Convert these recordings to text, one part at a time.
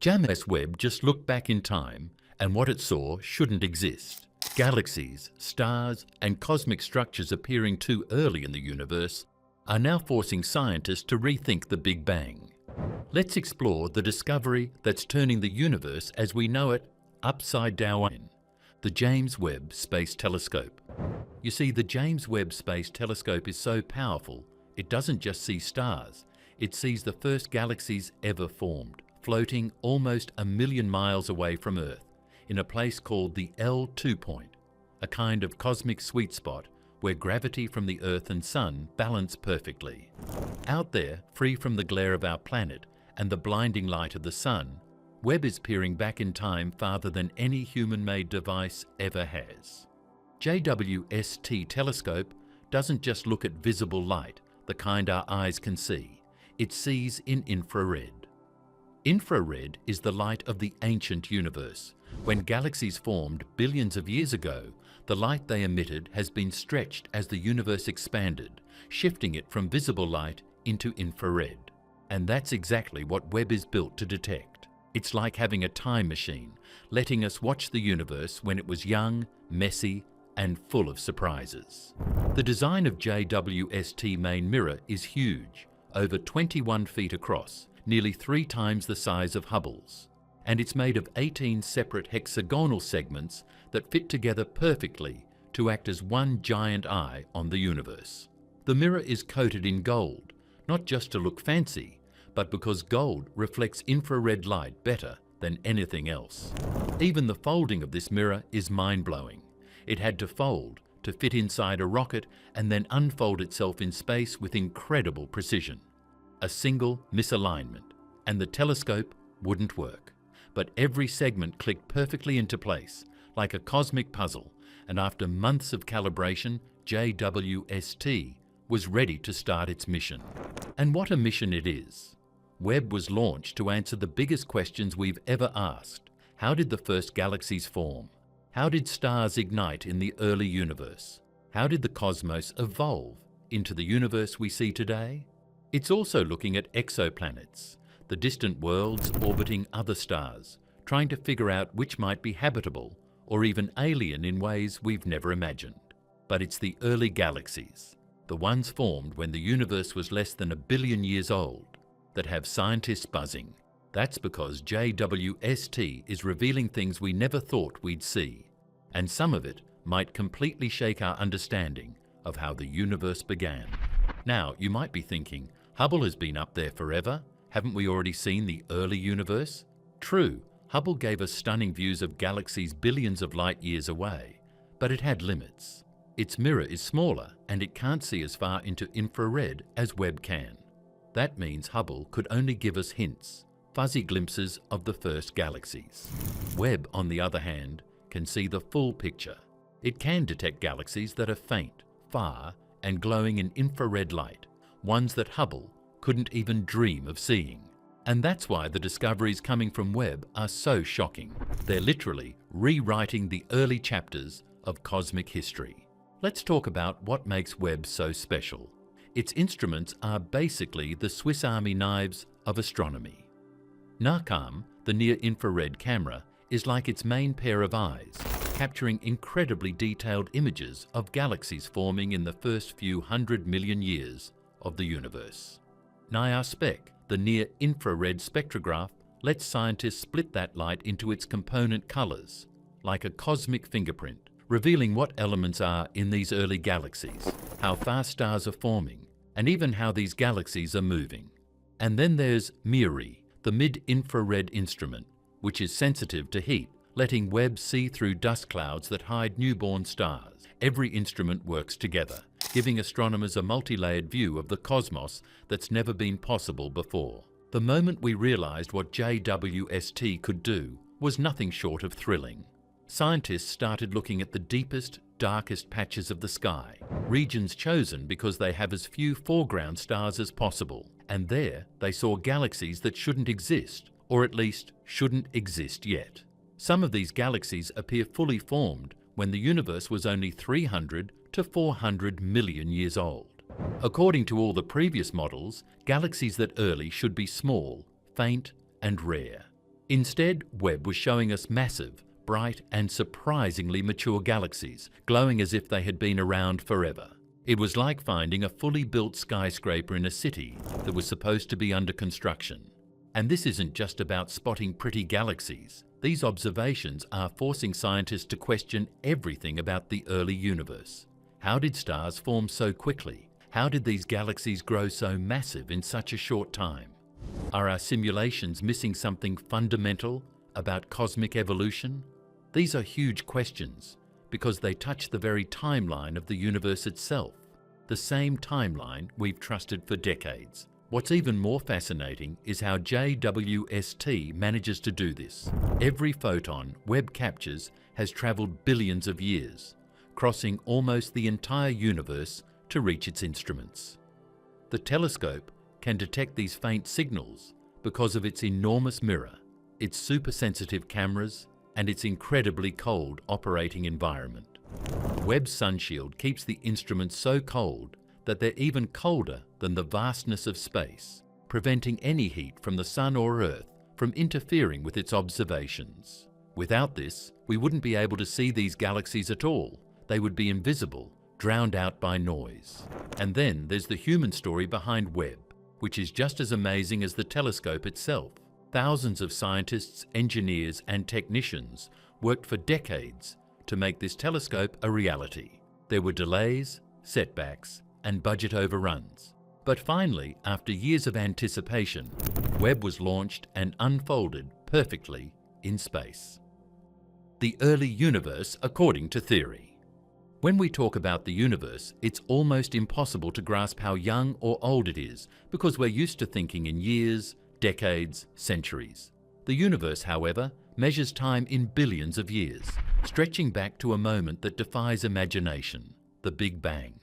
James Webb just looked back in time, and what it saw shouldn't exist. Galaxies, stars, and cosmic structures appearing too early in the universe are now forcing scientists to rethink the Big Bang. Let's explore the discovery that's turning the universe as we know it upside down. The James Webb Space Telescope. You see, the James Webb Space Telescope is so powerful, it doesn't just see stars, it sees the first galaxies ever formed, floating almost 1 million miles away from Earth, in a place called the L2 point, a kind of cosmic sweet spot where gravity from the Earth and Sun balance perfectly. Out there, free from the glare of our planet and the blinding light of the Sun, Webb is peering back in time farther than any human-made device ever has. JWST telescope doesn't just look at visible light, the kind our eyes can see. It sees in infrared. Infrared is the light of the ancient universe. When galaxies formed billions of years ago, the light they emitted has been stretched as the universe expanded, shifting it from visible light into infrared. And that's exactly what Webb is built to detect. It's like having a time machine, letting us watch the universe when it was young, messy, and full of surprises. The design of JWST main mirror is huge, over 21 feet across, nearly 3 times the size of Hubble's. And it's made of 18 separate hexagonal segments that fit together perfectly to act as one giant eye on the universe. The mirror is coated in gold, not just to look fancy, but because gold reflects infrared light better than anything else. Even the folding of this mirror is mind-blowing. It had to fold to fit inside a rocket and then unfold itself in space with incredible precision. A single misalignment, and the telescope wouldn't work. But every segment clicked perfectly into place, like a cosmic puzzle, and after months of calibration, JWST was ready to start its mission. And what a mission it is! Webb was launched to answer the biggest questions we've ever asked. How did the first galaxies form? How did stars ignite in the early universe? How did the cosmos evolve into the universe we see today? It's also looking at exoplanets, the distant worlds orbiting other stars, trying to figure out which might be habitable or even alien in ways we've never imagined. But it's the early galaxies, the ones formed when the universe was less than 1 billion years old, that have scientists buzzing. That's because JWST is revealing things we never thought we'd see, and some of it might completely shake our understanding of how the universe began. Now, you might be thinking, Hubble has been up there forever. Haven't we already seen the early universe? True, Hubble gave us stunning views of galaxies billions of light years away, but it had limits. Its mirror is smaller and it can't see as far into infrared as Webb can. That means Hubble could only give us hints, fuzzy glimpses of the first galaxies. Webb, on the other hand, can see the full picture. It can detect galaxies that are faint, far, and glowing in infrared light, ones that Hubble couldn't even dream of seeing. And that's why the discoveries coming from Webb are so shocking. They're literally rewriting the early chapters of cosmic history. Let's talk about what makes Webb so special. Its instruments are basically the Swiss Army knives of astronomy. NACAM, the near-infrared camera, is like its main pair of eyes, capturing incredibly detailed images of galaxies forming in the first few 100 million years of the universe. NIRSpec, the near-infrared spectrograph, lets scientists split that light into its component colors, like a cosmic fingerprint, revealing what elements are in these early galaxies, how fast stars are forming, and even how these galaxies are moving. And then there's MIRI, the mid-infrared instrument, which is sensitive to heat, letting Webb see through dust clouds that hide newborn stars. Every instrument works together, giving astronomers a multi-layered view of the cosmos that's never been possible before. The moment we realized what JWST could do was nothing short of thrilling. Scientists started looking at the deepest, darkest patches of the sky, regions chosen because they have as few foreground stars as possible. And there they saw galaxies that shouldn't exist, or at least shouldn't exist yet. Some of these galaxies appear fully formed when the universe was only 300 to 400 million years old. According to all the previous models, galaxies that early should be small, faint, and rare. Instead, Webb was showing us massive, bright and surprisingly mature galaxies, glowing as if they had been around forever. It was like finding a fully built skyscraper in a city that was supposed to be under construction. And this isn't just about spotting pretty galaxies. These observations are forcing scientists to question everything about the early universe. How did stars form so quickly? How did these galaxies grow so massive in such a short time? Are our simulations missing something fundamental about cosmic evolution? These are huge questions because they touch the very timeline of the universe itself, the same timeline we've trusted for decades. What's even more fascinating is how JWST manages to do this. Every photon Webb captures has traveled billions of years, crossing almost the entire universe to reach its instruments. The telescope can detect these faint signals because of its enormous mirror, its super-sensitive cameras, and its incredibly cold operating environment. Webb's sunshield keeps the instruments so cold that they're even colder than the vastness of space, preventing any heat from the Sun or Earth from interfering with its observations. Without this, we wouldn't be able to see these galaxies at all. They would be invisible, drowned out by noise. And then there's the human story behind Webb, which is just as amazing as the telescope itself. Thousands of scientists, engineers, and technicians worked for decades to make this telescope a reality. There were delays, setbacks, and budget overruns. But finally, after years of anticipation, Webb was launched and unfolded perfectly in space. The early universe according to theory. When we talk about the universe, it's almost impossible to grasp how young or old it is because we're used to thinking in years, decades, centuries. The universe, however, measures time in billions of years, stretching back to a moment that defies imagination, the Big Bang.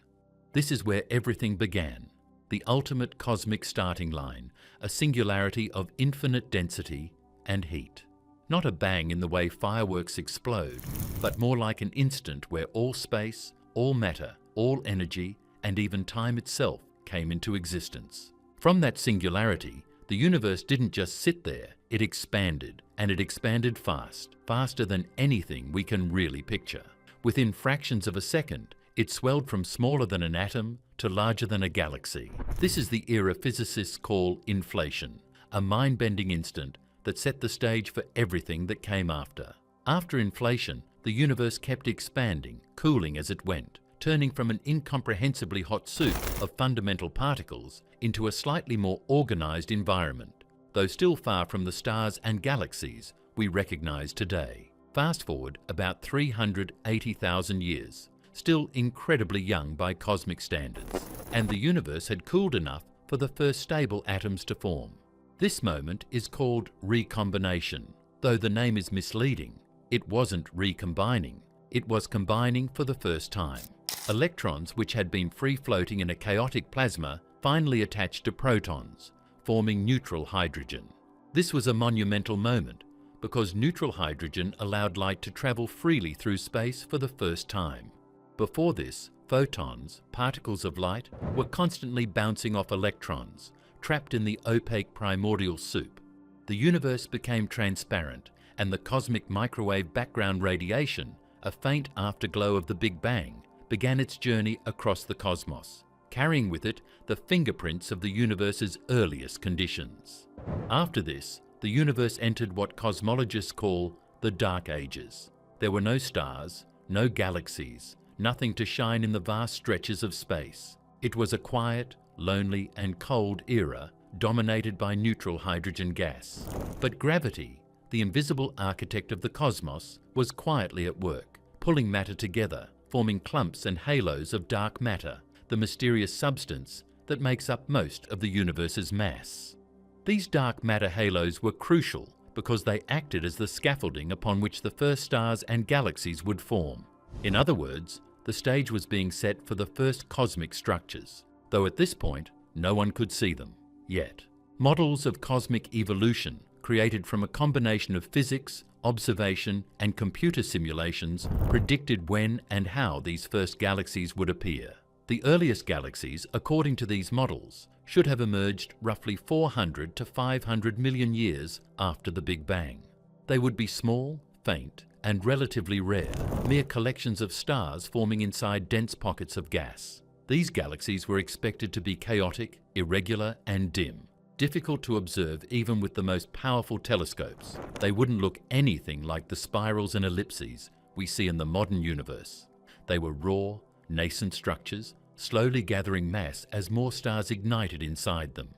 This is where everything began, the ultimate cosmic starting line, a singularity of infinite density and heat. Not a bang in the way fireworks explode, but more like an instant where all space, all matter, all energy, and even time itself came into existence. From that singularity, the universe didn't just sit there, it expanded, and it expanded fast, faster than anything we can really picture. Within fractions of a second, it swelled from smaller than an atom to larger than a galaxy. This is the era physicists call inflation, a mind-bending instant that set the stage for everything that came after. After inflation, the universe kept expanding, cooling as it went, turning from an incomprehensibly hot soup of fundamental particles into a slightly more organized environment, though still far from the stars and galaxies we recognize today. Fast forward about 380,000 years, still incredibly young by cosmic standards, and the universe had cooled enough for the first stable atoms to form. This moment is called recombination. Though the name is misleading, it wasn't recombining, it was combining for the first time. Electrons, which had been free-floating in a chaotic plasma, finally attached to protons, forming neutral hydrogen. This was a monumental moment because neutral hydrogen allowed light to travel freely through space for the first time. Before this, photons, particles of light, were constantly bouncing off electrons, trapped in the opaque primordial soup. The universe became transparent, and the cosmic microwave background radiation, a faint afterglow of the Big Bang, began its journey across the cosmos, carrying with it the fingerprints of the universe's earliest conditions. After this, the universe entered what cosmologists call the Dark Ages. There were no stars, no galaxies, nothing to shine in the vast stretches of space. It was a quiet, lonely, and cold era dominated by neutral hydrogen gas. But gravity, the invisible architect of the cosmos, was quietly at work, pulling matter together, forming clumps and halos of dark matter, the mysterious substance that makes up most of the universe's mass. These dark matter halos were crucial because they acted as the scaffolding upon which the first stars and galaxies would form. In other words, the stage was being set for the first cosmic structures, though at this point, no one could see them, yet. Models of cosmic evolution, created from a combination of physics, observation, and computer simulations, predicted when and how these first galaxies would appear. The earliest galaxies, according to these models, should have emerged roughly 400 to 500 million years after the Big Bang. They would be small, faint, and relatively rare, mere collections of stars forming inside dense pockets of gas. These galaxies were expected to be chaotic, irregular, and dim, difficult to observe even with the most powerful telescopes. They wouldn't look anything like the spirals and ellipses we see in the modern universe. They were raw, nascent structures, slowly gathering mass as more stars ignited inside them.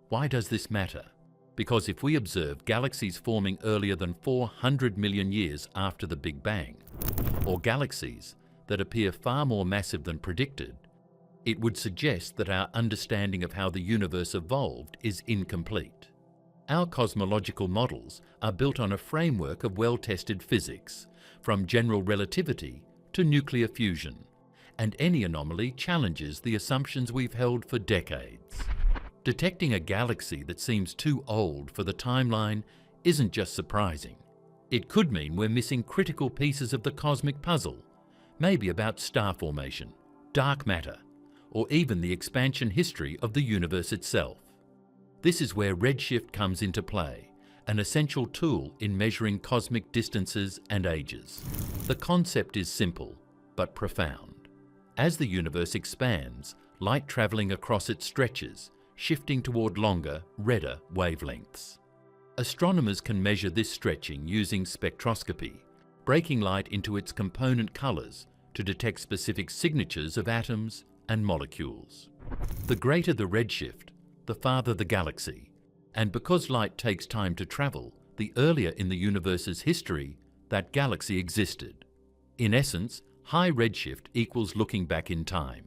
Why does this matter? Because if we observe galaxies forming earlier than 400 million years after the Big Bang, or galaxies that appear far more massive than predicted, it would suggest that our understanding of how the universe evolved is incomplete. Our cosmological models are built on a framework of well-tested physics, from general relativity to nuclear fusion, and any anomaly challenges the assumptions we've held for decades. Detecting a galaxy that seems too old for the timeline isn't just surprising. It could mean we're missing critical pieces of the cosmic puzzle, maybe about star formation, dark matter, or even the expansion history of the universe itself. This is where redshift comes into play, an essential tool in measuring cosmic distances and ages. The concept is simple, but profound. As the universe expands, light traveling across it stretches, shifting toward longer, redder wavelengths. Astronomers can measure this stretching using spectroscopy, breaking light into its component colors to detect specific signatures of atoms and molecules. The greater the redshift, the farther the galaxy. And because light takes time to travel, the earlier in the universe's history that galaxy existed. In essence, high redshift equals looking back in time.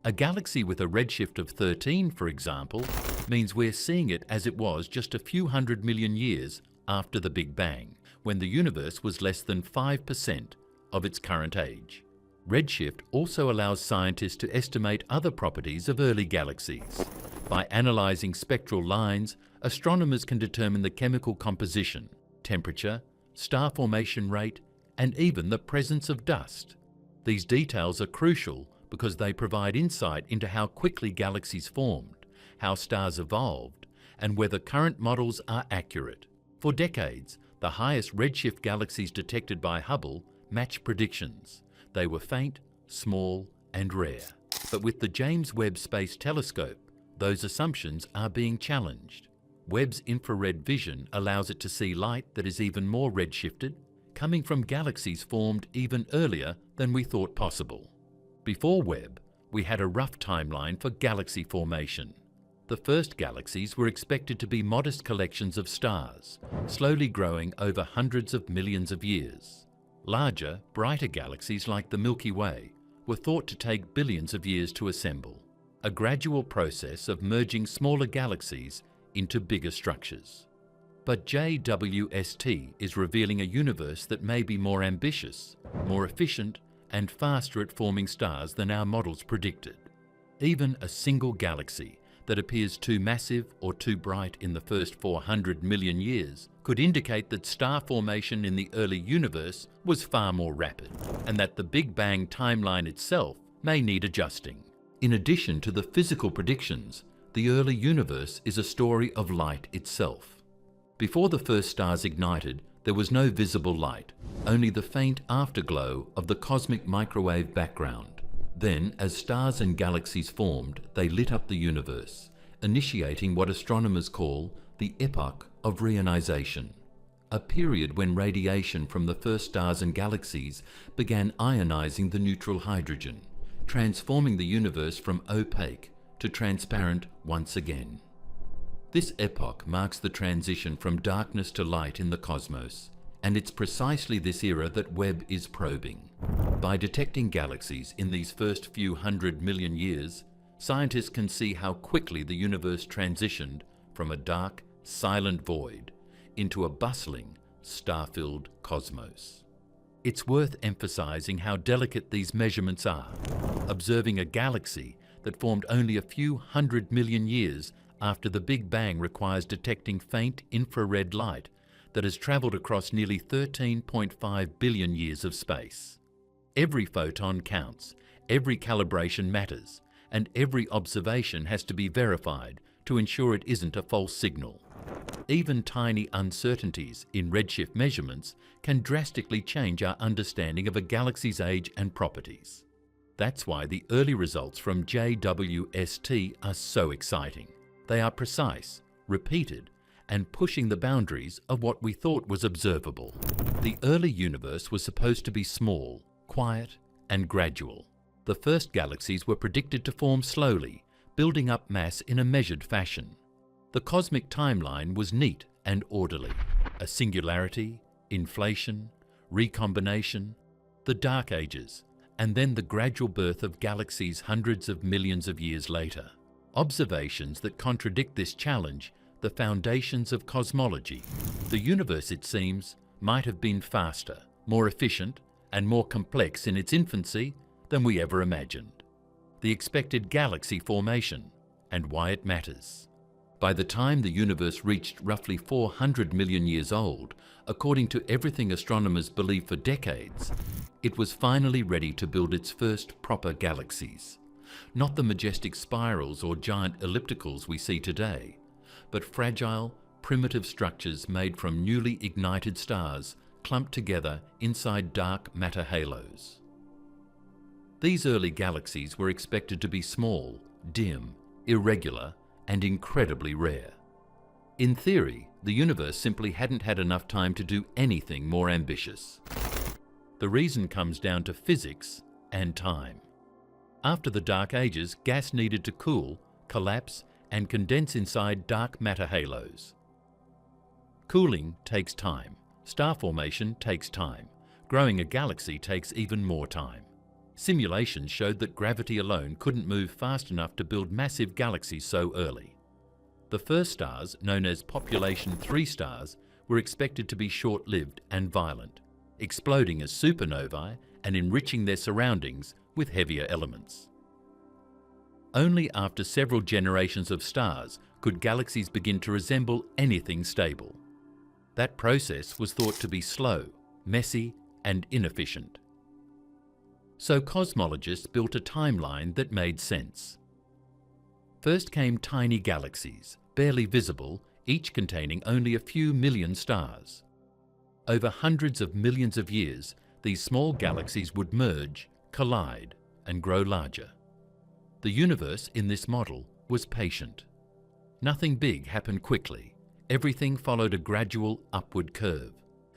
A galaxy with a redshift of 13, for example, means we're seeing it as it was just a few 100 million years after the Big Bang, when the universe was less than 5% of its current age. Redshift also allows scientists to estimate other properties of early galaxies. By analysing spectral lines, astronomers can determine the chemical composition, temperature, star formation rate, and even the presence of dust. These details are crucial because they provide insight into how quickly galaxies formed, how stars evolved, and whether current models are accurate. For decades, the highest redshift galaxies detected by Hubble matched predictions. They were faint, small, and rare. But with the James Webb Space Telescope, those assumptions are being challenged. Webb's infrared vision allows it to see light that is even more redshifted, coming from galaxies formed even earlier than we thought possible. Before Webb, we had a rough timeline for galaxy formation. The first galaxies were expected to be modest collections of stars, slowly growing over hundreds of millions of years. Larger, brighter galaxies like the Milky Way were thought to take billions of years to assemble, a gradual process of merging smaller galaxies into bigger structures. But JWST is revealing a universe that may be more ambitious, more efficient, and faster at forming stars than our models predicted. Even a single galaxy that appears too massive or too bright in the first 400 million years could indicate that star formation in the early universe was far more rapid, and that the Big Bang timeline itself may need adjusting. In addition to the physical predictions, the early universe is a story of light itself. Before the first stars ignited, there was no visible light, only the faint afterglow of the cosmic microwave background. Then, as stars and galaxies formed, they lit up the universe, initiating what astronomers call the epoch of reionization, a period when radiation from the first stars and galaxies began ionizing the neutral hydrogen, transforming the universe from opaque to transparent once again. This epoch marks the transition from darkness to light in the cosmos, and it's precisely this era that Webb is probing. By detecting galaxies in these first few 100 million years, scientists can see how quickly the universe transitioned from a dark, silent void into a bustling, star-filled cosmos. It's worth emphasizing how delicate these measurements are. Observing a galaxy that formed only a few 100 million years after the Big Bang requires detecting faint infrared light that has traveled across nearly 13.5 billion years of space. Every photon counts, every calibration matters, and every observation has to be verified to ensure it isn't a false signal. Even tiny uncertainties in redshift measurements can drastically change our understanding of a galaxy's age and properties. That's why the early results from JWST are so exciting. They are precise, repeated, and pushing the boundaries of what we thought was observable. The early universe was supposed to be small, quiet, and gradual. The first galaxies were predicted to form slowly, building up mass in a measured fashion. The cosmic timeline was neat and orderly. A singularity, inflation, recombination, the Dark Ages, and then the gradual birth of galaxies hundreds of millions of years later. Observations that contradict this challenge the foundations of cosmology. The universe, it seems, might have been faster, more efficient, and more complex in its infancy than we ever imagined. The expected galaxy formation and why it matters. By the time the universe reached roughly 400 million years old, according to everything astronomers believed for decades, it was finally ready to build its first proper galaxies. Not the majestic spirals or giant ellipticals we see today, but fragile, primitive structures made from newly ignited stars clumped together inside dark matter halos. These early galaxies were expected to be small, dim, irregular, and incredibly rare. In theory, the universe simply hadn't had enough time to do anything more ambitious. The reason comes down to physics and time. After the Dark Ages, gas needed to cool, collapse, and condense inside dark matter halos. Cooling takes time. Star formation takes time. Growing a galaxy takes even more time. Simulations showed that gravity alone couldn't move fast enough to build massive galaxies so early. The first stars, known as population 3 stars, were expected to be short-lived and violent, exploding as supernovae and enriching their surroundings with heavier elements. Only after several generations of stars could galaxies begin to resemble anything stable. That process was thought to be slow, messy, and inefficient. So cosmologists built a timeline that made sense. First came tiny galaxies, barely visible, each containing only a few million stars. Over hundreds of millions of years, these small galaxies would merge, collide, and grow larger. The universe in this model was patient. Nothing big happened quickly. Everything followed a gradual upward curve.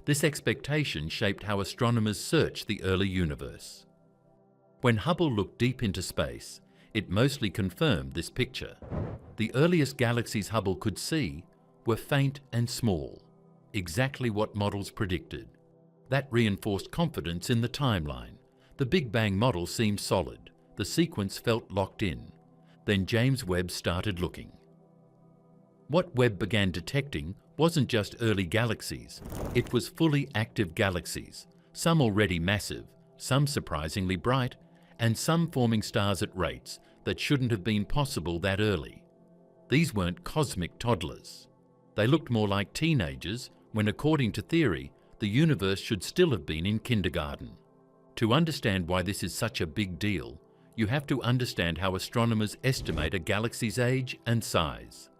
This expectation shaped how astronomers searched the early universe. When Hubble looked deep into space, it mostly confirmed this picture. The earliest galaxies Hubble could see were faint and small, exactly what models predicted. That reinforced confidence in the timeline. The Big Bang model seemed solid. The sequence felt locked in. Then James Webb started looking. What Webb began detecting wasn't just early galaxies. It was fully active galaxies, some already massive, some surprisingly bright, and some forming stars at rates that shouldn't have been possible that early. These weren't cosmic toddlers. They looked more like teenagers when, according to theory, the universe should still have been in kindergarten. To understand why this is such a big deal, you have to understand how astronomers estimate a galaxy's age and size.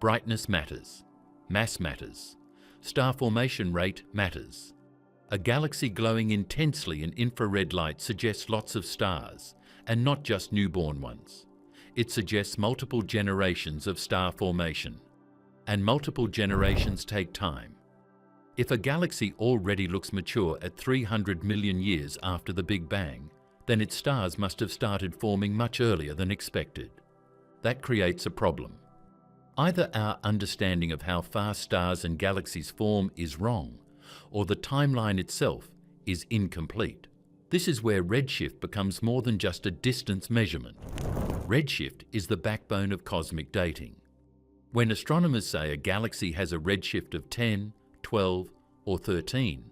Brightness matters. Mass matters. Star formation rate matters. A galaxy glowing intensely in infrared light suggests lots of stars, and not just newborn ones. It suggests multiple generations of star formation. And multiple generations take time. If a galaxy already looks mature at 300 million years after the Big Bang, then its stars must have started forming much earlier than expected. That creates a problem. Either our understanding of how fast stars and galaxies form is wrong, or the timeline itself is incomplete. This is where redshift becomes more than just a distance measurement. Redshift is the backbone of cosmic dating. When astronomers say a galaxy has a redshift of 10, 12, or 13,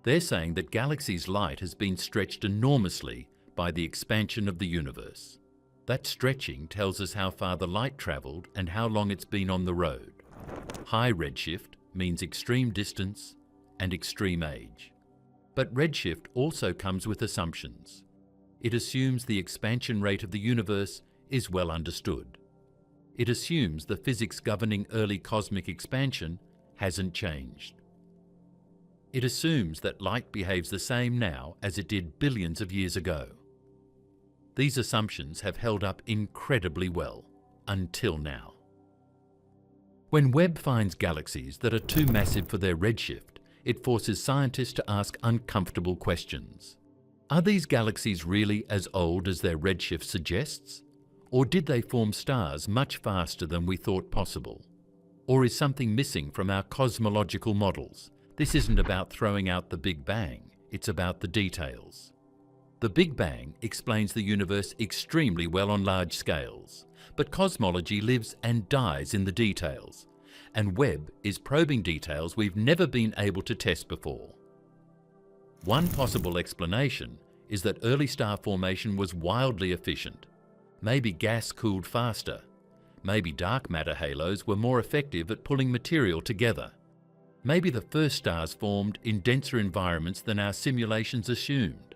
they're saying that galaxies' light has been stretched enormously by the expansion of the universe. That stretching tells us how far the light travelled and how long it's been on the road. High redshift means extreme distance and extreme age. But redshift also comes with assumptions. It assumes the expansion rate of the universe is well understood. It assumes the physics governing early cosmic expansion hasn't changed. It assumes that light behaves the same now as it did billions of years ago. These assumptions have held up incredibly well, until now. When Webb finds galaxies that are too massive for their redshift, it forces scientists to ask uncomfortable questions. Are these galaxies really as old as their redshift suggests? Or did they form stars much faster than we thought possible? Or is something missing from our cosmological models? This isn't about throwing out the Big Bang, it's about the details. The Big Bang explains the universe extremely well on large scales, but cosmology lives and dies in the details, and Webb is probing details we've never been able to test before. One possible explanation is that early star formation was wildly efficient. Maybe gas cooled faster. Maybe dark matter halos were more effective at pulling material together. Maybe the first stars formed in denser environments than our simulations assumed.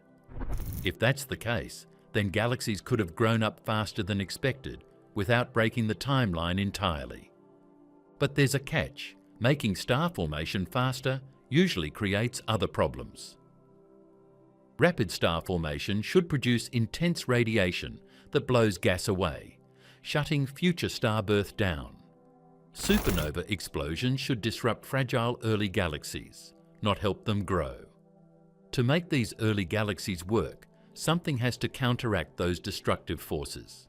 If that's the case, then galaxies could have grown up faster than expected without breaking the timeline entirely. But there's a catch. Making star formation faster usually creates other problems. Rapid star formation should produce intense radiation that blows gas away, shutting future star birth down. Supernova explosions should disrupt fragile early galaxies, not help them grow. To make these early galaxies work, something has to counteract those destructive forces.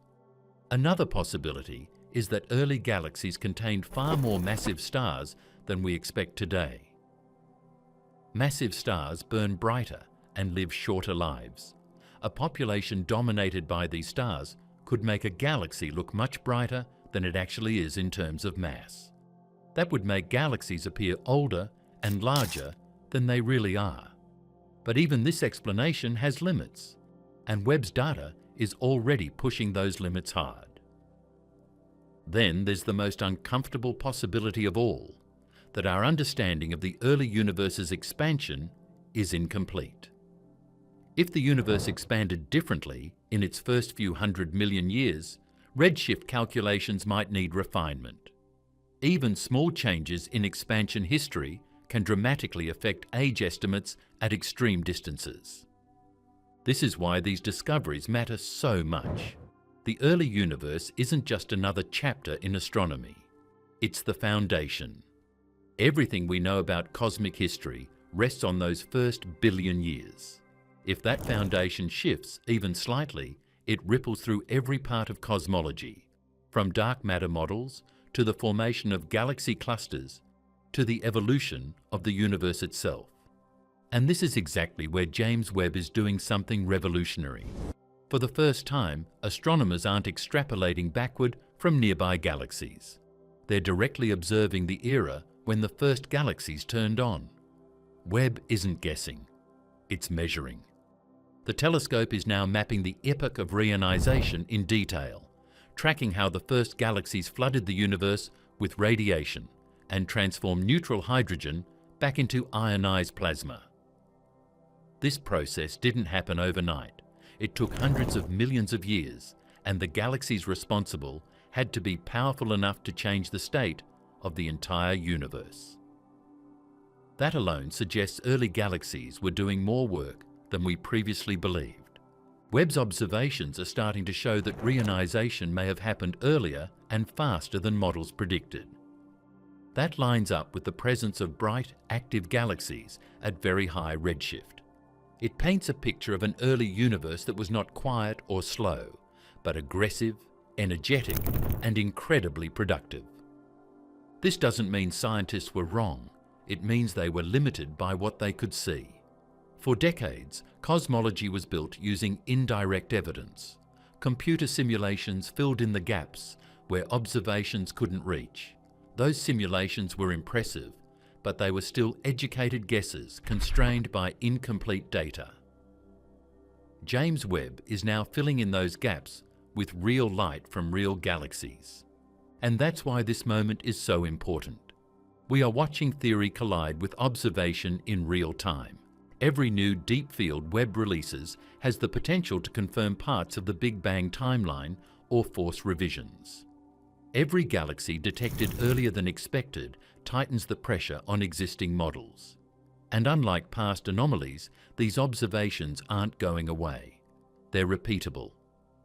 Another possibility is that early galaxies contained far more massive stars than we expect today. Massive stars burn brighter and live shorter lives. A population dominated by these stars could make a galaxy look much brighter than it actually is in terms of mass. That would make galaxies appear older and larger than they really are. But even this explanation has limits, and Webb's data is already pushing those limits hard. Then there's the most uncomfortable possibility of all, that our understanding of the early universe's expansion is incomplete. If the universe expanded differently in its first few 100 million years, redshift calculations might need refinement. Even small changes in expansion history can dramatically affect age estimates at extreme distances. This is why these discoveries matter so much. The early universe isn't just another chapter in astronomy. It's the foundation. Everything we know about cosmic history rests on those first billion years. If that foundation shifts even slightly, it ripples through every part of cosmology, from dark matter models to the formation of galaxy clusters to the evolution of the universe itself. And this is exactly where James Webb is doing something revolutionary. For the first time, astronomers aren't extrapolating backward from nearby galaxies. They're directly observing the era when the first galaxies turned on. Webb isn't guessing, it's measuring. The telescope is now mapping the epoch of reionization in detail, tracking how the first galaxies flooded the universe with radiation and transformed neutral hydrogen back into ionized plasma. This process didn't happen overnight. It took hundreds of millions of years, and the galaxies responsible had to be powerful enough to change the state of the entire universe. That alone suggests early galaxies were doing more work than we previously believed. Webb's observations are starting to show that reionization may have happened earlier and faster than models predicted. That lines up with the presence of bright, active galaxies at very high redshift. It paints a picture of an early universe that was not quiet or slow, but aggressive, energetic, and incredibly productive. This doesn't mean scientists were wrong. It means they were limited by what they could see. For decades, cosmology was built using indirect evidence. Computer simulations filled in the gaps where observations couldn't reach. Those simulations were impressive, but they were still educated guesses constrained by incomplete data. James Webb is now filling in those gaps with real light from real galaxies. And that's why this moment is so important. We are watching theory collide with observation in real time. Every new deep field Webb releases has the potential to confirm parts of the Big Bang timeline or force revisions. Every galaxy detected earlier than expected tightens the pressure on existing models. And unlike past anomalies, these observations aren't going away. They're repeatable,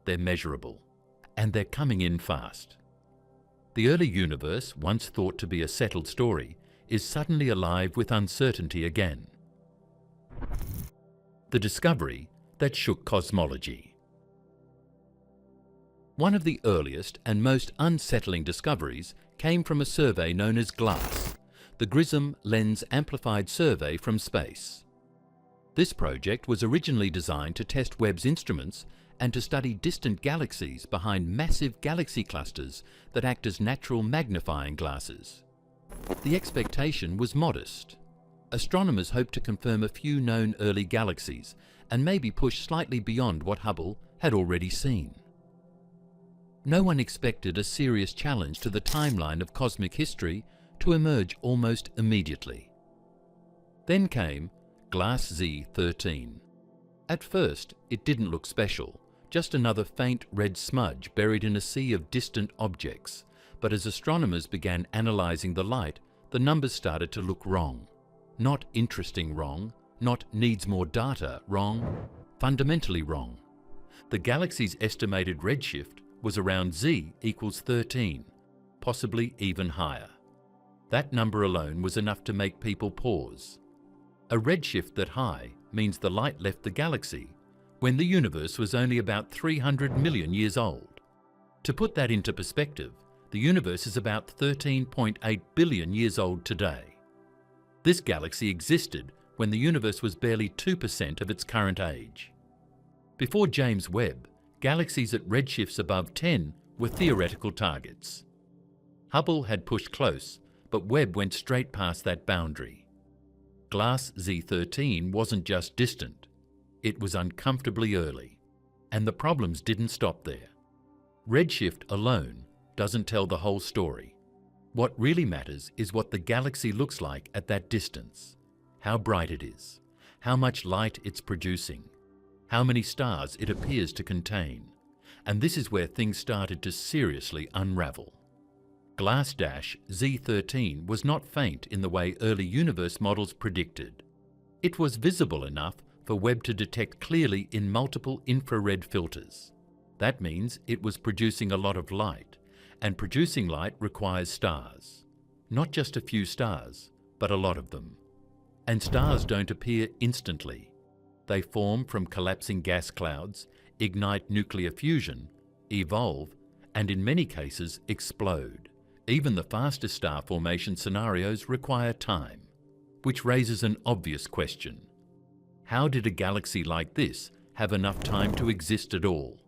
they're measurable, and they're coming in fast. The early universe, once thought to be a settled story, is suddenly alive with uncertainty again. The discovery that shook cosmology. One of the earliest and most unsettling discoveries came from a survey known as GLASS, the Grism Lens Amplified Survey from Space. This project was originally designed to test Webb's instruments and to study distant galaxies behind massive galaxy clusters that act as natural magnifying glasses. The expectation was modest. Astronomers hoped to confirm a few known early galaxies and maybe push slightly beyond what Hubble had already seen. No one expected a serious challenge to the timeline of cosmic history to emerge almost immediately. Then came GLASS Z13. At first, it didn't look special, just another faint red smudge buried in a sea of distant objects. But as astronomers began analysing the light, the numbers started to look wrong. Not interesting wrong, not needs more data wrong, fundamentally wrong. The galaxy's estimated redshift was around Z equals 13, possibly even higher. That number alone was enough to make people pause. A redshift that high means the light left the galaxy when the universe was only about 300 million years old. To put that into perspective, the universe is about 13.8 billion years old today. This galaxy existed when the universe was barely 2% of its current age. Before James Webb, galaxies at redshifts above 10 were theoretical targets. Hubble had pushed close, but Webb went straight past that boundary. GLASS Z13 wasn't just distant, it was uncomfortably early. And the problems didn't stop there. Redshift alone doesn't tell the whole story. What really matters is what the galaxy looks like at that distance, how bright it is, how much light it's producing, how many stars it appears to contain. And this is where things started to seriously unravel. GLASS Z13 was not faint in the way early universe models predicted. It was visible enough for Webb to detect clearly in multiple infrared filters. That means it was producing a lot of light, and producing light requires stars. Not just a few stars, but a lot of them. And stars don't appear instantly. They form from collapsing gas clouds, ignite nuclear fusion, evolve, and in many cases explode. Even the fastest star formation scenarios require time, which raises an obvious question. How did a galaxy like this have enough time to exist at all?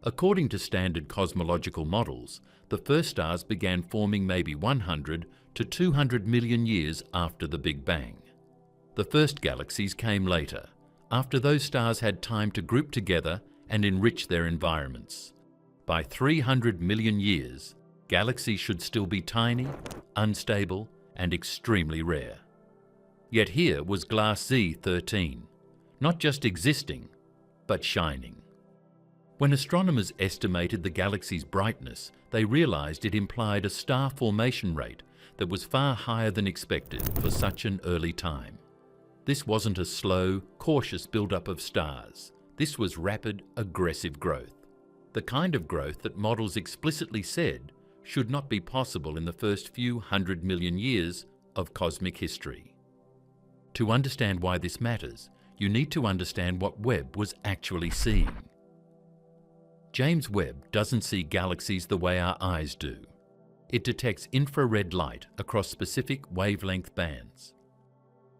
According to standard cosmological models, the first stars began forming maybe 100 to 200 million years after the Big Bang. The first galaxies came later, after those stars had time to group together and enrich their environments. By 300 million years, galaxies should still be tiny, unstable, and extremely rare. Yet here was GLASS Z13, not just existing, but shining. When astronomers estimated the galaxy's brightness, they realized it implied a star formation rate that was far higher than expected for such an early time. This wasn't a slow, cautious build-up of stars. This was rapid, aggressive growth. The kind of growth that models explicitly said should not be possible in the first few 100 million years of cosmic history. To understand why this matters, you need to understand what Webb was actually seeing. James Webb doesn't see galaxies the way our eyes do. It detects infrared light across specific wavelength bands.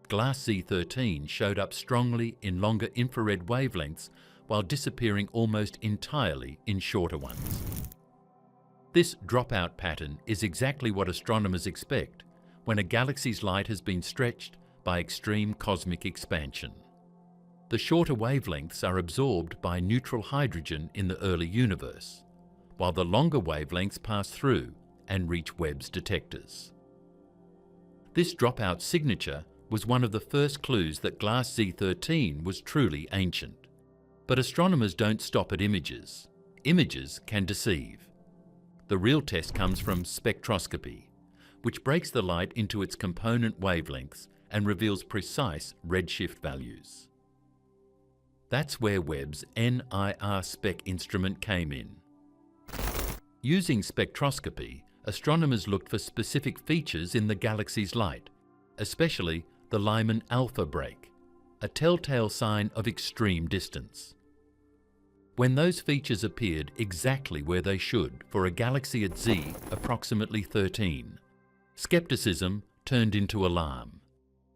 GLASS Z13 showed up strongly in longer infrared wavelengths while disappearing almost entirely in shorter ones. This dropout pattern is exactly what astronomers expect when a galaxy's light has been stretched by extreme cosmic expansion. The shorter wavelengths are absorbed by neutral hydrogen in the early universe, while the longer wavelengths pass through and reach Webb's detectors. This dropout signature was one of the first clues that glass Z13 was truly ancient. But astronomers don't stop at images. Images can deceive. The real test comes from spectroscopy, which breaks the light into its component wavelengths and reveals precise redshift values. That's where Webb's NIR spec instrument came in. Using spectroscopy, astronomers looked for specific features in the galaxy's light, especially the Lyman alpha break, a telltale sign of extreme distance. When those features appeared exactly where they should for a galaxy at Z approximately 13, skepticism turned into alarm.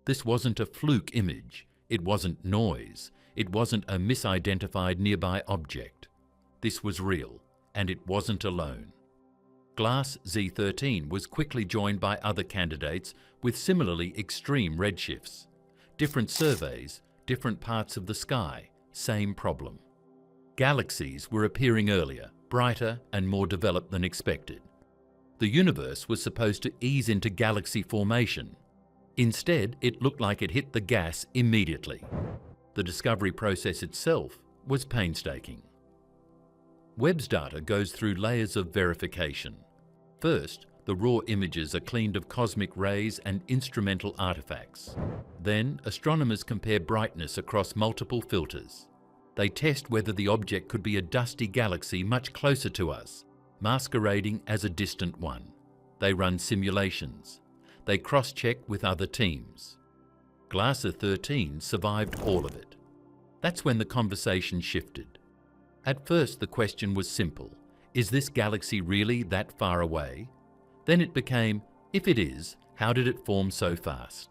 This wasn't a fluke image, it wasn't noise, it wasn't a misidentified nearby object. This was real, and it wasn't alone. Glass Z13 was quickly joined by other candidates with similarly extreme redshifts. Different surveys, different parts of the sky, same problem. Galaxies were appearing earlier, brighter and more developed than expected. The universe was supposed to ease into galaxy formation. Instead, it looked like it hit the gas immediately. The discovery process itself was painstaking. Webb's data goes through layers of verification. First, the raw images are cleaned of cosmic rays and instrumental artifacts. Then, astronomers compare brightness across multiple filters. They test whether the object could be a dusty galaxy much closer to us, masquerading as a distant one. They run simulations. They cross-check with other teams. Glass Z13 survived all of it. That's when the conversation shifted. At first, the question was simple. Is this galaxy really that far away? Then it became, if it is, how did it form so fast?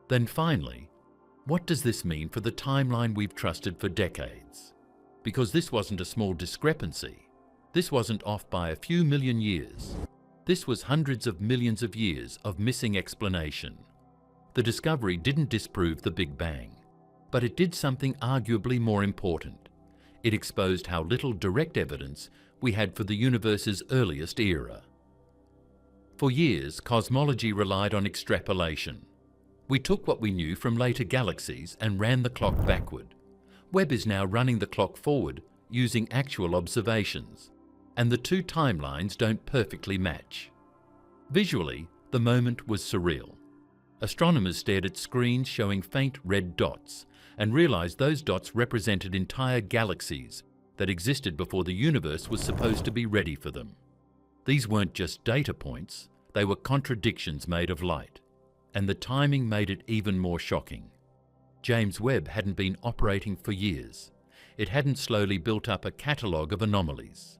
Then finally, what does this mean for the timeline we've trusted for decades? Because this wasn't a small discrepancy. This wasn't off by a few million years. This was hundreds of millions of years of missing explanation. The discovery didn't disprove the Big Bang, but it did something arguably more important. It exposed how little direct evidence we had for the universe's earliest era. For years, cosmology relied on extrapolation. We took what we knew from later galaxies and ran the clock backward. Webb is now running the clock forward using actual observations, and the two timelines don't perfectly match. Visually, the moment was surreal. Astronomers stared at screens showing faint red dots and realized those dots represented entire galaxies that existed before the universe was supposed to be ready for them. These weren't just data points, they were contradictions made of light, and the timing made it even more shocking. James Webb hadn't been operating for years. It hadn't slowly built up a catalogue of anomalies.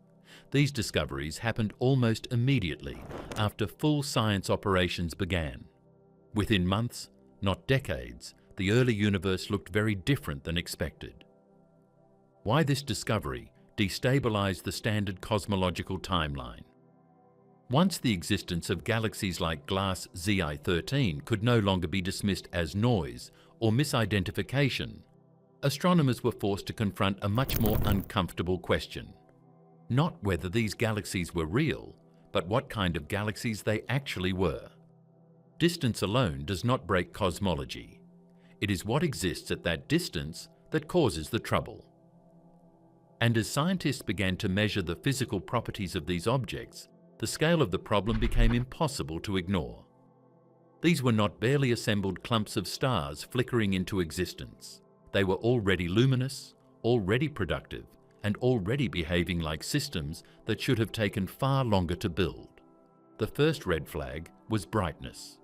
These discoveries happened almost immediately after full science operations began. Within months, not decades, the early universe looked very different than expected. Why this discovery destabilized the standard cosmological timeline? Once the existence of galaxies like glass Zi13 could no longer be dismissed as noise or misidentification, astronomers were forced to confront a much more uncomfortable question. Not whether these galaxies were real, but what kind of galaxies they actually were. Distance alone does not break cosmology. It is what exists at that distance that causes the trouble. And as scientists began to measure the physical properties of these objects, the scale of the problem became impossible to ignore. These were not barely assembled clumps of stars flickering into existence. They were already luminous, already productive, and already behaving like systems that should have taken far longer to build. The first red flag was brightness.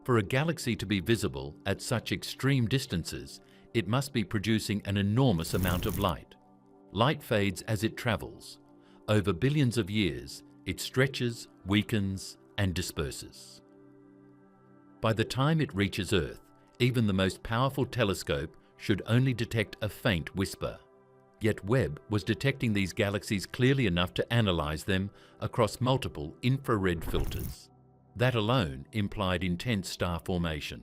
For a galaxy to be visible at such extreme distances, it must be producing an enormous amount of light. Light fades as it travels. Over billions of years, it stretches, weakens, and disperses. By the time it reaches Earth, even the most powerful telescope should only detect a faint whisper. Yet Webb was detecting these galaxies clearly enough to analyze them across multiple infrared filters. That alone implied intense star formation.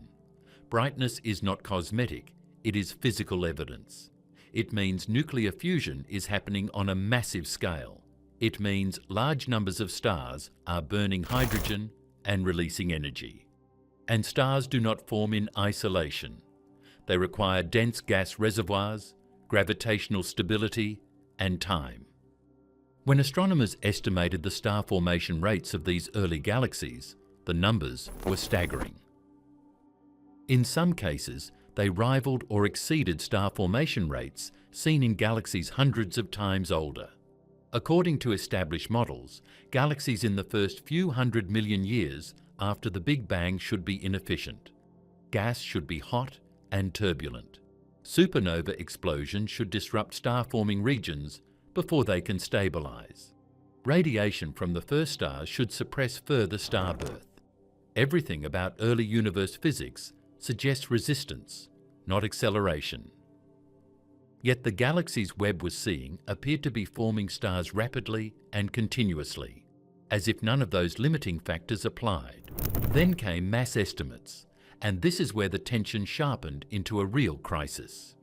Brightness is not cosmetic, it is physical evidence. It means nuclear fusion is happening on a massive scale. It means large numbers of stars are burning hydrogen and releasing energy. And stars do not form in isolation. They require dense gas reservoirs, gravitational stability, and time. When astronomers estimated the star formation rates of these early galaxies, the numbers were staggering. In some cases, they rivaled or exceeded star formation rates seen in galaxies hundreds of times older. According to established models, galaxies in the first few 100 million years after the Big Bang should be inefficient. Gas should be hot and turbulent. Supernova explosions should disrupt star-forming regions before they can stabilize. Radiation from the first stars should suppress further star birth. Everything about early universe physics suggests resistance, not acceleration. Yet the galaxies Webb was seeing appeared to be forming stars rapidly and continuously, as if none of those limiting factors applied. Then came mass estimates, and this is where the tension sharpened into a real crisis.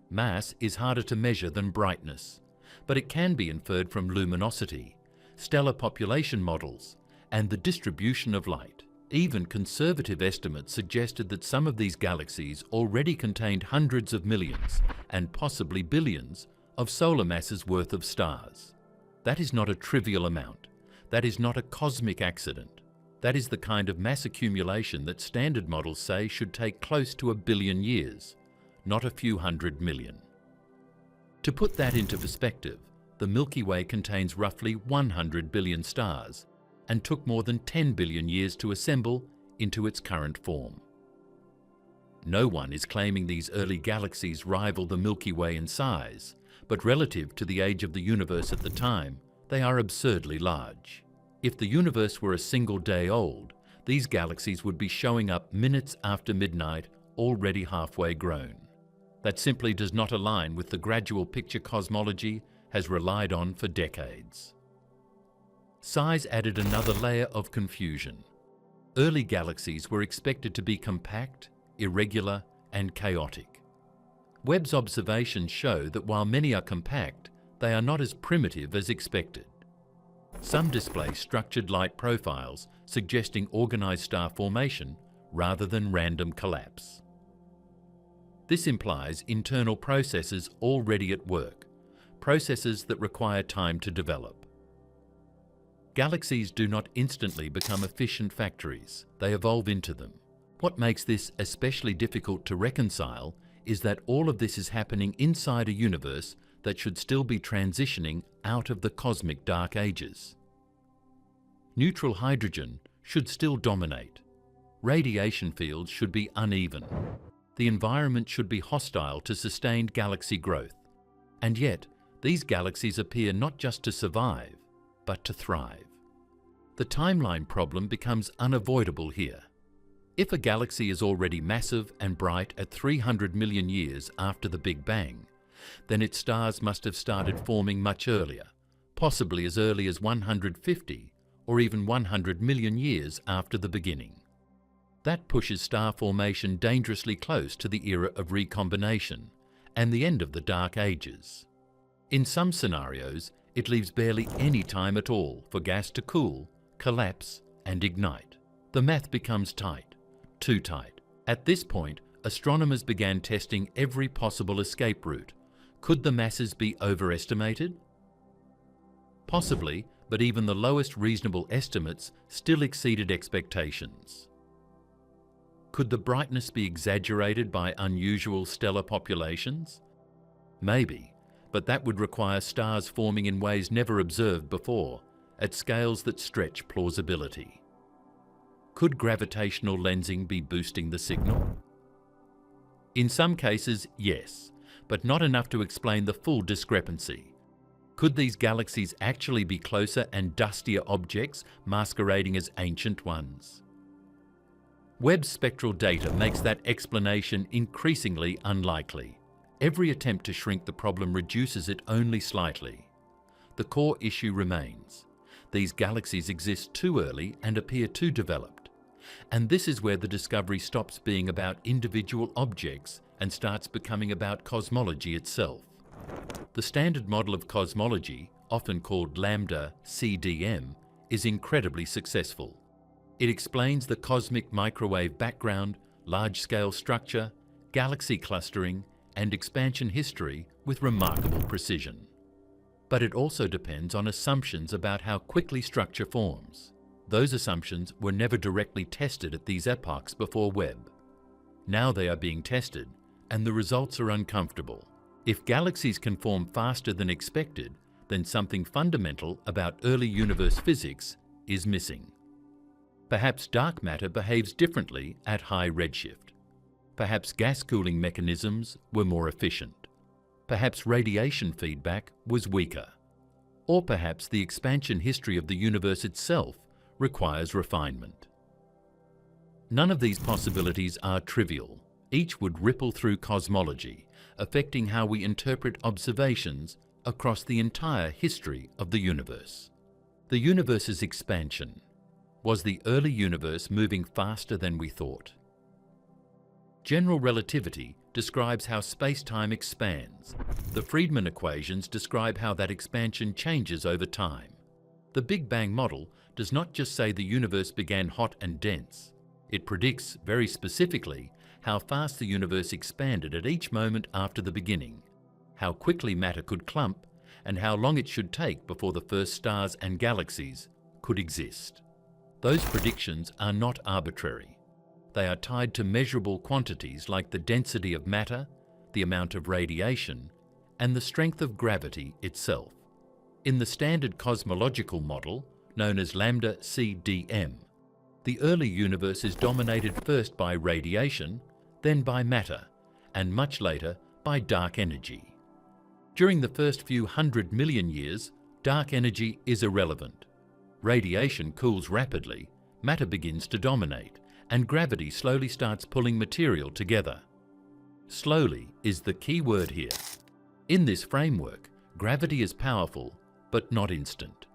Mass is harder to measure than brightness, but it can be inferred from luminosity, stellar population models, and the distribution of light. Even conservative estimates suggested that some of these galaxies already contained hundreds of millions, and possibly billions, of solar masses worth of stars. That is not a trivial amount. That is not a cosmic accident. That is the kind of mass accumulation that standard models say should take close to 1 billion years, not a few 100 million. To put that into perspective, the Milky Way contains roughly 100 billion stars and took more than 10 billion years to assemble into its current form. No one is claiming these early galaxies rival the Milky Way in size, but relative to the age of the universe at the time, they are absurdly large. If the universe were a single day old, these galaxies would be showing up minutes after midnight, already halfway grown. That simply does not align with the gradual picture cosmology has relied on for decades. Size added another layer of confusion. Early galaxies were expected to be compact, irregular, and chaotic. Webb's observations show that while many are compact, they are not as primitive as expected. Some display structured light profiles, suggesting organized star formation rather than random collapse. This implies internal processes already at work, processes that require time to develop. Galaxies do not instantly become efficient factories, they evolve into them. What makes this especially difficult to reconcile is that all of this is happening inside a universe that should still be transitioning out of the cosmic dark ages. Neutral hydrogen should still dominate. Radiation fields should be uneven. The environment should be hostile to sustained galaxy growth. And yet, these galaxies appear not just to survive, but to thrive. The timeline problem becomes unavoidable here. If a galaxy is already massive and bright at 300 million years after the Big Bang, then its stars must have started forming much earlier, possibly as early as 150 or even 100 million years after the beginning. That pushes star formation dangerously close to the era of recombination and the end of the Dark Ages. In some scenarios, it leaves barely any time at all for gas to cool, collapse, and ignite. The math becomes tight, too tight. At this point, astronomers began testing every possible escape route. Could the masses be overestimated? Possibly, but even the lowest reasonable estimates still exceeded expectations. Could the brightness be exaggerated by unusual stellar populations? Maybe, but that would require stars forming in ways never observed before, at scales that stretch plausibility. Could gravitational lensing be boosting the signal? In some cases, yes, but not enough to explain the full discrepancy. Could these galaxies actually be closer and dustier objects masquerading as ancient ones? Webb's spectral data makes that explanation increasingly unlikely. Every attempt to shrink the problem reduces it only slightly. The core issue remains. These galaxies exist too early and appear too developed. And this is where the discovery stops being about individual objects and starts becoming about cosmology itself. The standard model of cosmology, often called lambda CDM, is incredibly successful. It explains the cosmic microwave background, large-scale structure, galaxy clustering, and expansion history with remarkable precision. But it also depends on assumptions about how quickly structure forms. Those assumptions were never directly tested at these epochs before Webb. Now they are being tested, and the results are uncomfortable. If galaxies can form faster than expected, then something fundamental about early universe physics is missing. Perhaps dark matter behaves differently at high redshift. Perhaps gas cooling mechanisms were more efficient. Perhaps radiation feedback was weaker. Or perhaps the expansion history of the universe itself requires refinement. None of these possibilities are trivial. Each would ripple through cosmology, affecting how we interpret observations across the entire history of the universe. The universe's expansion. Was the early universe moving faster than we thought? General relativity describes how space-time expands. The Friedmann equations describe how that expansion changes over time. The Big Bang model does not just say the universe began hot and dense. It predicts, very specifically, how fast the universe expanded at each moment after the beginning, how quickly matter could clump, and how long it should take before the first stars and galaxies could exist. Those predictions are not arbitrary. They are tied to measurable quantities like the density of matter, the amount of radiation, and the strength of gravity itself. In the standard cosmological model, known as lambda CDM, the early universe is dominated first by radiation, then by matter, and much later by dark energy. During the first few 100 million years, dark energy is irrelevant. Radiation cools rapidly, matter begins to dominate, and gravity slowly starts pulling material together. Slowly is the key word here. In this framework, gravity is powerful, but not instant.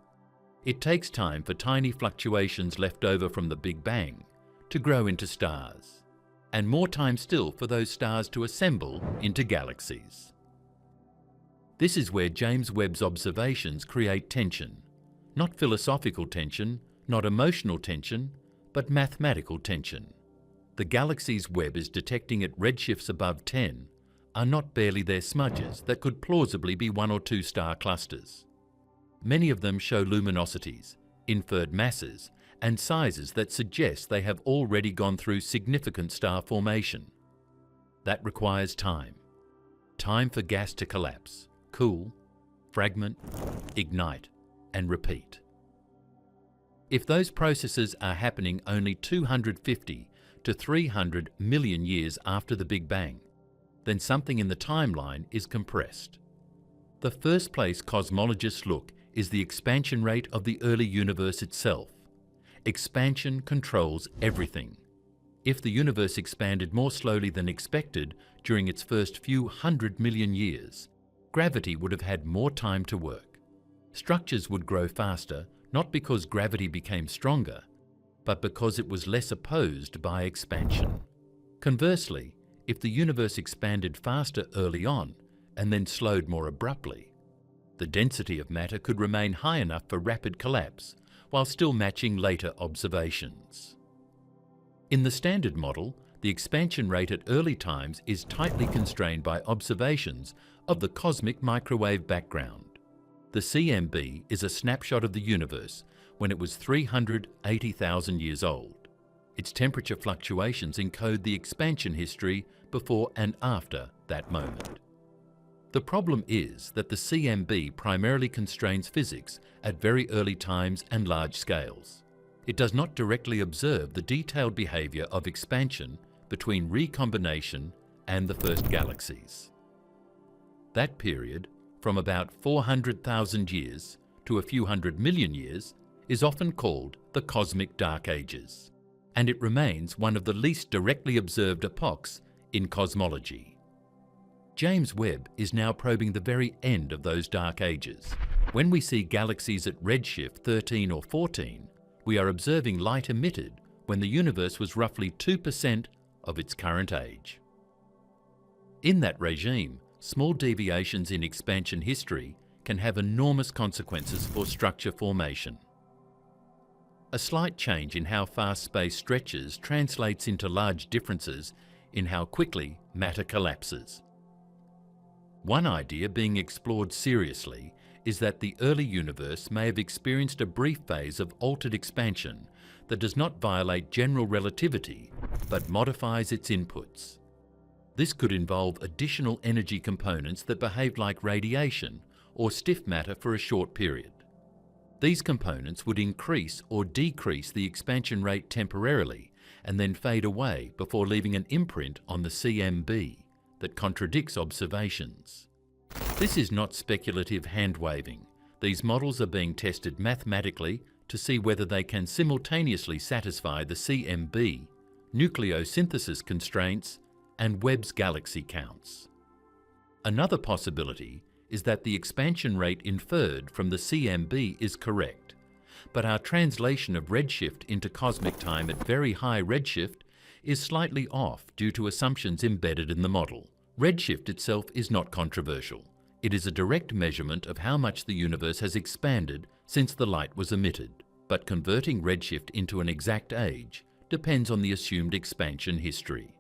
It takes time for tiny fluctuations left over from the Big Bang to grow into stars, and more time still for those stars to assemble into galaxies. This is where James Webb's observations create tension. Not philosophical tension, not emotional tension, but mathematical tension. The galaxies Webb is detecting at redshifts above 10 are not barely their smudges that could plausibly be 1 or 2 star clusters. Many of them show luminosities, inferred masses, and sizes that suggest they have already gone through significant star formation. That requires time. Time for gas to collapse, cool, fragment, ignite, and repeat. If those processes are happening only 250 to 300 million years after the Big Bang, then something in the timeline is compressed. The first place cosmologists look is the expansion rate of the early universe itself. Expansion controls everything. If the universe expanded more slowly than expected during its first few 100 million years, gravity would have had more time to work. Structures would grow faster, not because gravity became stronger, but because it was less opposed by expansion. Conversely, if the universe expanded faster early on and then slowed more abruptly, the density of matter could remain high enough for rapid collapse while still matching later observations. In the standard model, the expansion rate at early times is tightly constrained by observations of the cosmic microwave background. The CMB is a snapshot of the universe when it was 380,000 years old. Its temperature fluctuations encode the expansion history before and after that moment. The problem is that the CMB primarily constrains physics at very early times and large scales. It does not directly observe the detailed behavior of expansion between recombination and the first galaxies. That period, from about 400,000 years to a few 100 million years, is often called the Cosmic Dark Ages, and it remains one of the least directly observed epochs in cosmology. James Webb is now probing the very end of those dark ages. When we see galaxies at redshift 13 or 14, we are observing light emitted when the universe was roughly 2% of its current age. In that regime, small deviations in expansion history can have enormous consequences for structure formation. A slight change in how fast space stretches translates into large differences in how quickly matter collapses. One idea being explored seriously is that the early universe may have experienced a brief phase of altered expansion that does not violate general relativity but modifies its inputs. This could involve additional energy components that behave like radiation or stiff matter for a short period. These components would increase or decrease the expansion rate temporarily and then fade away before leaving an imprint on the CMB that contradicts observations. This is not speculative hand-waving. These models are being tested mathematically to see whether they can simultaneously satisfy the CMB, nucleosynthesis constraints, and Webb's galaxy counts. Another possibility is that the expansion rate inferred from the CMB is correct, but our translation of redshift into cosmic time at very high redshift is slightly off due to assumptions embedded in the model. Redshift itself is not controversial. It is a direct measurement of how much the universe has expanded since the light was emitted, but converting redshift into an exact age depends on the assumed expansion history.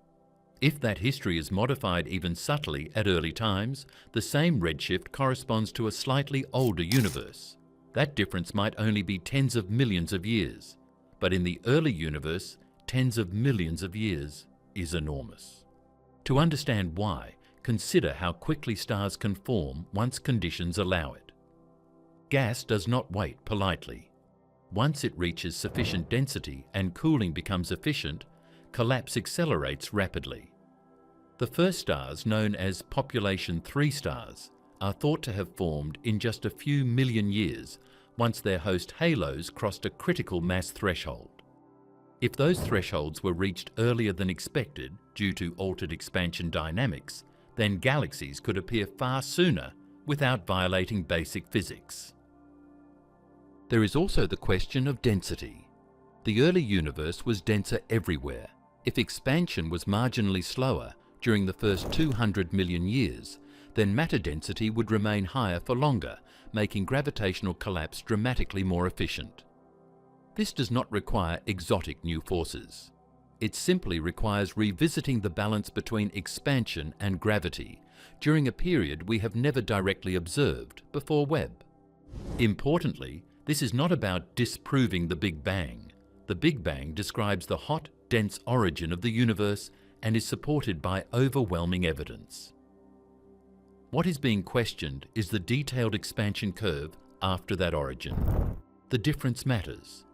If that history is modified even subtly at early times, the same redshift corresponds to a slightly older universe. That difference might only be tens of millions of years, but in the early universe, tens of millions of years is enormous. To understand why, consider how quickly stars can form once conditions allow it. Gas does not wait politely. Once it reaches sufficient density and cooling becomes efficient, collapse accelerates rapidly. The first stars, known as population 3 stars, are thought to have formed in just a few million years once their host halos crossed a critical mass threshold. If those thresholds were reached earlier than expected due to altered expansion dynamics, then galaxies could appear far sooner without violating basic physics. There is also the question of density. The early universe was denser everywhere. If expansion was marginally slower during the first 200 million years, then matter density would remain higher for longer, making gravitational collapse dramatically more efficient. This does not require exotic new forces. It simply requires revisiting the balance between expansion and gravity during a period we have never directly observed before Webb. Importantly, this is not about disproving the Big Bang. The Big Bang describes the hot, dense origin of the universe and is supported by overwhelming evidence. What is being questioned is the detailed expansion curve after that origin. The difference matters.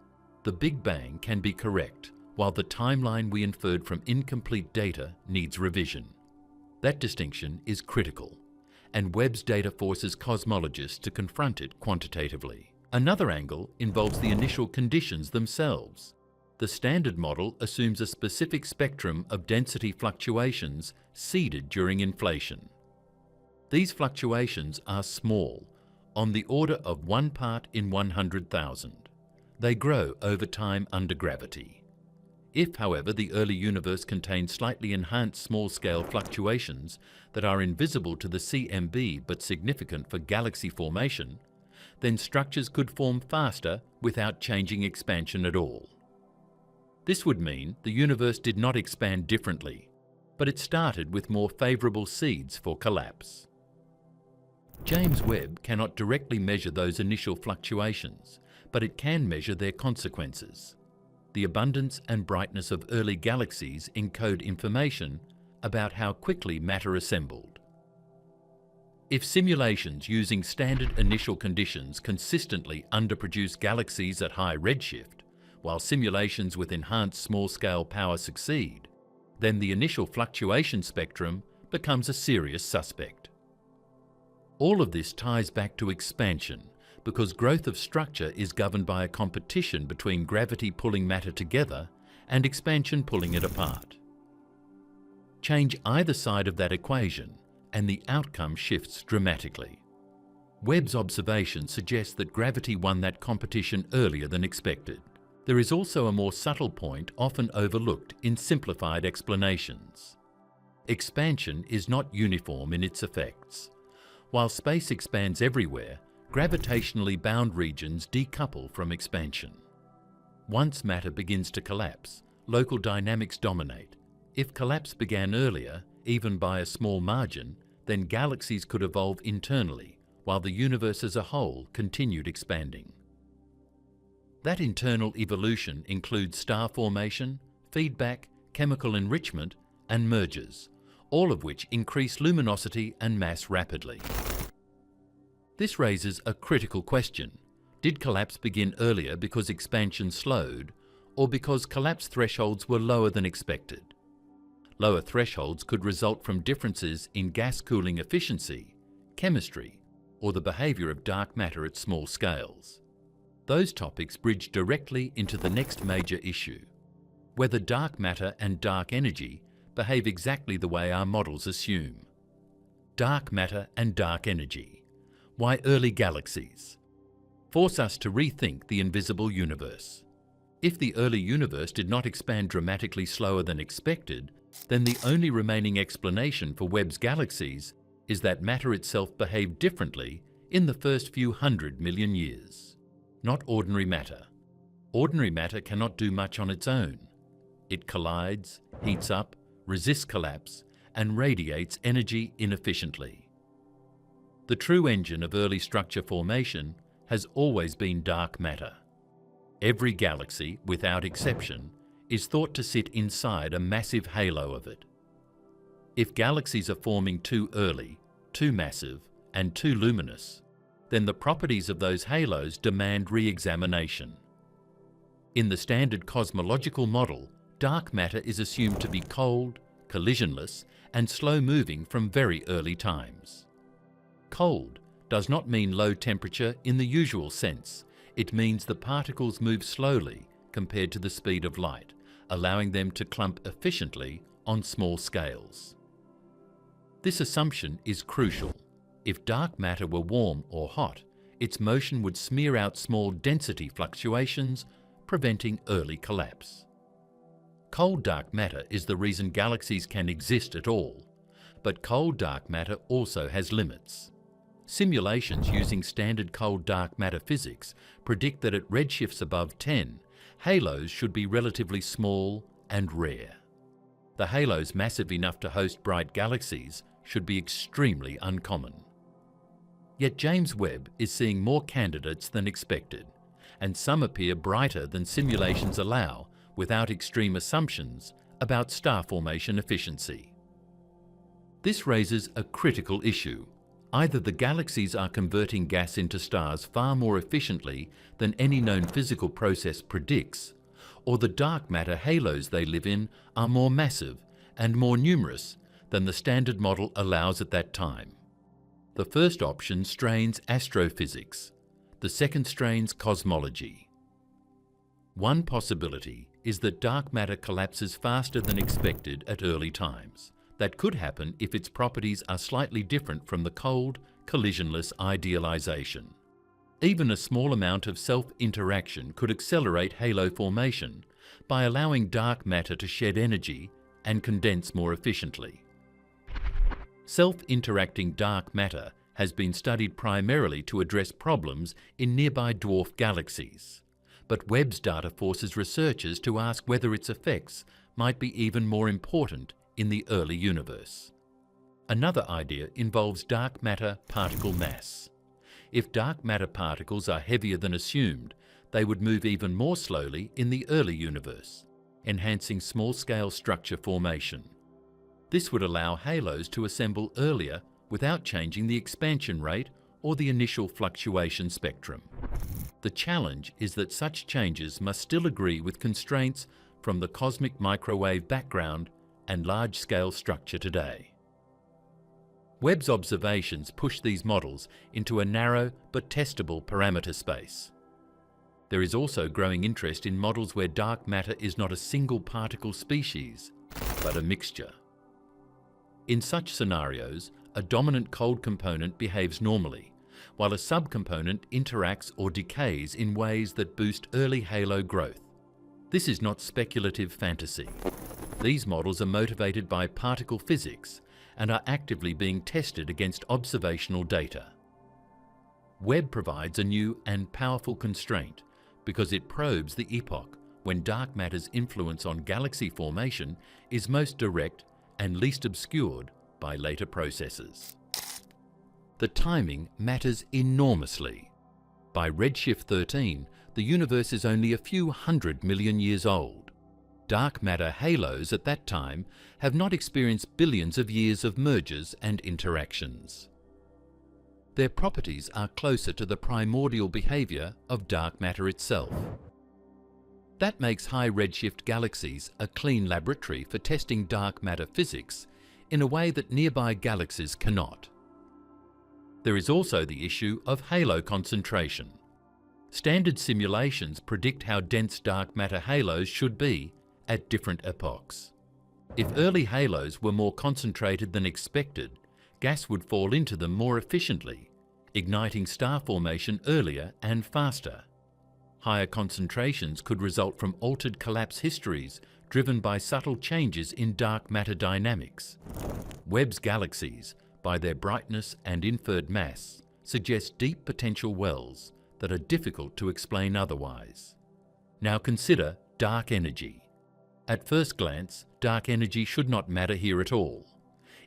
The Big Bang can be correct, while the timeline we inferred from incomplete data needs revision. That distinction is critical, and Webb's data forces cosmologists to confront it quantitatively. Another angle involves the initial conditions themselves. The standard model assumes a specific spectrum of density fluctuations seeded during inflation. These fluctuations are small, on the order of 1 part in 100,000. They grow over time under gravity. If, however, the early universe contains slightly enhanced small-scale fluctuations that are invisible to the CMB but significant for galaxy formation, then structures could form faster without changing expansion at all. This would mean the universe did not expand differently, but it started with more favourable seeds for collapse. James Webb cannot directly measure those initial fluctuations, but it can measure their consequences. The abundance and brightness of early galaxies encode information about how quickly matter assembled. If simulations using standard initial conditions consistently underproduce galaxies at high redshift, while simulations with enhanced small-scale power succeed, then the initial fluctuation spectrum becomes a serious suspect. All of this ties back to expansion, because growth of structure is governed by a competition between gravity pulling matter together and expansion pulling it apart. Change either side of that equation, and the outcome shifts dramatically. Webb's observation suggests that gravity won that competition earlier than expected. There is also a more subtle point often overlooked in simplified explanations. Expansion is not uniform in its effects. While space expands everywhere, gravitationally bound regions decouple from expansion. Once matter begins to collapse, local dynamics dominate. If collapse began earlier, even by a small margin, then galaxies could evolve internally, while the universe as a whole continued expanding. That internal evolution includes star formation, feedback, chemical enrichment, and mergers, all of which increase luminosity and mass rapidly. This raises a critical question. Did collapse begin earlier because expansion slowed, or because collapse thresholds were lower than expected? Lower thresholds could result from differences in gas cooling efficiency, chemistry, or the behaviour of dark matter at small scales. Those topics bridge directly into the next major issue: whether dark matter and dark energy behave exactly the way our models assume. Dark matter and dark energy. Why early galaxies? Force us to rethink the invisible universe. If the early universe did not expand dramatically slower than expected, then the only remaining explanation for Webb's galaxies is that matter itself behaved differently in the first few 100 million years. Not ordinary matter. Ordinary matter cannot do much on its own. It collides, heats up, resists collapse, and radiates energy inefficiently. The true engine of early structure formation has always been dark matter. Every galaxy, without exception, is thought to sit inside a massive halo of it. If galaxies are forming too early, too massive, and too luminous, then the properties of those halos demand re-examination. In the standard cosmological model, dark matter is assumed to be cold, collisionless, and slow-moving from very early times. Cold does not mean low temperature in the usual sense. It means the particles move slowly compared to the speed of light, allowing them to clump efficiently on small scales. This assumption is crucial. If dark matter were warm or hot, its motion would smear out small density fluctuations, preventing early collapse. Cold dark matter is the reason galaxies can exist at all, but cold dark matter also has limits. Simulations using standard cold dark matter physics predict that at redshifts above 10, halos should be relatively small and rare. The halos massive enough to host bright galaxies should be extremely uncommon. Yet James Webb is seeing more candidates than expected, and some appear brighter than simulations allow without extreme assumptions about star formation efficiency. This raises a critical issue. Either the galaxies are converting gas into stars far more efficiently than any known physical process predicts, or the dark matter halos they live in are more massive and more numerous than the standard model allows at that time. The first option strains astrophysics. The second strains cosmology. One possibility is that dark matter collapses faster than expected at early times. That could happen if its properties are slightly different from the cold, collisionless idealization. Even a small amount of self-interaction could accelerate halo formation by allowing dark matter to shed energy and condense more efficiently. Self-interacting dark matter has been studied primarily to address problems in nearby dwarf galaxies, but Webb's data forces researchers to ask whether its effects might be even more important in the early universe. Another idea involves dark matter particle mass. If dark matter particles are heavier than assumed, they would move even more slowly in the early universe, enhancing small-scale structure formation. This would allow halos to assemble earlier without changing the expansion rate or the initial fluctuation spectrum. The challenge is that such changes must still agree with constraints from the cosmic microwave background and large-scale structure today. Webb's observations push these models into a narrow but testable parameter space. There is also growing interest in models where dark matter is not a single particle species, but a mixture. In such scenarios, a dominant cold component behaves normally, while a subcomponent interacts or decays in ways that boost early halo growth. This is not speculative fantasy. These models are motivated by particle physics and are actively being tested against observational data. Webb provides a new and powerful constraint because it probes the epoch when dark matter's influence on galaxy formation is most direct and least obscured by later processes. The timing matters enormously. By redshift 13, the universe is only a few 100 million years old. Dark matter halos at that time have not experienced billions of years of mergers and interactions. Their properties are closer to the primordial behavior of dark matter itself. That makes high redshift galaxies a clean laboratory for testing dark matter physics in a way that nearby galaxies cannot. There is also the issue of halo concentration. Standard simulations predict how dense dark matter halos should be at different epochs. If early halos were more concentrated than expected, gas would fall into them more efficiently, igniting star formation earlier and faster. Higher concentrations could result from altered collapse histories driven by subtle changes in dark matter dynamics. Webb's galaxies, by their brightness and inferred mass, suggest deep potential wells that are difficult to explain otherwise. Now consider dark energy. At first glance, dark energy should not matter here at all.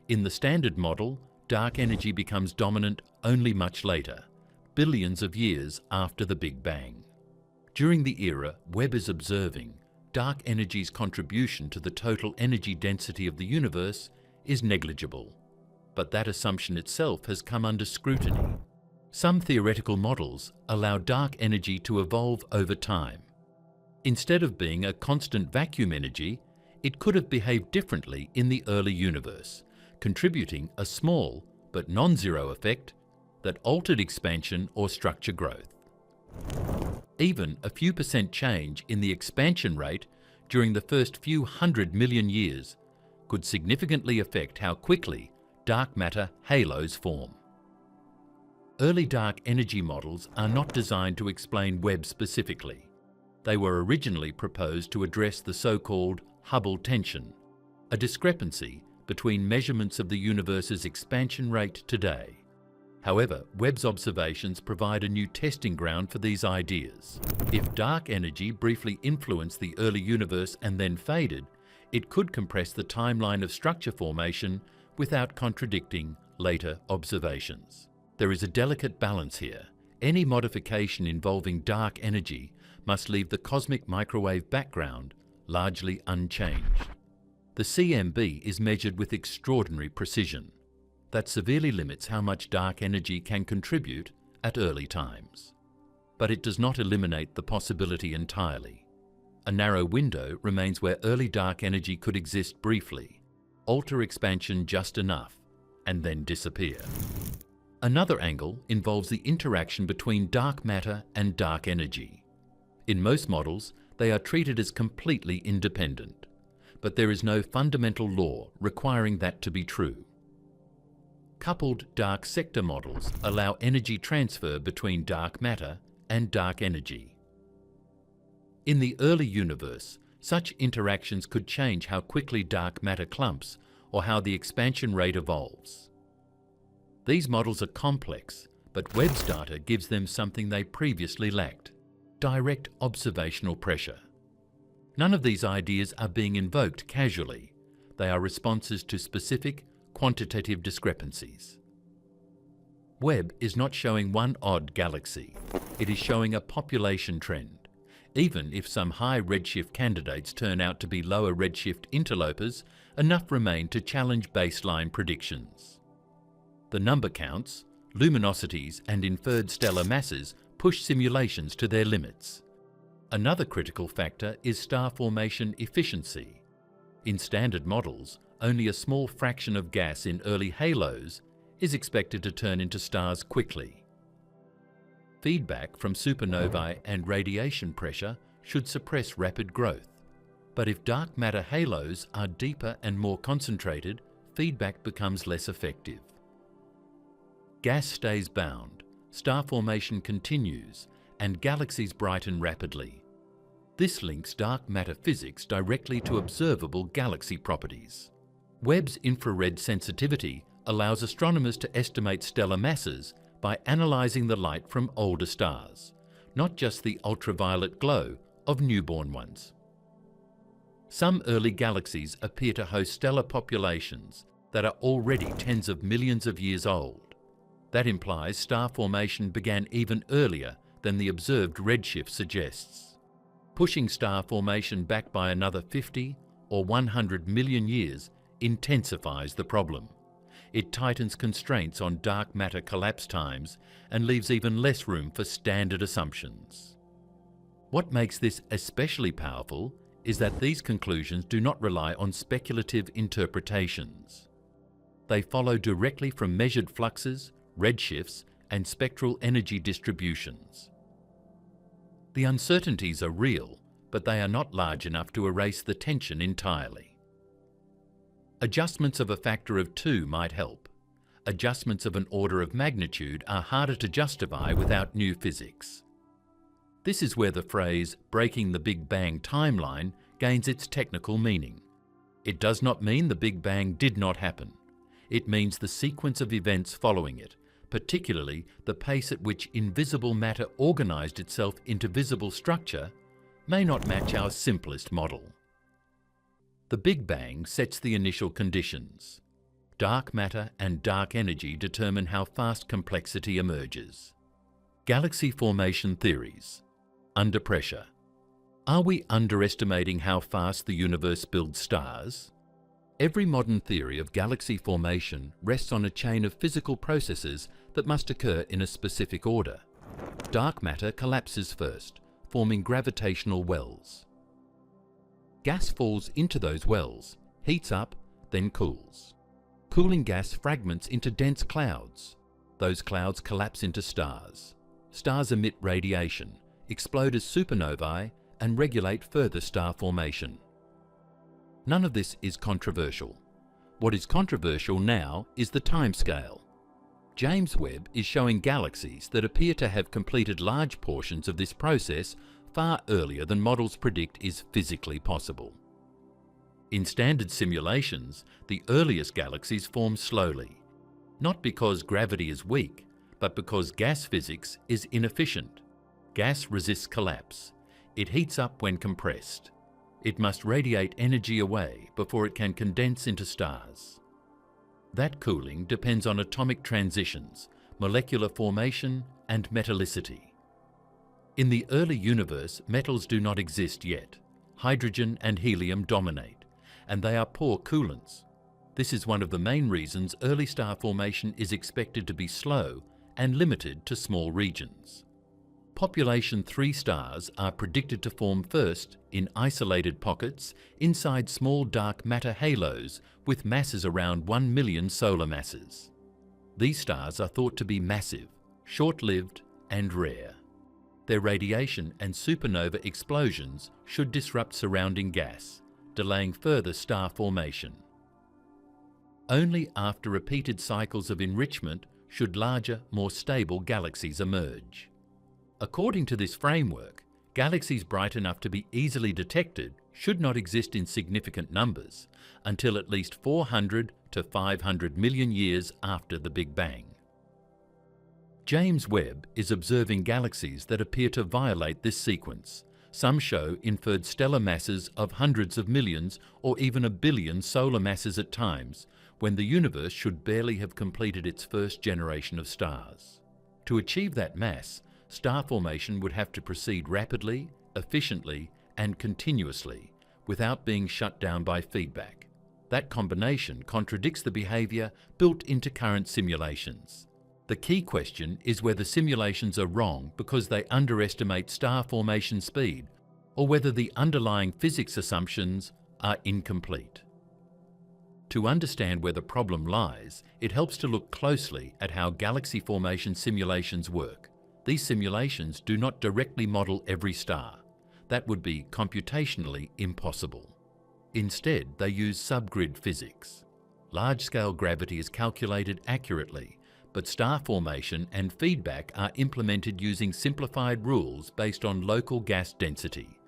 In the standard model, dark energy becomes dominant only much later, billions of years after the Big Bang. During the era Webb is observing, dark energy's contribution to the total energy density of the universe is negligible. But that assumption itself has come under scrutiny. Some theoretical models allow dark energy to evolve over time. Instead of being a constant vacuum energy, it could have behaved differently in the early universe, contributing a small but non-zero effect that altered expansion or structure growth. Even a few percent change in the expansion rate during the first few 100 million years could significantly affect how quickly dark matter halos form. Early dark energy models are not designed to explain Webb specifically. They were originally proposed to address the so-called Hubble tension, a discrepancy between measurements of the universe's expansion rate today. However, Webb's observations provide a new testing ground for these ideas. If dark energy briefly influenced the early universe and then faded, it could compress the timeline of structure formation without contradicting later observations. There is a delicate balance here. Any modification involving dark energy must leave the cosmic microwave background largely unchanged. The CMB is measured with extraordinary precision. That severely limits how much dark energy can contribute at early times. But it does not eliminate the possibility entirely. A narrow window remains where early dark energy could exist briefly, alter expansion just enough, and then disappear. Another angle involves the interaction between dark matter and dark energy. In most models, they are treated as completely independent, but there is no fundamental law requiring that to be true. Coupled dark sector models allow energy transfer between dark matter and dark energy. In the early universe, such interactions could change how quickly dark matter clumps or how the expansion rate evolves. These models are complex, but Webb's data gives them something they previously lacked: direct observational pressure. None of these ideas are being invoked casually. They are responses to specific, quantitative discrepancies. Webb is not showing one odd galaxy. It is showing a population trend. Even if some high redshift candidates turn out to be lower redshift interlopers, enough remain to challenge baseline predictions. The number counts, luminosities, and inferred stellar masses push simulations to their limits. Another critical factor is star formation efficiency. In standard models, only a small fraction of gas in early halos is expected to turn into stars quickly. Feedback from supernovae and radiation pressure should suppress rapid growth. But if dark matter halos are deeper and more concentrated, feedback becomes less effective. Gas stays bound, star formation continues, and galaxies brighten rapidly. This links dark matter physics directly to observable galaxy properties. Webb's infrared sensitivity allows astronomers to estimate stellar masses by analysing the light from older stars, not just the ultraviolet glow of newborn ones. Some early galaxies appear to host stellar populations that are already tens of millions of years old. That implies star formation began even earlier than the observed redshift suggests. Pushing star formation back by another 50 or 100 million years intensifies the problem. It tightens constraints on dark matter collapse times and leaves even less room for standard assumptions. What makes this especially powerful is that these conclusions do not rely on speculative interpretations. They follow directly from measured fluxes, redshifts, and spectral energy distributions. The uncertainties are real, but they are not large enough to erase the tension entirely. Adjustments of a factor of 2 might help. Adjustments of an order of magnitude are harder to justify without new physics. This is where the phrase "breaking the Big Bang timeline" gains its technical meaning. It does not mean the Big Bang did not happen. It means the sequence of events following it, particularly the pace at which invisible matter organized itself into visible structure, may not match our simplest model. The Big Bang sets the initial conditions. Dark matter and dark energy determine how fast complexity emerges. Galaxy formation theories. Under pressure. Are we underestimating how fast the universe builds stars? Every modern theory of galaxy formation rests on a chain of physical processes that must occur in a specific order. Dark matter collapses first, forming gravitational wells. Gas falls into those wells, heats up, then cools. Cooling gas fragments into dense clouds. Those clouds collapse into stars. Stars emit radiation, explode as supernovae, and regulate further star formation. None of this is controversial. What is controversial now is the timescale. James Webb is showing galaxies that appear to have completed large portions of this process far earlier than models predict is physically possible. In standard simulations, the earliest galaxies form slowly, not because gravity is weak, but because gas physics is inefficient. Gas resists collapse. It heats up when compressed. It must radiate energy away before it can condense into stars. That cooling depends on atomic transitions, molecular formation, and metallicity. In the early universe, metals do not exist yet. Hydrogen and helium dominate, and they are poor coolants. This is one of the main reasons early star formation is expected to be slow and limited to small regions. Population 3 stars are predicted to form first in isolated pockets inside small dark matter halos with masses around 1 million solar masses. These stars are thought to be massive, short-lived, and rare. Their radiation and supernova explosions should disrupt surrounding gas, delaying further star formation. Only after repeated cycles of enrichment should larger, more stable galaxies emerge. According to this framework, galaxies bright enough to be easily detected should not exist in significant numbers until at least 400 to 500 million years after the Big Bang. James Webb is observing galaxies that appear to violate this sequence. Some show inferred stellar masses of hundreds of millions or even a billion solar masses at times, when the universe should barely have completed its first generation of stars. To achieve that mass, star formation would have to proceed rapidly, efficiently, and continuously, without being shut down by feedback. That combination contradicts the behavior built into current simulations. The key question is whether simulations are wrong because they underestimate star formation speed, or whether the underlying physics assumptions are incomplete. To understand where the problem lies, it helps to look closely at how galaxy formation simulations work. These simulations do not directly model every star. That would be computationally impossible. Instead, they use subgrid physics. Large-scale gravity is calculated accurately, but star formation and feedback are implemented using simplified rules based on local gas density,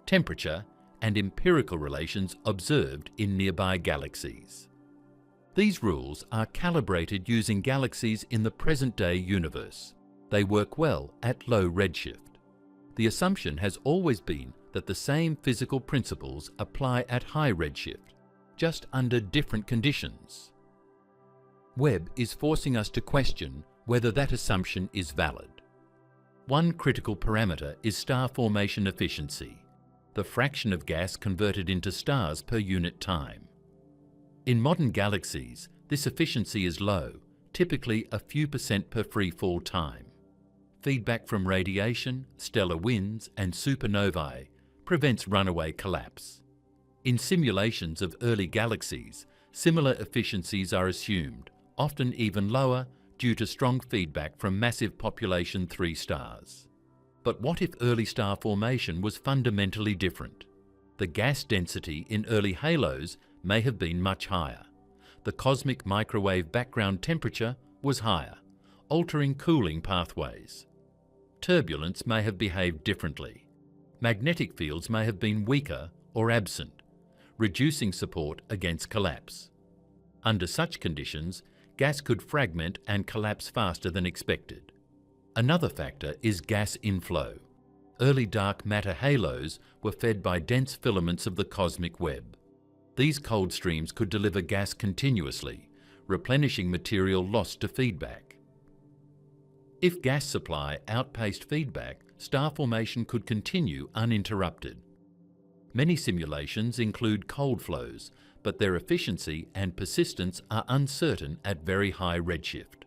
temperature, and empirical relations observed in nearby galaxies. These rules are calibrated using galaxies in the present-day universe. They work well at low redshift. The assumption has always been that the same physical principles apply at high redshift, just under different conditions. Webb is forcing us to question whether that assumption is valid. One critical parameter is star formation efficiency, the fraction of gas converted into stars per unit time. In modern galaxies, this efficiency is low, typically a few % per free-fall time. Feedback from radiation, stellar winds, and supernovae prevents runaway collapse. In simulations of early galaxies, similar efficiencies are assumed, often even lower due to strong feedback from massive population 3 stars. But what if early star formation was fundamentally different? The gas density in early halos may have been much higher. The cosmic microwave background temperature was higher, altering cooling pathways. Turbulence may have behaved differently. Magnetic fields may have been weaker or absent, reducing support against collapse. Under such conditions, gas could fragment and collapse faster than expected. Another factor is gas inflow. Early dark matter halos were fed by dense filaments of the cosmic web. These cold streams could deliver gas continuously, replenishing material lost to feedback. If gas supply outpaced feedback, star formation could continue uninterrupted. Many simulations include cold flows, but their efficiency and persistence are uncertain at very high redshift.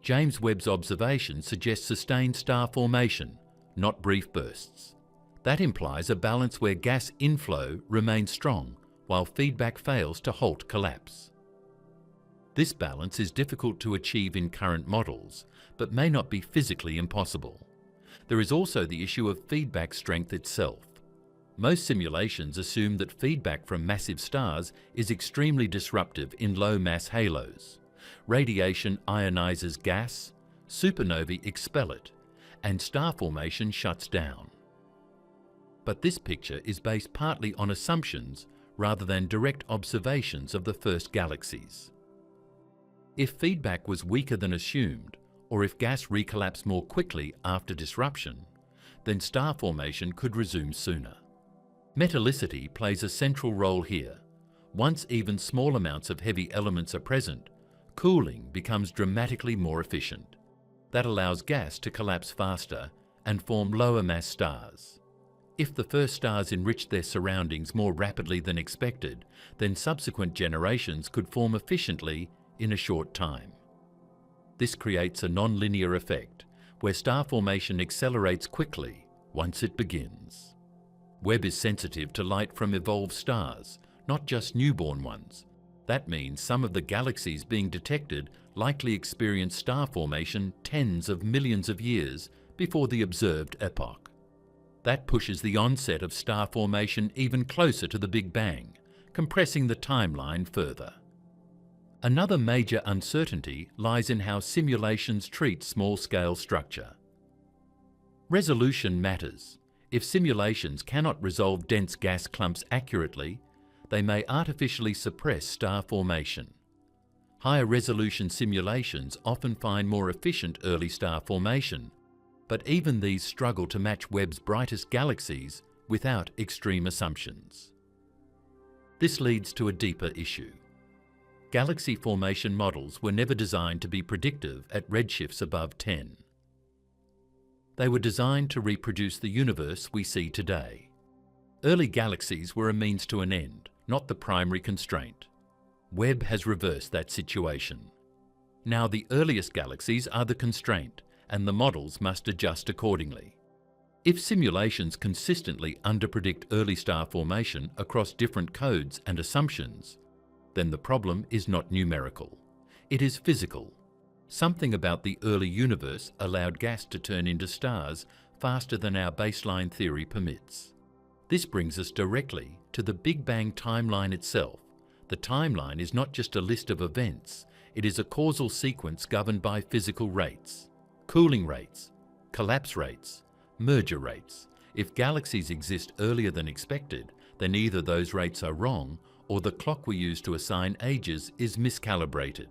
James Webb's observation suggests sustained star formation, not brief bursts. That implies a balance where gas inflow remains strong, while feedback fails to halt collapse. This balance is difficult to achieve in current models, but may not be physically impossible. There is also the issue of feedback strength itself. Most simulations assume that feedback from massive stars is extremely disruptive in low-mass halos. Radiation ionizes gas, supernovae expel it, and star formation shuts down. But this picture is based partly on assumptions rather than direct observations of the first galaxies. If feedback was weaker than assumed, or if gas recollapsed more quickly after disruption, then star formation could resume sooner. Metallicity plays a central role here. Once even small amounts of heavy elements are present, cooling becomes dramatically more efficient. That allows gas to collapse faster and form lower mass stars. If the first stars enriched their surroundings more rapidly than expected, then subsequent generations could form efficiently in a short time. This creates a non-linear effect, where star formation accelerates quickly once it begins. Webb is sensitive to light from evolved stars, not just newborn ones. That means some of the galaxies being detected likely experienced star formation tens of millions of years before the observed epoch. That pushes the onset of star formation even closer to the Big Bang, compressing the timeline further. Another major uncertainty lies in how simulations treat small-scale structure. Resolution matters. If simulations cannot resolve dense gas clumps accurately, they may artificially suppress star formation. Higher resolution simulations often find more efficient early star formation, but even these struggle to match Webb's brightest galaxies without extreme assumptions. This leads to a deeper issue. Galaxy formation models were never designed to be predictive at redshifts above 10. They were designed to reproduce the universe we see today. Early galaxies were a means to an end, not the primary constraint. Webb has reversed that situation. Now the earliest galaxies are the constraint, and the models must adjust accordingly. If simulations consistently underpredict early star formation across different codes and assumptions, then the problem is not numerical. It is physical. Something about the early universe allowed gas to turn into stars faster than our baseline theory permits. This brings us directly to the Big Bang timeline itself. The timeline is not just a list of events, it is a causal sequence governed by physical rates, cooling rates, collapse rates, merger rates. If galaxies exist earlier than expected, then either those rates are wrong or the clock we use to assign ages is miscalibrated.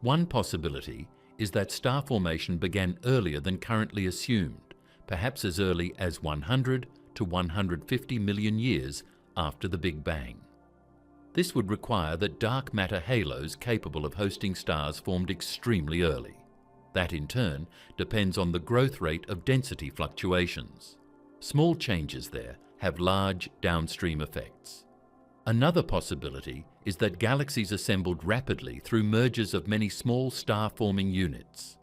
One possibility is that star formation began earlier than currently assumed, perhaps as early as 100 to 150 million years after the Big Bang. This would require that dark matter halos capable of hosting stars formed extremely early. That in turn depends on the growth rate of density fluctuations. Small changes there have large downstream effects. Another possibility is that galaxies assembled rapidly through mergers of many small star-forming units.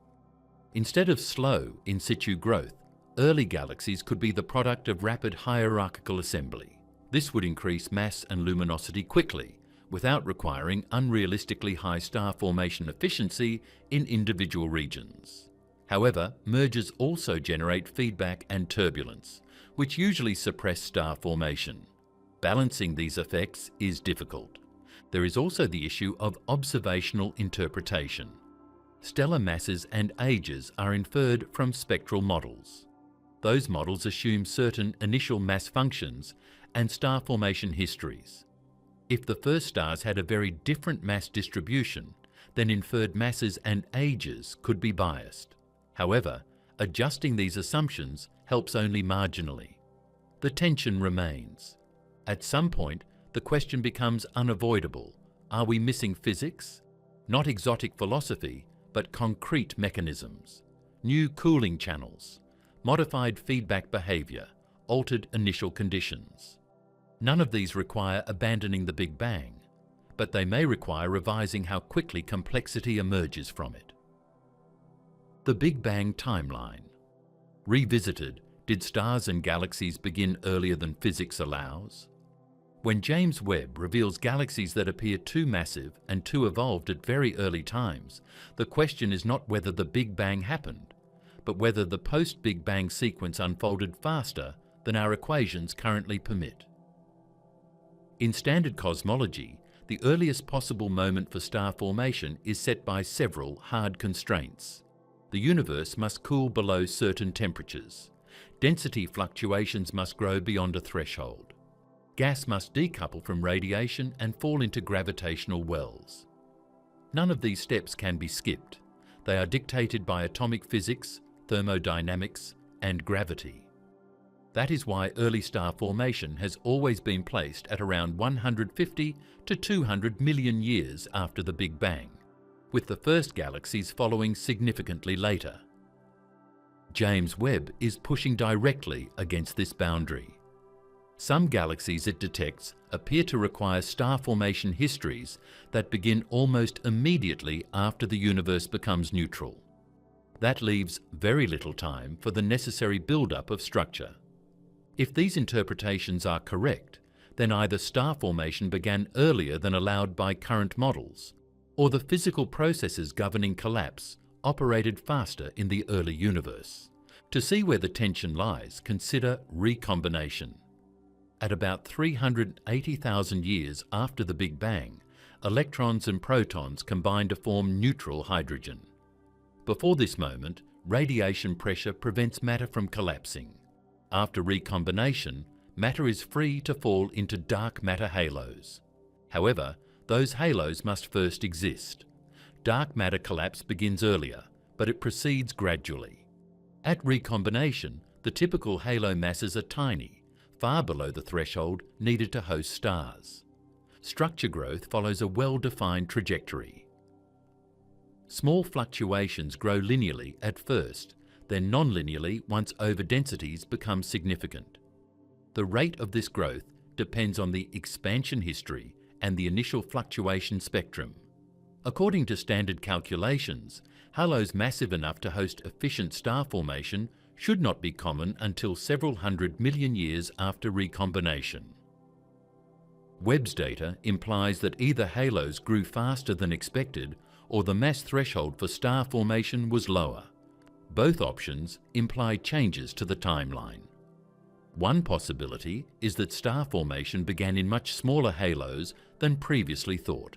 Instead of slow in situ growth, early galaxies could be the product of rapid hierarchical assembly. This would increase mass and luminosity quickly, without requiring unrealistically high star formation efficiency in individual regions. However, mergers also generate feedback and turbulence, which usually suppress star formation. Balancing these effects is difficult. There is also the issue of observational interpretation. Stellar masses and ages are inferred from spectral models. Those models assume certain initial mass functions and star formation histories. If the first stars had a very different mass distribution, then inferred masses and ages could be biased. However, adjusting these assumptions helps only marginally. The tension remains. At some point, the question becomes unavoidable. Are we missing physics? Not exotic philosophy, but concrete mechanisms. New cooling channels, modified feedback behavior, altered initial conditions. None of these require abandoning the Big Bang, but they may require revising how quickly complexity emerges from it. The Big Bang timeline. Revisited, did stars and galaxies begin earlier than physics allows? When James Webb reveals galaxies that appear too massive and too evolved at very early times, the question is not whether the Big Bang happened, but whether the post-Big Bang sequence unfolded faster than our equations currently permit. In standard cosmology, the earliest possible moment for star formation is set by several hard constraints. The universe must cool below certain temperatures. Density fluctuations must grow beyond a threshold. Gas must decouple from radiation and fall into gravitational wells. None of these steps can be skipped. They are dictated by atomic physics, thermodynamics, and gravity. That is why early star formation has always been placed at around 150 to 200 million years after the Big Bang, with the first galaxies following significantly later. James Webb is pushing directly against this boundary. Some galaxies it detects appear to require star formation histories that begin almost immediately after the universe becomes neutral. That leaves very little time for the necessary build-up of structure. If these interpretations are correct, then either star formation began earlier than allowed by current models, or the physical processes governing collapse operated faster in the early universe. To see where the tension lies, consider recombination. At about 380,000 years after the Big Bang, electrons and protons combine to form neutral hydrogen. Before this moment, radiation pressure prevents matter from collapsing. After recombination, matter is free to fall into dark matter halos. However, those halos must first exist. Dark matter collapse begins earlier, but it proceeds gradually. At recombination, the typical halo masses are tiny, far below the threshold needed to host stars. Structure growth follows a well-defined trajectory. Small fluctuations grow linearly at first, then non-linearly once overdensities become significant. The rate of this growth depends on the expansion history and the initial fluctuation spectrum. According to standard calculations, halos massive enough to host efficient star formation should not be common until several 100 million years after recombination. Webb's data implies that either halos grew faster than expected or the mass threshold for star formation was lower. Both options imply changes to the timeline. One possibility is that star formation began in much smaller halos than previously thought.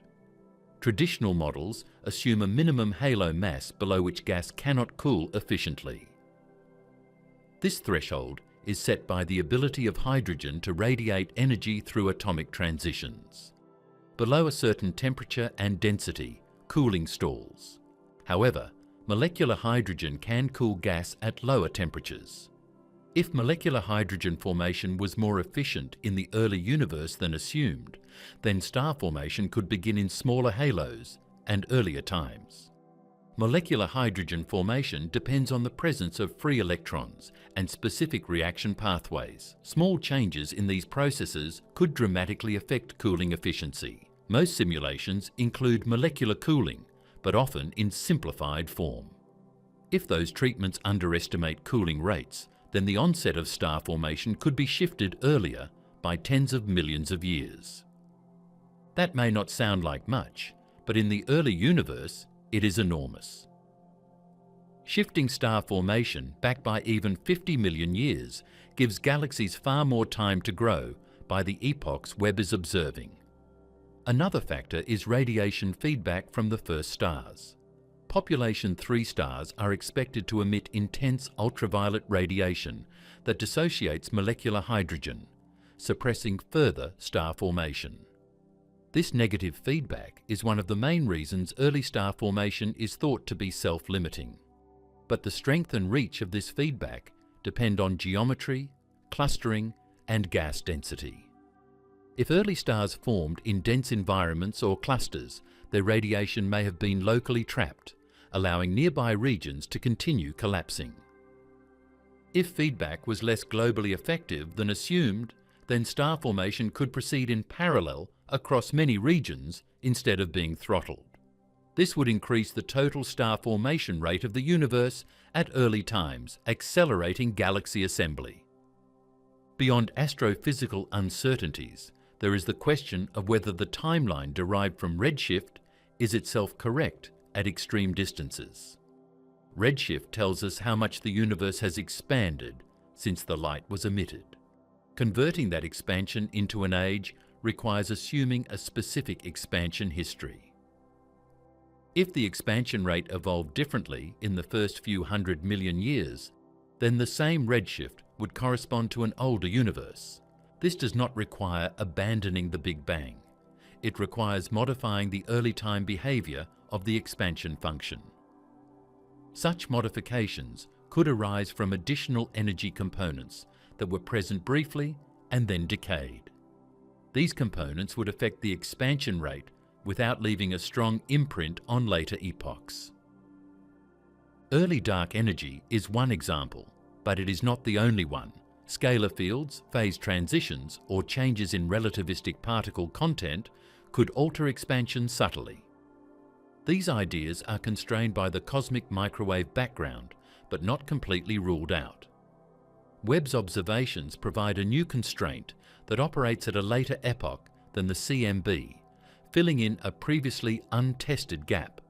Traditional models assume a minimum halo mass below which gas cannot cool efficiently. This threshold is set by the ability of hydrogen to radiate energy through atomic transitions. Below a certain temperature and density, cooling stalls. However, molecular hydrogen can cool gas at lower temperatures. If molecular hydrogen formation was more efficient in the early universe than assumed, then star formation could begin in smaller halos and earlier times. Molecular hydrogen formation depends on the presence of free electrons and specific reaction pathways. Small changes in these processes could dramatically affect cooling efficiency. Most simulations include molecular cooling, but often in simplified form. If those treatments underestimate cooling rates, then the onset of star formation could be shifted earlier by tens of millions of years. That may not sound like much, but in the early universe, it is enormous. Shifting star formation back by even 50 million years gives galaxies far more time to grow by the epochs Webb is observing. Another factor is radiation feedback from the first stars. Population 3 stars are expected to emit intense ultraviolet radiation that dissociates molecular hydrogen, suppressing further star formation. This negative feedback is one of the main reasons early star formation is thought to be self-limiting. But the strength and reach of this feedback depend on geometry, clustering, and gas density. If early stars formed in dense environments or clusters, their radiation may have been locally trapped, allowing nearby regions to continue collapsing. If feedback was less globally effective than assumed, then star formation could proceed in parallel across many regions instead of being throttled. This would increase the total star formation rate of the universe at early times, accelerating galaxy assembly. Beyond astrophysical uncertainties, there is the question of whether the timeline derived from redshift is itself correct at extreme distances. Redshift tells us how much the universe has expanded since the light was emitted. Converting that expansion into an age requires assuming a specific expansion history. If the expansion rate evolved differently in the first few 100 million years, then the same redshift would correspond to an older universe. This does not require abandoning the Big Bang. It requires modifying the early time behavior of the expansion function. Such modifications could arise from additional energy components that were present briefly and then decayed. These components would affect the expansion rate without leaving a strong imprint on later epochs. Early dark energy is one example, but it is not the only one. Scalar fields, phase transitions, or changes in relativistic particle content could alter expansion subtly. These ideas are constrained by the cosmic microwave background, but not completely ruled out. Webb's observations provide a new constraint that operates at a later epoch than the CMB, filling in a previously untested gap.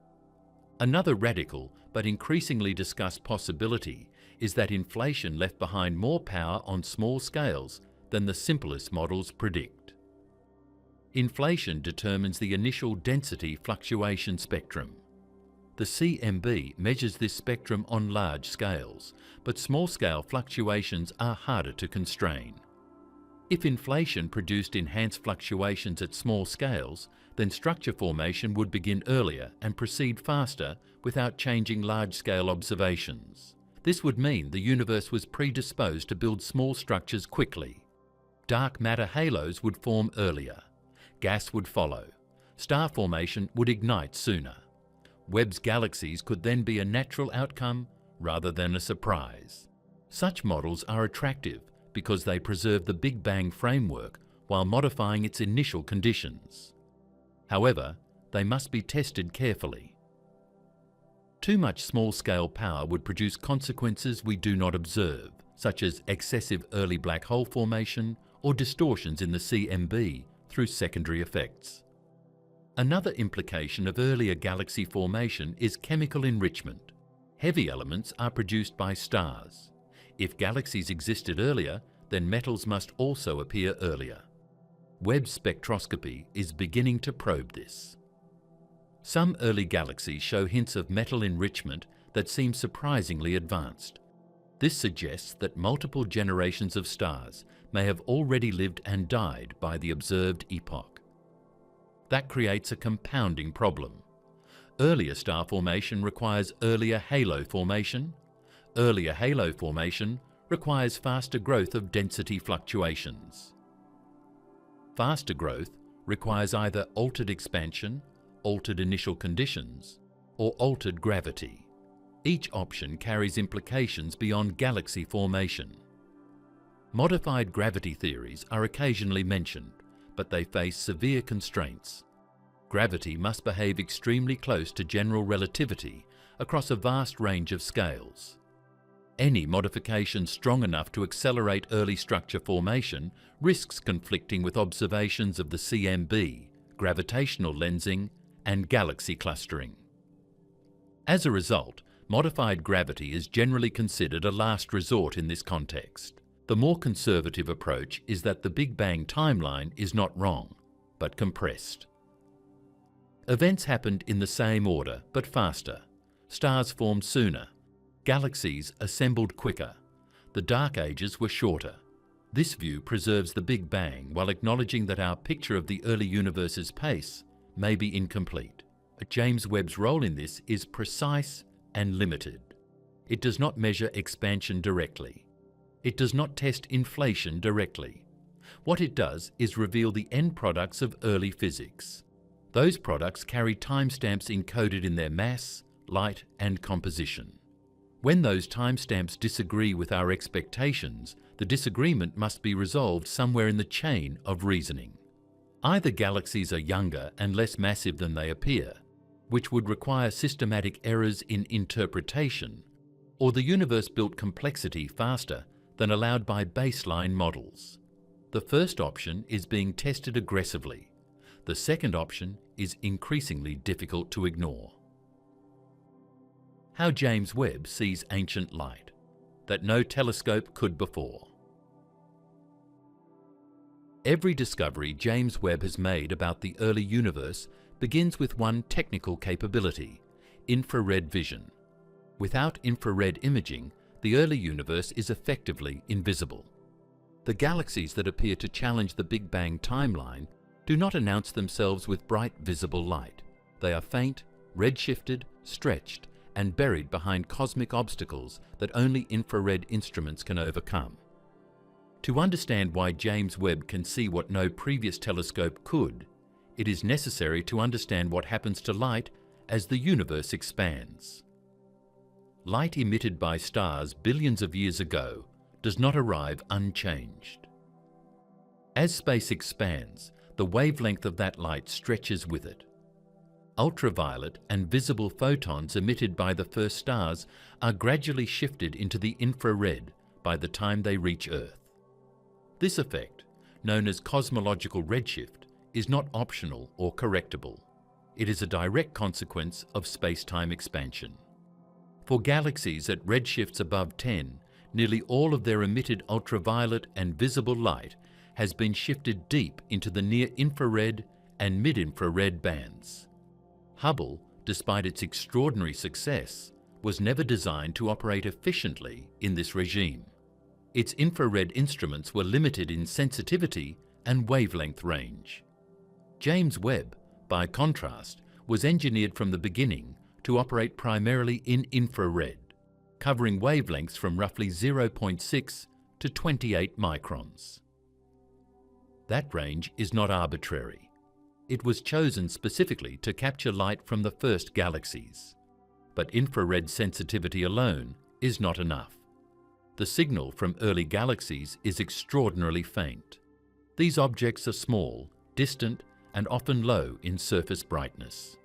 Another radical but increasingly discussed possibility is that inflation left behind more power on small scales than the simplest models predict. Inflation determines the initial density fluctuation spectrum. The CMB measures this spectrum on large scales, but small-scale fluctuations are harder to constrain. If inflation produced enhanced fluctuations at small scales, then structure formation would begin earlier and proceed faster without changing large-scale observations. This would mean the universe was predisposed to build small structures quickly. Dark matter halos would form earlier. Gas would follow. Star formation would ignite sooner. Webb's galaxies could then be a natural outcome rather than a surprise. Such models are attractive because they preserve the Big Bang framework while modifying its initial conditions. However, they must be tested carefully. Too much small-scale power would produce consequences we do not observe, such as excessive early black hole formation or distortions in the CMB through secondary effects. Another implication of earlier galaxy formation is chemical enrichment. Heavy elements are produced by stars. If galaxies existed earlier, then metals must also appear earlier. Webb's spectroscopy is beginning to probe this. Some early galaxies show hints of metal enrichment that seem surprisingly advanced. This suggests that multiple generations of stars may have already lived and died by the observed epoch. That creates a compounding problem. Earlier star formation requires earlier halo formation. Earlier halo formation requires faster growth of density fluctuations. Faster growth requires either altered expansion, altered initial conditions, or altered gravity. Each option carries implications beyond galaxy formation. Modified gravity theories are occasionally mentioned, but they face severe constraints. Gravity must behave extremely close to general relativity across a vast range of scales. Any modification strong enough to accelerate early structure formation risks conflicting with observations of the CMB, gravitational lensing, and galaxy clustering. As a result, modified gravity is generally considered a last resort in this context. The more conservative approach is that the Big Bang timeline is not wrong, but compressed. Events happened in the same order, but faster. Stars formed sooner. Galaxies assembled quicker. The dark ages were shorter. This view preserves the Big Bang while acknowledging that our picture of the early universe's pace may be incomplete. James Webb's role in this is precise and limited. It does not measure expansion directly. It does not test inflation directly. What it does is reveal the end products of early physics. Those products carry timestamps encoded in their mass, light, and composition. When those timestamps disagree with our expectations, the disagreement must be resolved somewhere in the chain of reasoning. Either galaxies are younger and less massive than they appear, which would require systematic errors in interpretation, or the universe built complexity faster than allowed by baseline models. The first option is being tested aggressively. The second option is increasingly difficult to ignore. How James Webb sees ancient light, that no telescope could before. Every discovery James Webb has made about the early universe begins with one technical capability: infrared vision. Without infrared imaging, the early universe is effectively invisible. The galaxies that appear to challenge the Big Bang timeline do not announce themselves with bright visible light. They are faint, redshifted, stretched, and buried behind cosmic obstacles that only infrared instruments can overcome. To understand why James Webb can see what no previous telescope could, it is necessary to understand what happens to light as the universe expands. Light emitted by stars billions of years ago does not arrive unchanged. As space expands, the wavelength of that light stretches with it. Ultraviolet and visible photons emitted by the first stars are gradually shifted into the infrared by the time they reach Earth. This effect, known as cosmological redshift, is not optional or correctable. It is a direct consequence of space-time expansion. For galaxies at redshifts above 10, nearly all of their emitted ultraviolet and visible light has been shifted deep into the near-infrared and mid-infrared bands. Hubble, despite its extraordinary success, was never designed to operate efficiently in this regime. Its infrared instruments were limited in sensitivity and wavelength range. James Webb, by contrast, was engineered from the beginning to operate primarily in infrared, covering wavelengths from roughly 0.6 to 28 microns. That range is not arbitrary. It was chosen specifically to capture light from the first galaxies. But infrared sensitivity alone is not enough. The signal from early galaxies is extraordinarily faint. These objects are small, distant, and often low in surface brightness.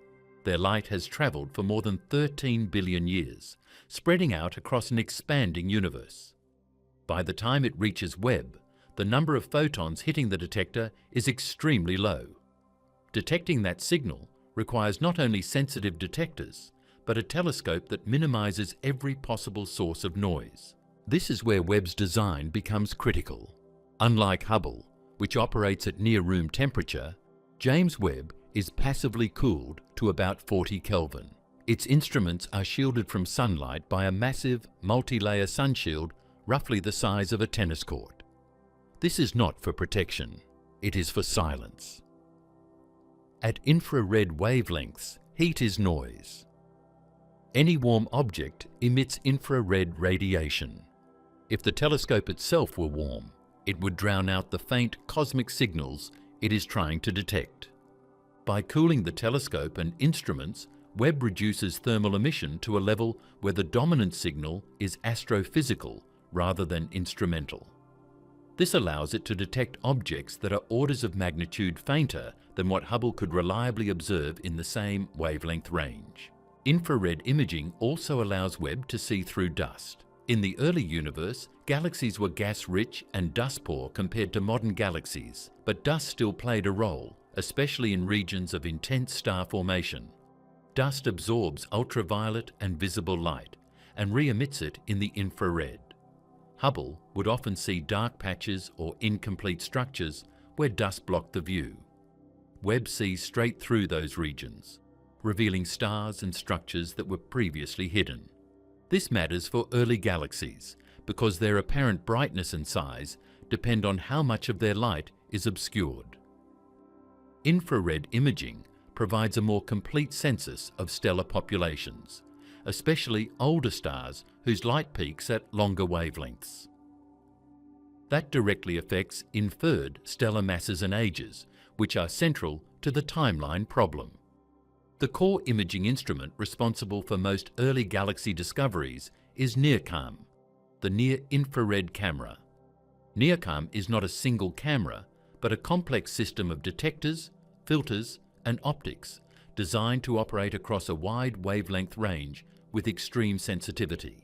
Their light has travelled for more than 13 billion years, spreading out across an expanding universe. By the time it reaches Webb, the number of photons hitting the detector is extremely low. Detecting that signal requires not only sensitive detectors, but a telescope that minimizes every possible source of noise. This is where Webb's design becomes critical. Unlike Hubble, which operates at near room temperature, James Webb is passively cooled to about 40 Kelvin. Its instruments are shielded from sunlight by a massive, multi-layer sunshield roughly the size of a tennis court. This is not for protection, it is for silence. At infrared wavelengths, heat is noise. Any warm object emits infrared radiation. If the telescope itself were warm, it would drown out the faint cosmic signals it is trying to detect. By cooling the telescope and instruments, Webb reduces thermal emission to a level where the dominant signal is astrophysical rather than instrumental. This allows it to detect objects that are orders of magnitude fainter than what Hubble could reliably observe in the same wavelength range. Infrared imaging also allows Webb to see through dust. In the early universe, galaxies were gas-rich and dust-poor compared to modern galaxies, but dust still played a role, especially in regions of intense star formation. Dust absorbs ultraviolet and visible light and re-emits it in the infrared. Hubble would often see dark patches or incomplete structures where dust blocked the view. Webb sees straight through those regions, revealing stars and structures that were previously hidden. This matters for early galaxies because their apparent brightness and size depend on how much of their light is obscured. Infrared imaging provides a more complete census of stellar populations, especially older stars whose light peaks at longer wavelengths. That directly affects inferred stellar masses and ages, which are central to the timeline problem. The core imaging instrument responsible for most early galaxy discoveries is NIRCam, the near-infrared camera. NIRCam is not a single camera, but a complex system of detectors, filters, and optics designed to operate across a wide wavelength range with extreme sensitivity.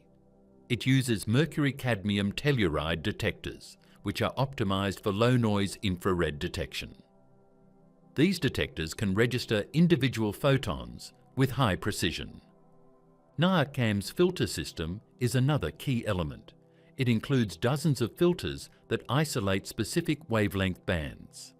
It uses mercury-cadmium telluride detectors, which are optimized for low-noise infrared detection. These detectors can register individual photons with high precision. NIRCam's filter system is another key element. It includes dozens of filters that isolate specific wavelength bands.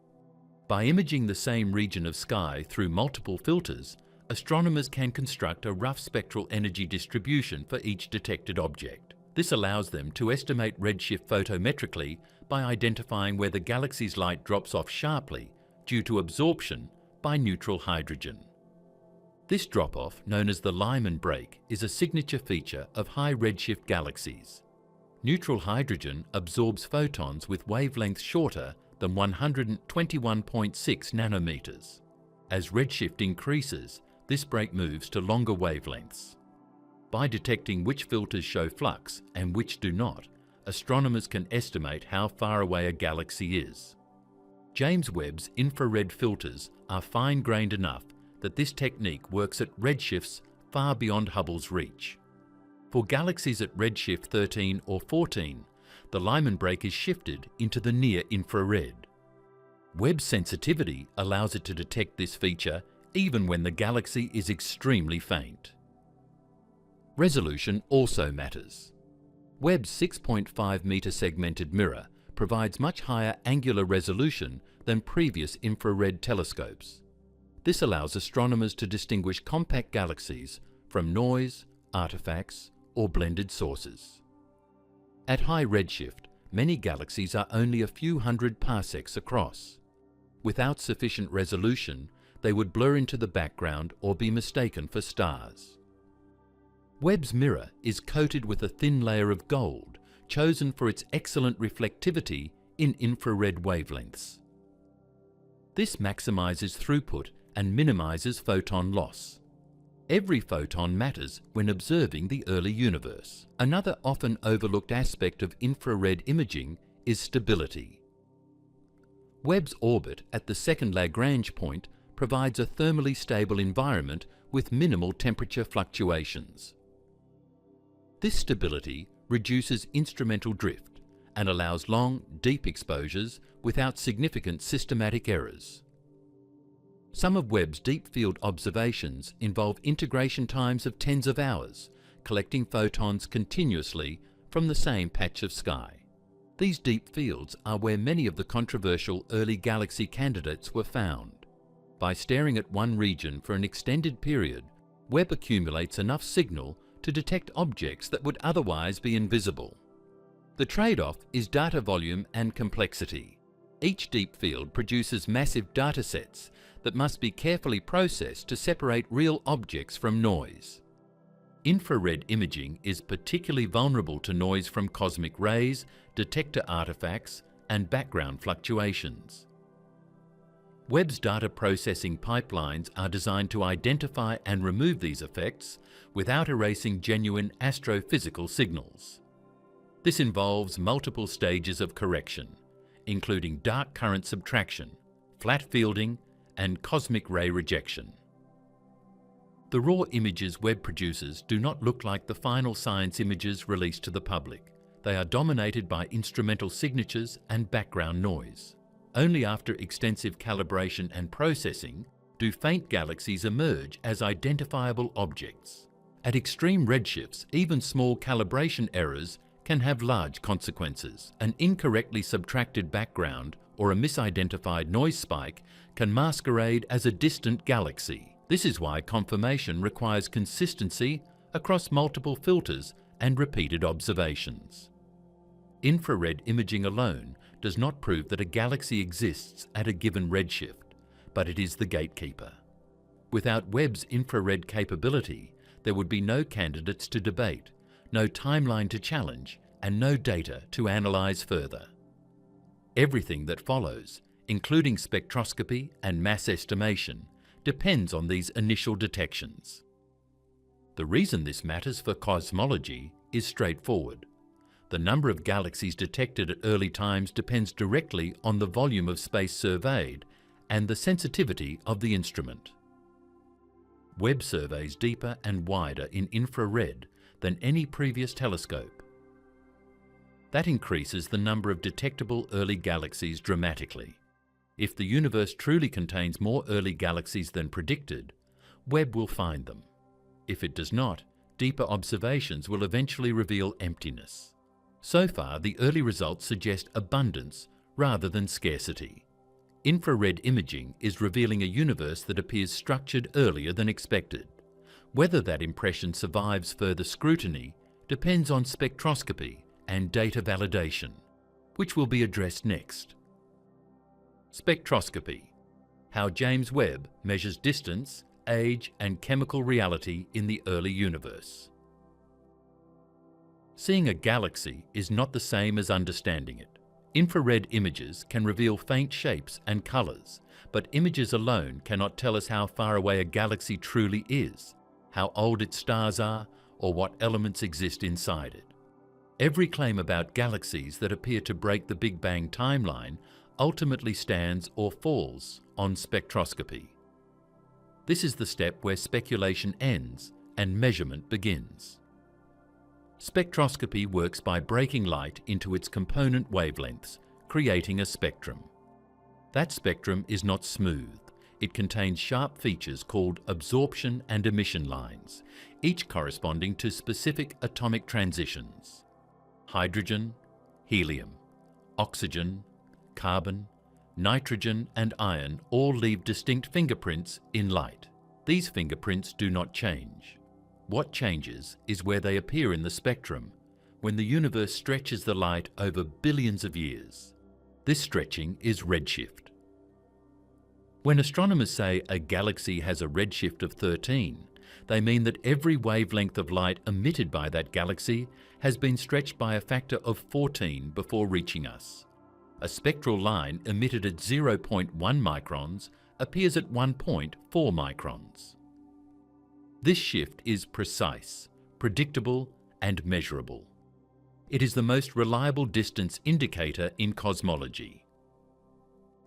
By imaging the same region of sky through multiple filters, astronomers can construct a rough spectral energy distribution for each detected object. This allows them to estimate redshift photometrically by identifying where the galaxy's light drops off sharply due to absorption by neutral hydrogen. This drop-off, known as the Lyman break, is a signature feature of high redshift galaxies. Neutral hydrogen absorbs photons with wavelengths shorter than 121.6 nanometers. As redshift increases, this break moves to longer wavelengths. By detecting which filters show flux and which do not, astronomers can estimate how far away a galaxy is. James Webb's infrared filters are fine-grained enough that this technique works at redshifts far beyond Hubble's reach. For galaxies at redshift 13 or 14, the Lyman break is shifted into the near-infrared. Webb's sensitivity allows it to detect this feature even when the galaxy is extremely faint. Resolution also matters. Webb's 6.5 meter segmented mirror provides much higher angular resolution than previous infrared telescopes. This allows astronomers to distinguish compact galaxies from noise, artifacts, or blended sources. At high redshift, many galaxies are only a few hundred parsecs across. Without sufficient resolution, they would blur into the background or be mistaken for stars. Webb's mirror is coated with a thin layer of gold, chosen for its excellent reflectivity in infrared wavelengths. This maximizes throughput and minimizes photon loss. Every photon matters when observing the early universe. Another often overlooked aspect of infrared imaging is stability. Webb's orbit at the second Lagrange point provides a thermally stable environment with minimal temperature fluctuations. This stability reduces instrumental drift and allows long, deep exposures without significant systematic errors. Some of Webb's deep field observations involve integration times of tens of hours, collecting photons continuously from the same patch of sky. These deep fields are where many of the controversial early galaxy candidates were found. By staring at one region for an extended period, Webb accumulates enough signal to detect objects that would otherwise be invisible. The trade-off is data volume and complexity. Each deep field produces massive datasets that must be carefully processed to separate real objects from noise. Infrared imaging is particularly vulnerable to noise from cosmic rays, detector artifacts, and background fluctuations. Webb's data processing pipelines are designed to identify and remove these effects without erasing genuine astrophysical signals. This involves multiple stages of correction, including dark current subtraction, flat fielding, and cosmic ray rejection. The raw images Webb produces do not look like the final science images released to the public. They are dominated by instrumental signatures and background noise. Only after extensive calibration and processing do faint galaxies emerge as identifiable objects. At extreme redshifts, even small calibration errors can have large consequences. An incorrectly subtracted background or a misidentified noise spike can masquerade as a distant galaxy. This is why confirmation requires consistency across multiple filters and repeated observations. Infrared imaging alone does not prove that a galaxy exists at a given redshift, but it is the gatekeeper. Without Webb's infrared capability, there would be no candidates to debate, no timeline to challenge, and no data to analyse further. Everything that follows, including spectroscopy and mass estimation, depends on these initial detections. The reason this matters for cosmology is straightforward. The number of galaxies detected at early times depends directly on the volume of space surveyed and the sensitivity of the instrument. Webb surveys deeper and wider in infrared than any previous telescope. That increases the number of detectable early galaxies dramatically. If the universe truly contains more early galaxies than predicted, Webb will find them. If it does not, deeper observations will eventually reveal emptiness. So far, the early results suggest abundance rather than scarcity. Infrared imaging is revealing a universe that appears structured earlier than expected. Whether that impression survives further scrutiny depends on spectroscopy and data validation, which will be addressed next. Spectroscopy: how James Webb measures distance, age, and chemical reality in the early universe. Seeing a galaxy is not the same as understanding it. Infrared images can reveal faint shapes and colours, but images alone cannot tell us how far away a galaxy truly is, how old its stars are, or what elements exist inside it. Every claim about galaxies that appear to break the Big Bang timeline ultimately stands or falls on spectroscopy. This is the step where speculation ends and measurement begins. Spectroscopy works by breaking light into its component wavelengths, creating a spectrum. That spectrum is not smooth. It contains sharp features called absorption and emission lines, each corresponding to specific atomic transitions. Hydrogen, helium, oxygen, carbon, nitrogen and iron all leave distinct fingerprints in light. These fingerprints do not change. What changes is where they appear in the spectrum, when the universe stretches the light over billions of years. This stretching is redshift. When astronomers say a galaxy has a redshift of 13, they mean that every wavelength of light emitted by that galaxy has been stretched by a factor of 14 before reaching us. A spectral line emitted at 0.1 microns appears at 1.4 microns. This shift is precise, predictable, and measurable. It is the most reliable distance indicator in cosmology.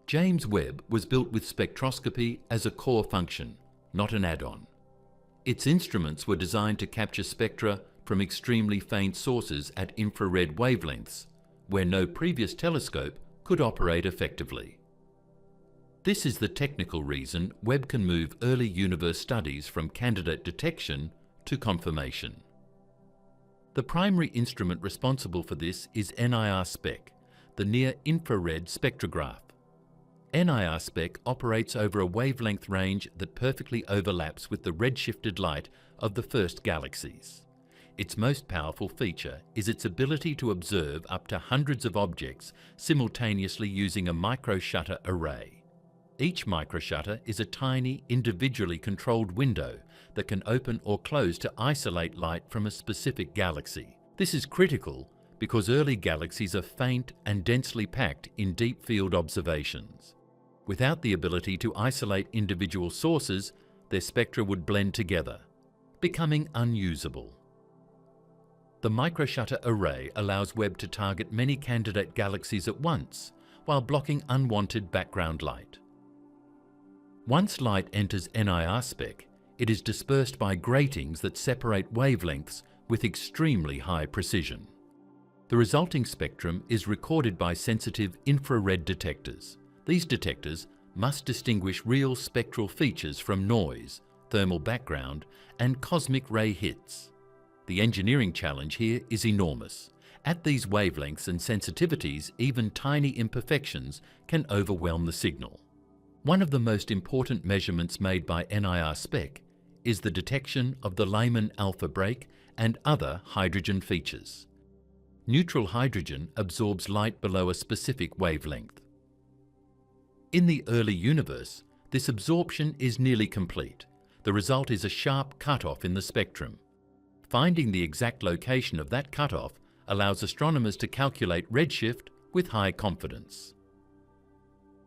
James Webb was built with spectroscopy as a core function, not an add-on. Its instruments were designed to capture spectra from extremely faint sources at infrared wavelengths, where no previous telescope could operate effectively. This is the technical reason Webb can move early universe studies from candidate detection to confirmation. The primary instrument responsible for this is NIR-SPEC, the near-infrared spectrograph. NIR-SPEC operates over a wavelength range that perfectly overlaps with the redshifted light of the first galaxies. Its most powerful feature is its ability to observe up to hundreds of objects simultaneously using a microshutter array. Each microshutter is a tiny, individually controlled window that can open or close to isolate light from a specific galaxy. This is critical because early galaxies are faint and densely packed in deep field observations. Without the ability to isolate individual sources, their spectra would blend together, becoming unusable. The microshutter array allows Webb to target many candidate galaxies at once, while blocking unwanted background light. Once light enters NIR spec, it is dispersed by gratings that separate wavelengths with extremely high precision. The resulting spectrum is recorded by sensitive infrared detectors. These detectors must distinguish real spectral features from noise, thermal background, and cosmic ray hits. The engineering challenge here is enormous. At these wavelengths and sensitivities, even tiny imperfections can overwhelm the signal. One of the most important measurements made by NIR spec is the detection of the Lyman alpha break and other hydrogen features. Neutral hydrogen absorbs light below a specific wavelength. In the early universe, this absorption is nearly complete. The result is a sharp cutoff in the spectrum. Finding the exact location of that cutoff allows astronomers to calculate redshift with high confidence.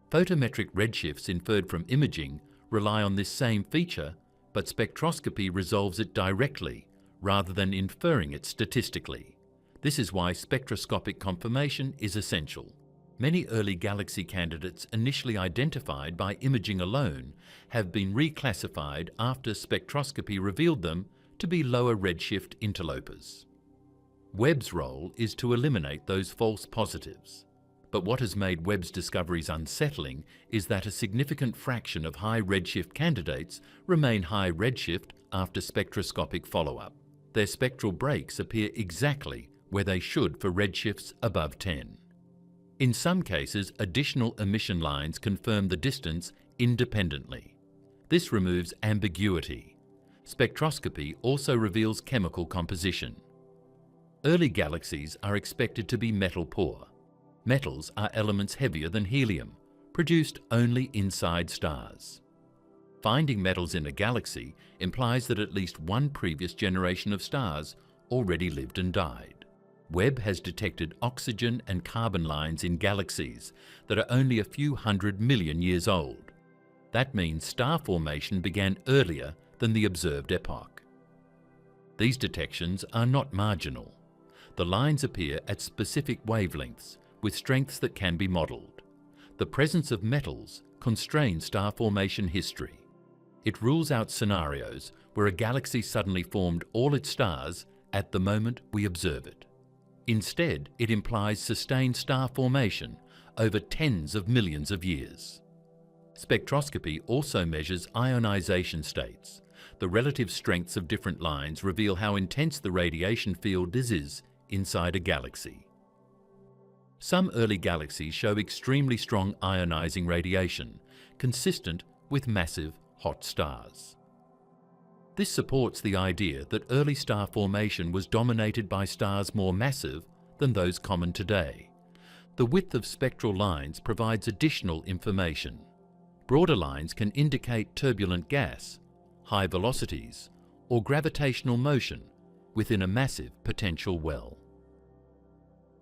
Photometric redshifts inferred from imaging rely on this same feature, but spectroscopy resolves it directly rather than inferring it statistically. This is why spectroscopic confirmation is essential. Many early galaxy candidates initially identified by imaging alone have been reclassified after spectroscopy revealed them to be lower redshift interlopers. Webb's role is to eliminate those false positives. But what has made Webb's discoveries unsettling is that a significant fraction of high redshift candidates remain high redshift after spectroscopic follow-up. Their spectral breaks appear exactly where they should for redshifts above 10. In some cases, additional emission lines confirm the distance independently. This removes ambiguity. Spectroscopy also reveals chemical composition. Early galaxies are expected to be metal-poor. Metals are elements heavier than helium, produced only inside stars. Finding metals in a galaxy implies that at least one previous generation of stars already lived and died. Webb has detected oxygen and carbon lines in galaxies that are only a few 100 million years old. That means star formation began earlier than the observed epoch. These detections are not marginal. The lines appear at specific wavelengths with strengths that can be modelled. The presence of metals constrains star formation history. It rules out scenarios where a galaxy suddenly formed all its stars at the moment we observe it. Instead, it implies sustained star formation over tens of millions of years. Spectroscopy also measures ionization states. The relative strengths of different lines reveal how intense the radiation field is inside a galaxy. Some early galaxies show extremely strong ionizing radiation, consistent with massive hot stars. This supports the idea that early star formation was dominated by stars more massive than those common today. The width of spectral lines provides additional information. Broader lines can indicate turbulent gas, high velocities, or gravitational motion within a massive potential well.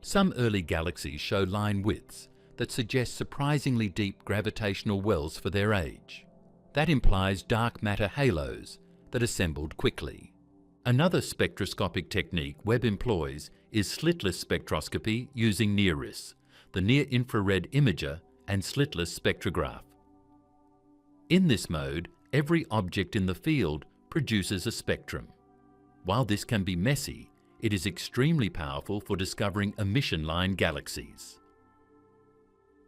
Some early galaxies show line widths that suggest surprisingly deep gravitational wells for their age. That implies dark matter halos that assembled quickly. Another spectroscopic technique Webb employs is slitless spectroscopy using NIRISS, the near-infrared imager and slitless spectrograph. In this mode, every object in the field produces a spectrum. While this can be messy, it is extremely powerful for discovering emission line galaxies.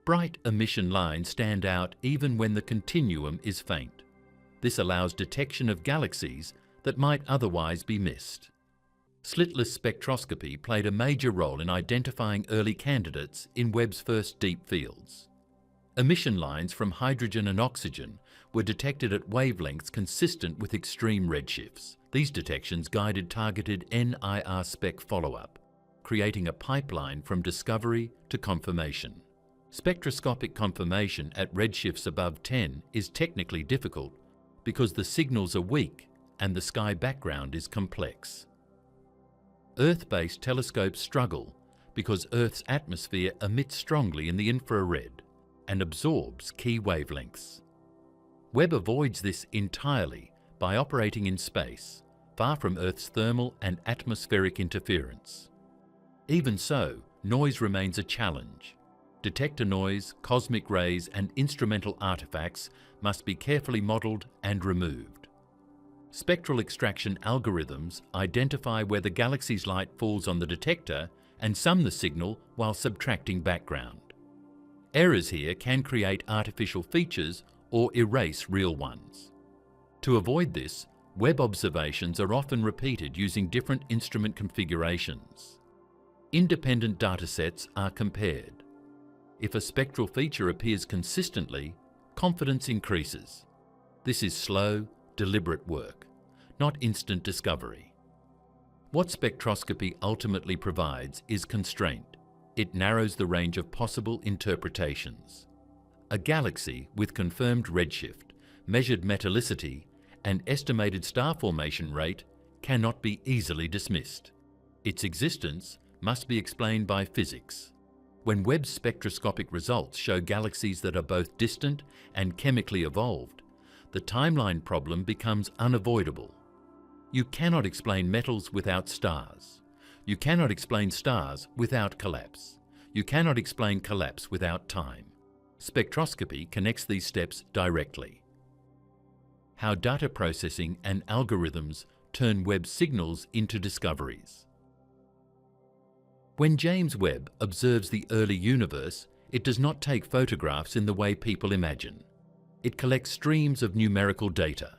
Bright emission lines stand out even when the continuum is faint. This allows detection of galaxies that might otherwise be missed. Slitless spectroscopy played a major role in identifying early candidates in Webb's first deep fields. Emission lines from hydrogen and oxygen were detected at wavelengths consistent with extreme redshifts. These detections guided targeted NIR spec follow-up, creating a pipeline from discovery to confirmation. Spectroscopic confirmation at redshifts above 10 is technically difficult because the signals are weak and the sky background is complex. Earth-based telescopes struggle because Earth's atmosphere emits strongly in the infrared and absorbs key wavelengths. Webb avoids this entirely by operating in space, far from Earth's thermal and atmospheric interference. Even so, noise remains a challenge. Detector noise, cosmic rays, and instrumental artifacts must be carefully modelled and removed. Spectral extraction algorithms identify where the galaxy's light falls on the detector and sum the signal while subtracting background. Errors here can create artificial features or erase real ones. To avoid this, Webb observations are often repeated using different instrument configurations. Independent datasets are compared. If a spectral feature appears consistently, confidence increases. This is slow, deliberate work, not instant discovery. What spectroscopy ultimately provides is constraint. It narrows the range of possible interpretations. A galaxy with confirmed redshift, measured metallicity, and estimated star formation rate cannot be easily dismissed. Its existence must be explained by physics. When Webb's spectroscopic results show galaxies that are both distant and chemically evolved, the timeline problem becomes unavoidable. You cannot explain metals without stars. You cannot explain stars without collapse. You cannot explain collapse without time. Spectroscopy connects these steps directly. How data processing and algorithms turn Webb signals into discoveries. When James Webb observes the early universe, it does not take photographs in the way people imagine. It collects streams of numerical data.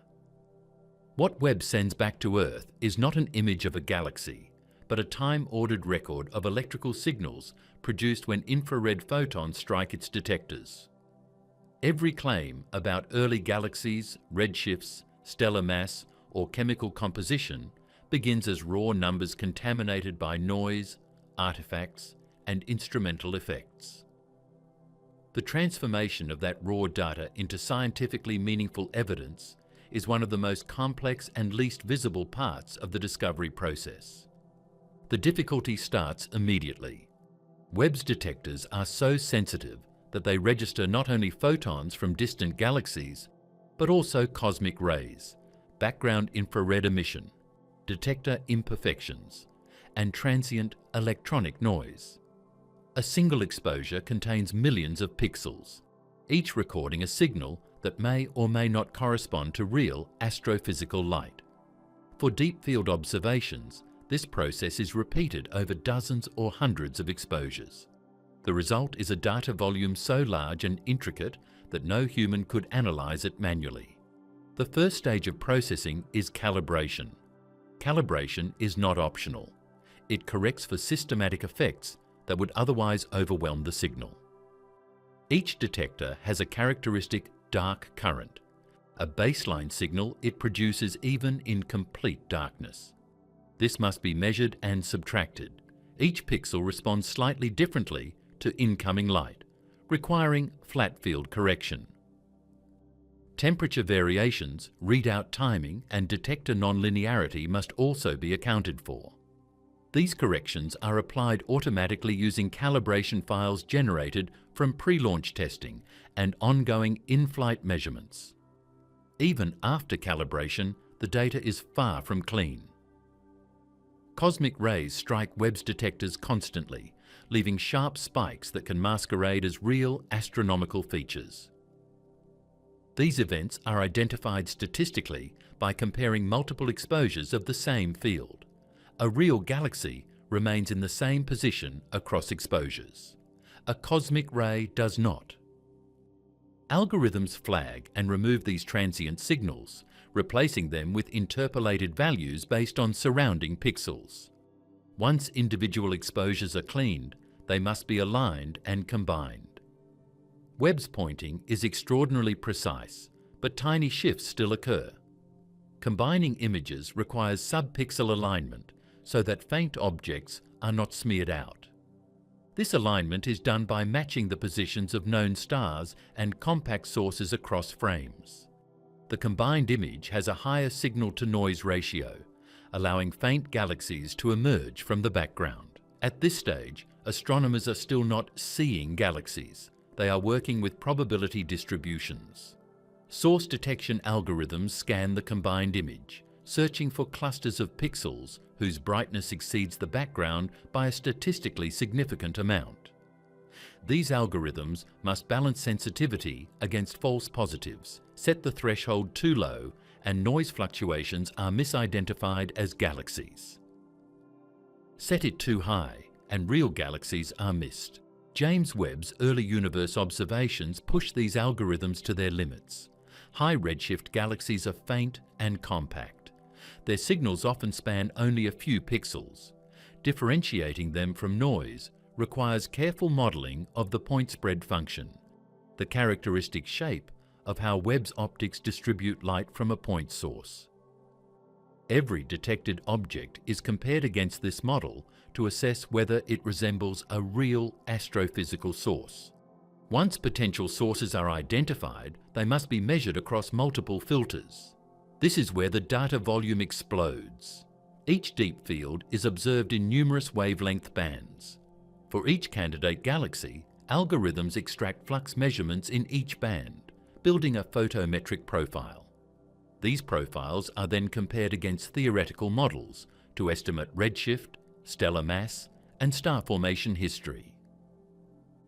What Webb sends back to Earth is not an image of a galaxy, but a time-ordered record of electrical signals produced when infrared photons strike its detectors. Every claim about early galaxies, redshifts, stellar mass, or chemical composition begins as raw numbers contaminated by noise, artifacts, and instrumental effects. The transformation of that raw data into scientifically meaningful evidence is one of the most complex and least visible parts of the discovery process. The difficulty starts immediately. Webb's detectors are so sensitive that they register not only photons from distant galaxies, but also cosmic rays, background infrared emission, detector imperfections, and transient electronic noise. A single exposure contains millions of pixels, each recording a signal that may or may not correspond to real astrophysical light. For deep field observations, this process is repeated over dozens or hundreds of exposures. The result is a data volume so large and intricate that no human could analyze it manually. The first stage of processing is calibration. Calibration is not optional. It corrects for systematic effects that would otherwise overwhelm the signal. Each detector has a characteristic dark current, a baseline signal it produces even in complete darkness. This must be measured and subtracted. Each pixel responds slightly differently to incoming light, requiring flat field correction. Temperature variations, readout timing, and detector nonlinearity must also be accounted for. These corrections are applied automatically using calibration files generated from pre-launch testing and ongoing in-flight measurements. Even after calibration, the data is far from clean. Cosmic rays strike Webb's detectors constantly, leaving sharp spikes that can masquerade as real astronomical features. These events are identified statistically by comparing multiple exposures of the same field. A real galaxy remains in the same position across exposures. A cosmic ray does not. Algorithms flag and remove these transient signals, replacing them with interpolated values based on surrounding pixels. Once individual exposures are cleaned, they must be aligned and combined. Webb's pointing is extraordinarily precise, but tiny shifts still occur. Combining images requires sub-pixel alignment so that faint objects are not smeared out. This alignment is done by matching the positions of known stars and compact sources across frames. The combined image has a higher signal-to-noise ratio, allowing faint galaxies to emerge from the background. At this stage, astronomers are still not seeing galaxies. They are working with probability distributions. Source detection algorithms scan the combined image, searching for clusters of pixels whose brightness exceeds the background by a statistically significant amount. These algorithms must balance sensitivity against false positives, set the threshold too low, and noise fluctuations are misidentified as galaxies. Set it too high, and real galaxies are missed. James Webb's early universe observations push these algorithms to their limits. High redshift galaxies are faint and compact. Their signals often span only a few pixels. Differentiating them from noise requires careful modelling of the point spread function, the characteristic shape of how Webb's optics distribute light from a point source. Every detected object is compared against this model to assess whether it resembles a real astrophysical source. Once potential sources are identified, they must be measured across multiple filters. This is where the data volume explodes. Each deep field is observed in numerous wavelength bands. For each candidate galaxy, algorithms extract flux measurements in each band, building a photometric profile. These profiles are then compared against theoretical models to estimate redshift, stellar mass, and star formation history.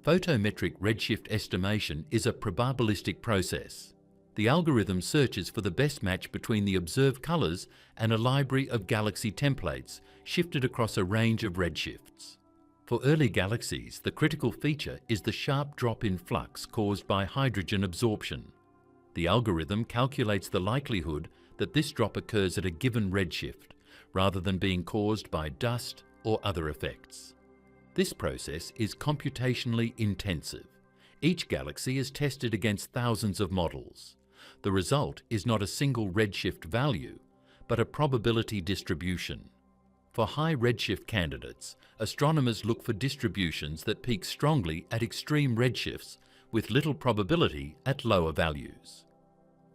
Photometric redshift estimation is a probabilistic process. The algorithm searches for the best match between the observed colours and a library of galaxy templates shifted across a range of redshifts. For early galaxies, the critical feature is the sharp drop in flux caused by hydrogen absorption. The algorithm calculates the likelihood that this drop occurs at a given redshift, rather than being caused by dust or other effects. This process is computationally intensive. Each galaxy is tested against thousands of models. The result is not a single redshift value, but a probability distribution. For high redshift candidates, astronomers look for distributions that peak strongly at extreme redshifts with little probability at lower values.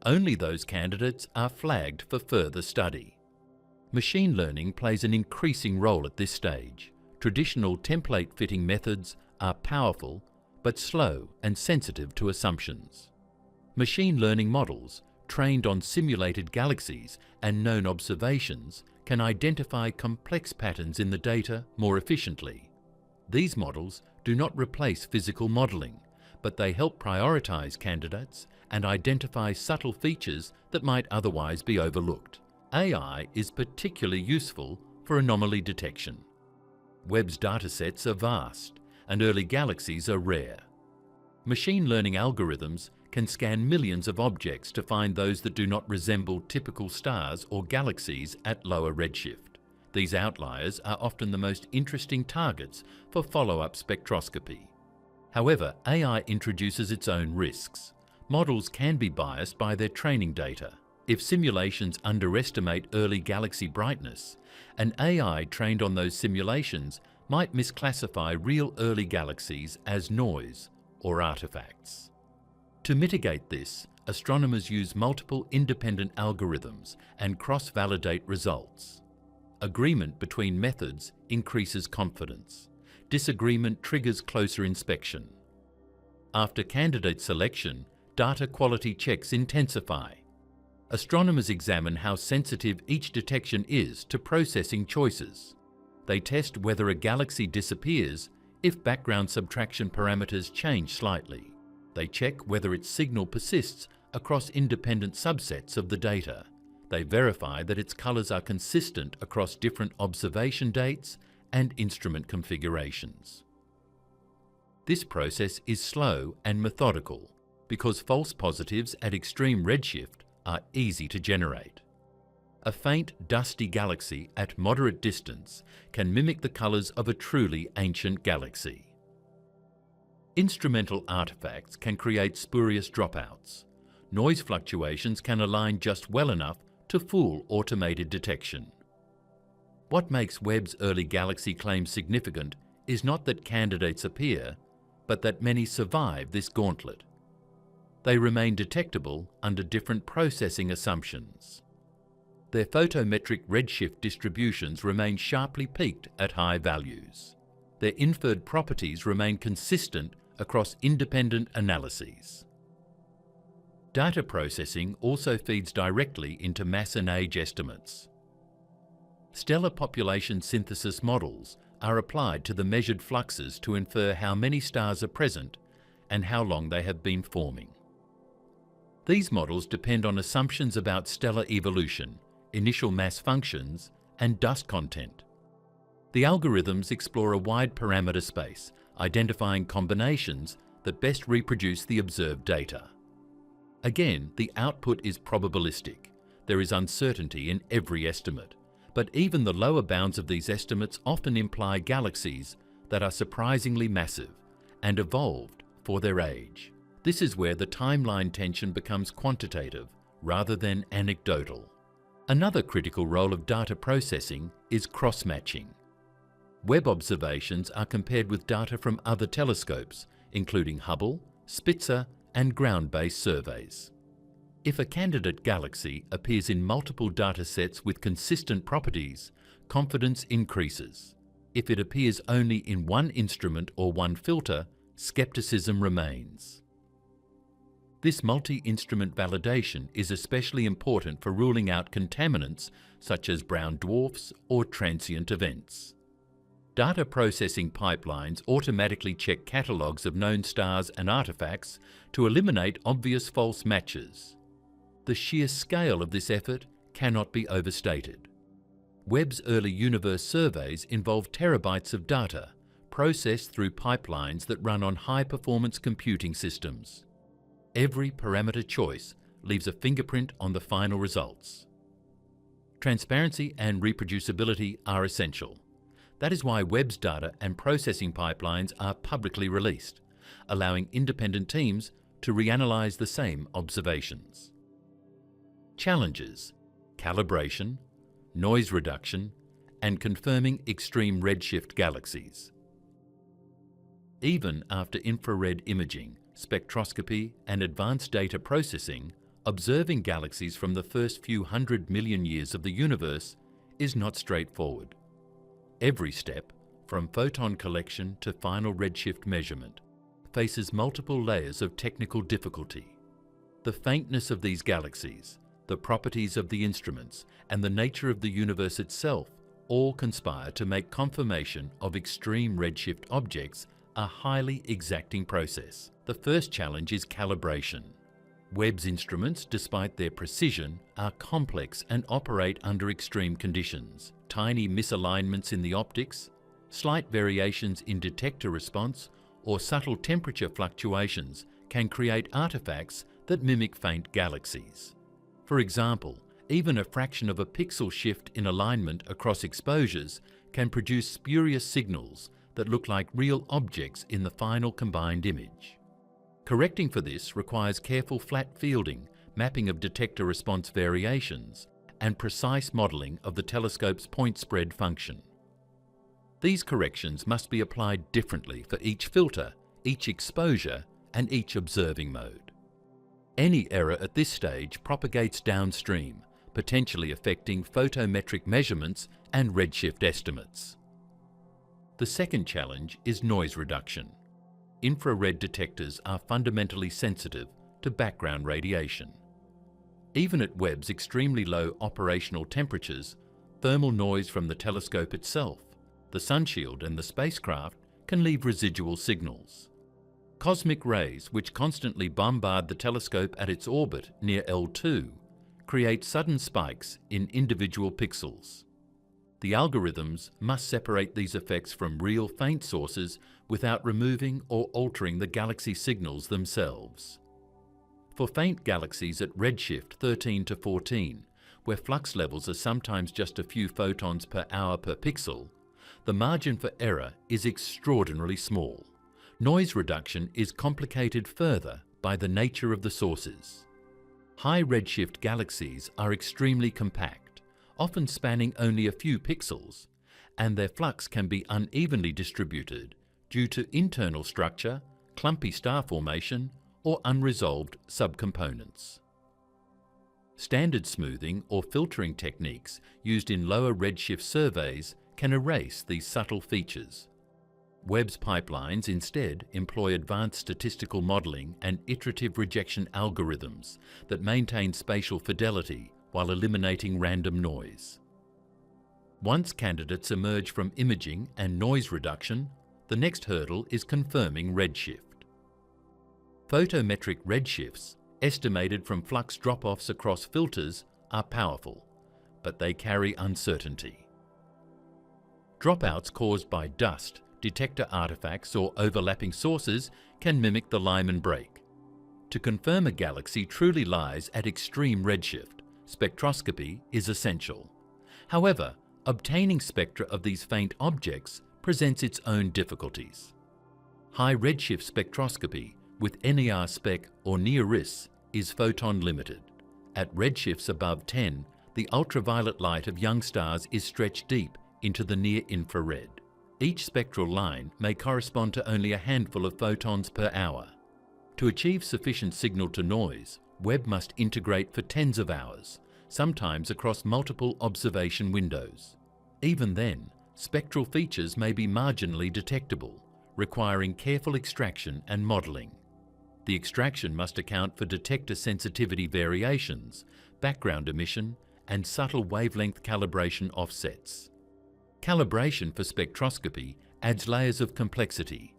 Only those candidates are flagged for further study. Machine learning plays an increasing role at this stage. Traditional template fitting methods are powerful but slow and sensitive to assumptions. Machine learning models, trained on simulated galaxies and known observations, can identify complex patterns in the data more efficiently. These models do not replace physical modelling, but they help prioritize candidates and identify subtle features that might otherwise be overlooked. AI is particularly useful for anomaly detection. Webb's datasets are vast, and early galaxies are rare. Machine learning algorithms can scan millions of objects to find those that do not resemble typical stars or galaxies at lower redshift. These outliers are often the most interesting targets for follow-up spectroscopy. However, AI introduces its own risks. Models can be biased by their training data. If simulations underestimate early galaxy brightness, an AI trained on those simulations might misclassify real early galaxies as noise or artifacts. To mitigate this, astronomers use multiple independent algorithms and cross-validate results. Agreement between methods increases confidence. Disagreement triggers closer inspection. After candidate selection, data quality checks intensify. Astronomers examine how sensitive each detection is to processing choices. They test whether a galaxy disappears if background subtraction parameters change slightly. They check whether its signal persists across independent subsets of the data. They verify that its colours are consistent across different observation dates and instrument configurations. This process is slow and methodical because false positives at extreme redshift are easy to generate. A faint, dusty galaxy at moderate distance can mimic the colours of a truly ancient galaxy. Instrumental artifacts can create spurious dropouts. Noise fluctuations can align just well enough to fool automated detection. What makes Webb's early galaxy claims significant is not that candidates appear, but that many survive this gauntlet. They remain detectable under different processing assumptions. Their photometric redshift distributions remain sharply peaked at high values. Their inferred properties remain consistent across independent analyses. Data processing also feeds directly into mass and age estimates. Stellar population synthesis models are applied to the measured fluxes to infer how many stars are present and how long they have been forming. These models depend on assumptions about stellar evolution, initial mass functions, and dust content. The algorithms explore a wide parameter space, identifying combinations that best reproduce the observed data. Again, the output is probabilistic. There is uncertainty in every estimate, but even the lower bounds of these estimates often imply galaxies that are surprisingly massive and evolved for their age. This is where the timeline tension becomes quantitative rather than anecdotal. Another critical role of data processing is cross-matching. Webb observations are compared with data from other telescopes, including Hubble, Spitzer, and ground-based surveys. If a candidate galaxy appears in multiple data sets with consistent properties, confidence increases. If it appears only in one instrument or one filter, skepticism remains. This multi-instrument validation is especially important for ruling out contaminants such as brown dwarfs or transient events. Data processing pipelines automatically check catalogues of known stars and artifacts to eliminate obvious false matches. The sheer scale of this effort cannot be overstated. Webb's early universe surveys involve terabytes of data, processed through pipelines that run on high-performance computing systems. Every parameter choice leaves a fingerprint on the final results. Transparency and reproducibility are essential. That is why Webb's data and processing pipelines are publicly released, allowing independent teams to reanalyze the same observations. Challenges: calibration, noise reduction, and confirming extreme redshift galaxies. Even after infrared imaging, spectroscopy, and advanced data processing, observing galaxies from the first few 100 million years of the universe is not straightforward. Every step, from photon collection to final redshift measurement, faces multiple layers of technical difficulty. The faintness of these galaxies, the properties of the instruments, and the nature of the universe itself all conspire to make confirmation of extreme redshift objects a highly exacting process. The first challenge is calibration. Webb's instruments, despite their precision, are complex and operate under extreme conditions. Tiny misalignments in the optics, slight variations in detector response, or subtle temperature fluctuations can create artifacts that mimic faint galaxies. For example, even a fraction of a pixel shift in alignment across exposures can produce spurious signals that look like real objects in the final combined image. Correcting for this requires careful flat fielding, mapping of detector response variations, and precise modelling of the telescope's point spread function. These corrections must be applied differently for each filter, each exposure, and each observing mode. Any error at this stage propagates downstream, potentially affecting photometric measurements and redshift estimates. The second challenge is noise reduction. Infrared detectors are fundamentally sensitive to background radiation. Even at Webb's extremely low operational temperatures, thermal noise from the telescope itself, the sunshield, and the spacecraft can leave residual signals. Cosmic rays, which constantly bombard the telescope at its orbit near L2, create sudden spikes in individual pixels. The algorithms must separate these effects from real faint sources without removing or altering the galaxy signals themselves. For faint galaxies at redshift 13 to 14, where flux levels are sometimes just a few photons per hour per pixel, the margin for error is extraordinarily small. Noise reduction is complicated further by the nature of the sources. High redshift galaxies are extremely compact, often spanning only a few pixels, and their flux can be unevenly distributed due to internal structure, clumpy star formation, or unresolved subcomponents. Standard smoothing or filtering techniques used in lower redshift surveys can erase these subtle features. Webb's pipelines instead employ advanced statistical modelling and iterative rejection algorithms that maintain spatial fidelity while eliminating random noise. Once candidates emerge from imaging and noise reduction, the next hurdle is confirming redshift. Photometric redshifts, estimated from flux drop-offs across filters, are powerful, but they carry uncertainty. Dropouts caused by dust, detector artifacts or overlapping sources can mimic the Lyman break. To confirm a galaxy truly lies at extreme redshift, spectroscopy is essential. However, obtaining spectra of these faint objects presents its own difficulties. High redshift spectroscopy with NER spec or near-RIS is photon limited. At redshifts above 10, the ultraviolet light of young stars is stretched deep into the near-infrared. Each spectral line may correspond to only a handful of photons per hour. To achieve sufficient signal-to-noise, Webb must integrate for tens of hours, sometimes across multiple observation windows. Even then, spectral features may be marginally detectable, requiring careful extraction and modelling. The extraction must account for detector sensitivity variations, background emission, and subtle wavelength calibration offsets. Calibration for spectroscopy adds layers of complexity.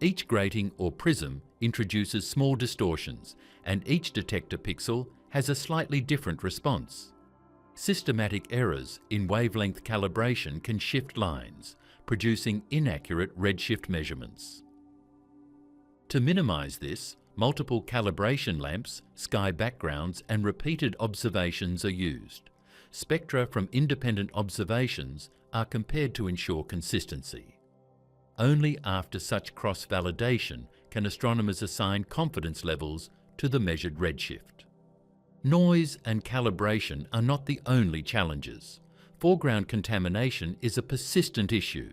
Each grating or prism introduces small distortions, and each detector pixel has a slightly different response. Systematic errors in wavelength calibration can shift lines, producing inaccurate redshift measurements. To minimize this, multiple calibration lamps, sky backgrounds, and repeated observations are used. Spectra from independent observations are compared to ensure consistency. Only after such cross-validation can astronomers assign confidence levels to the measured redshift. Noise and calibration are not the only challenges. Foreground contamination is a persistent issue.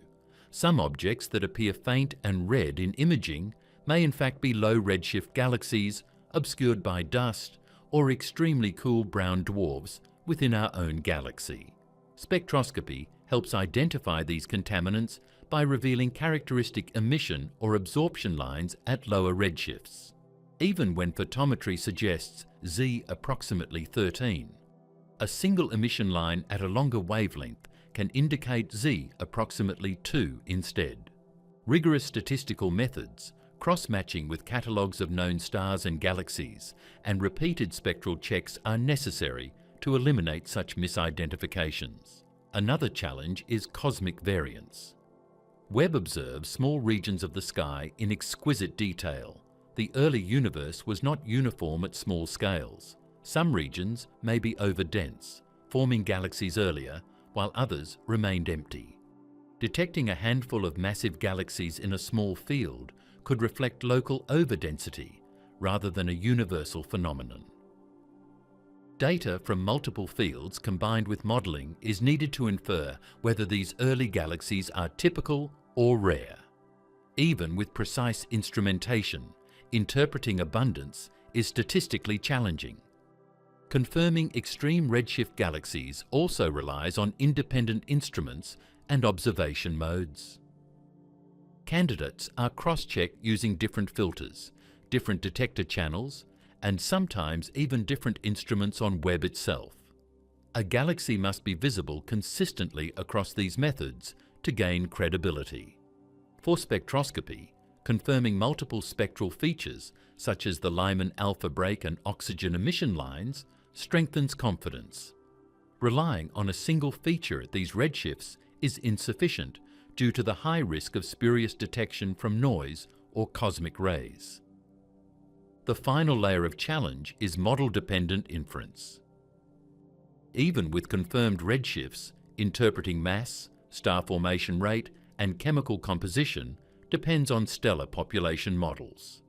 Some objects that appear faint and red in imaging may in fact be low redshift galaxies obscured by dust or extremely cool brown dwarfs within our own galaxy. Spectroscopy helps identify these contaminants by revealing characteristic emission or absorption lines at lower redshifts. Even when photometry suggests Z approximately 13, a single emission line at a longer wavelength can indicate Z approximately 2 instead. Rigorous statistical methods, cross-matching with catalogues of known stars and galaxies, and repeated spectral checks are necessary to eliminate such misidentifications. Another challenge is cosmic variance. Webb observes small regions of the sky in exquisite detail. The early universe was not uniform at small scales. Some regions may be overdense, forming galaxies earlier, while others remained empty. Detecting a handful of massive galaxies in a small field could reflect local overdensity rather than a universal phenomenon. Data from multiple fields combined with modelling is needed to infer whether these early galaxies are typical or rare. Even with precise instrumentation, interpreting abundance is statistically challenging. Confirming extreme redshift galaxies also relies on independent instruments and observation modes. Candidates are cross-checked using different filters, different detector channels, and sometimes even different instruments on Webb itself. A galaxy must be visible consistently across these methods to gain credibility. For spectroscopy, confirming multiple spectral features, such as the Lyman alpha break and oxygen emission lines, strengthens confidence. Relying on a single feature at these redshifts is insufficient due to the high risk of spurious detection from noise or cosmic rays. The final layer of challenge is model-dependent inference. Even with confirmed redshifts, interpreting mass, star formation rate, and chemical composition depends on stellar population models.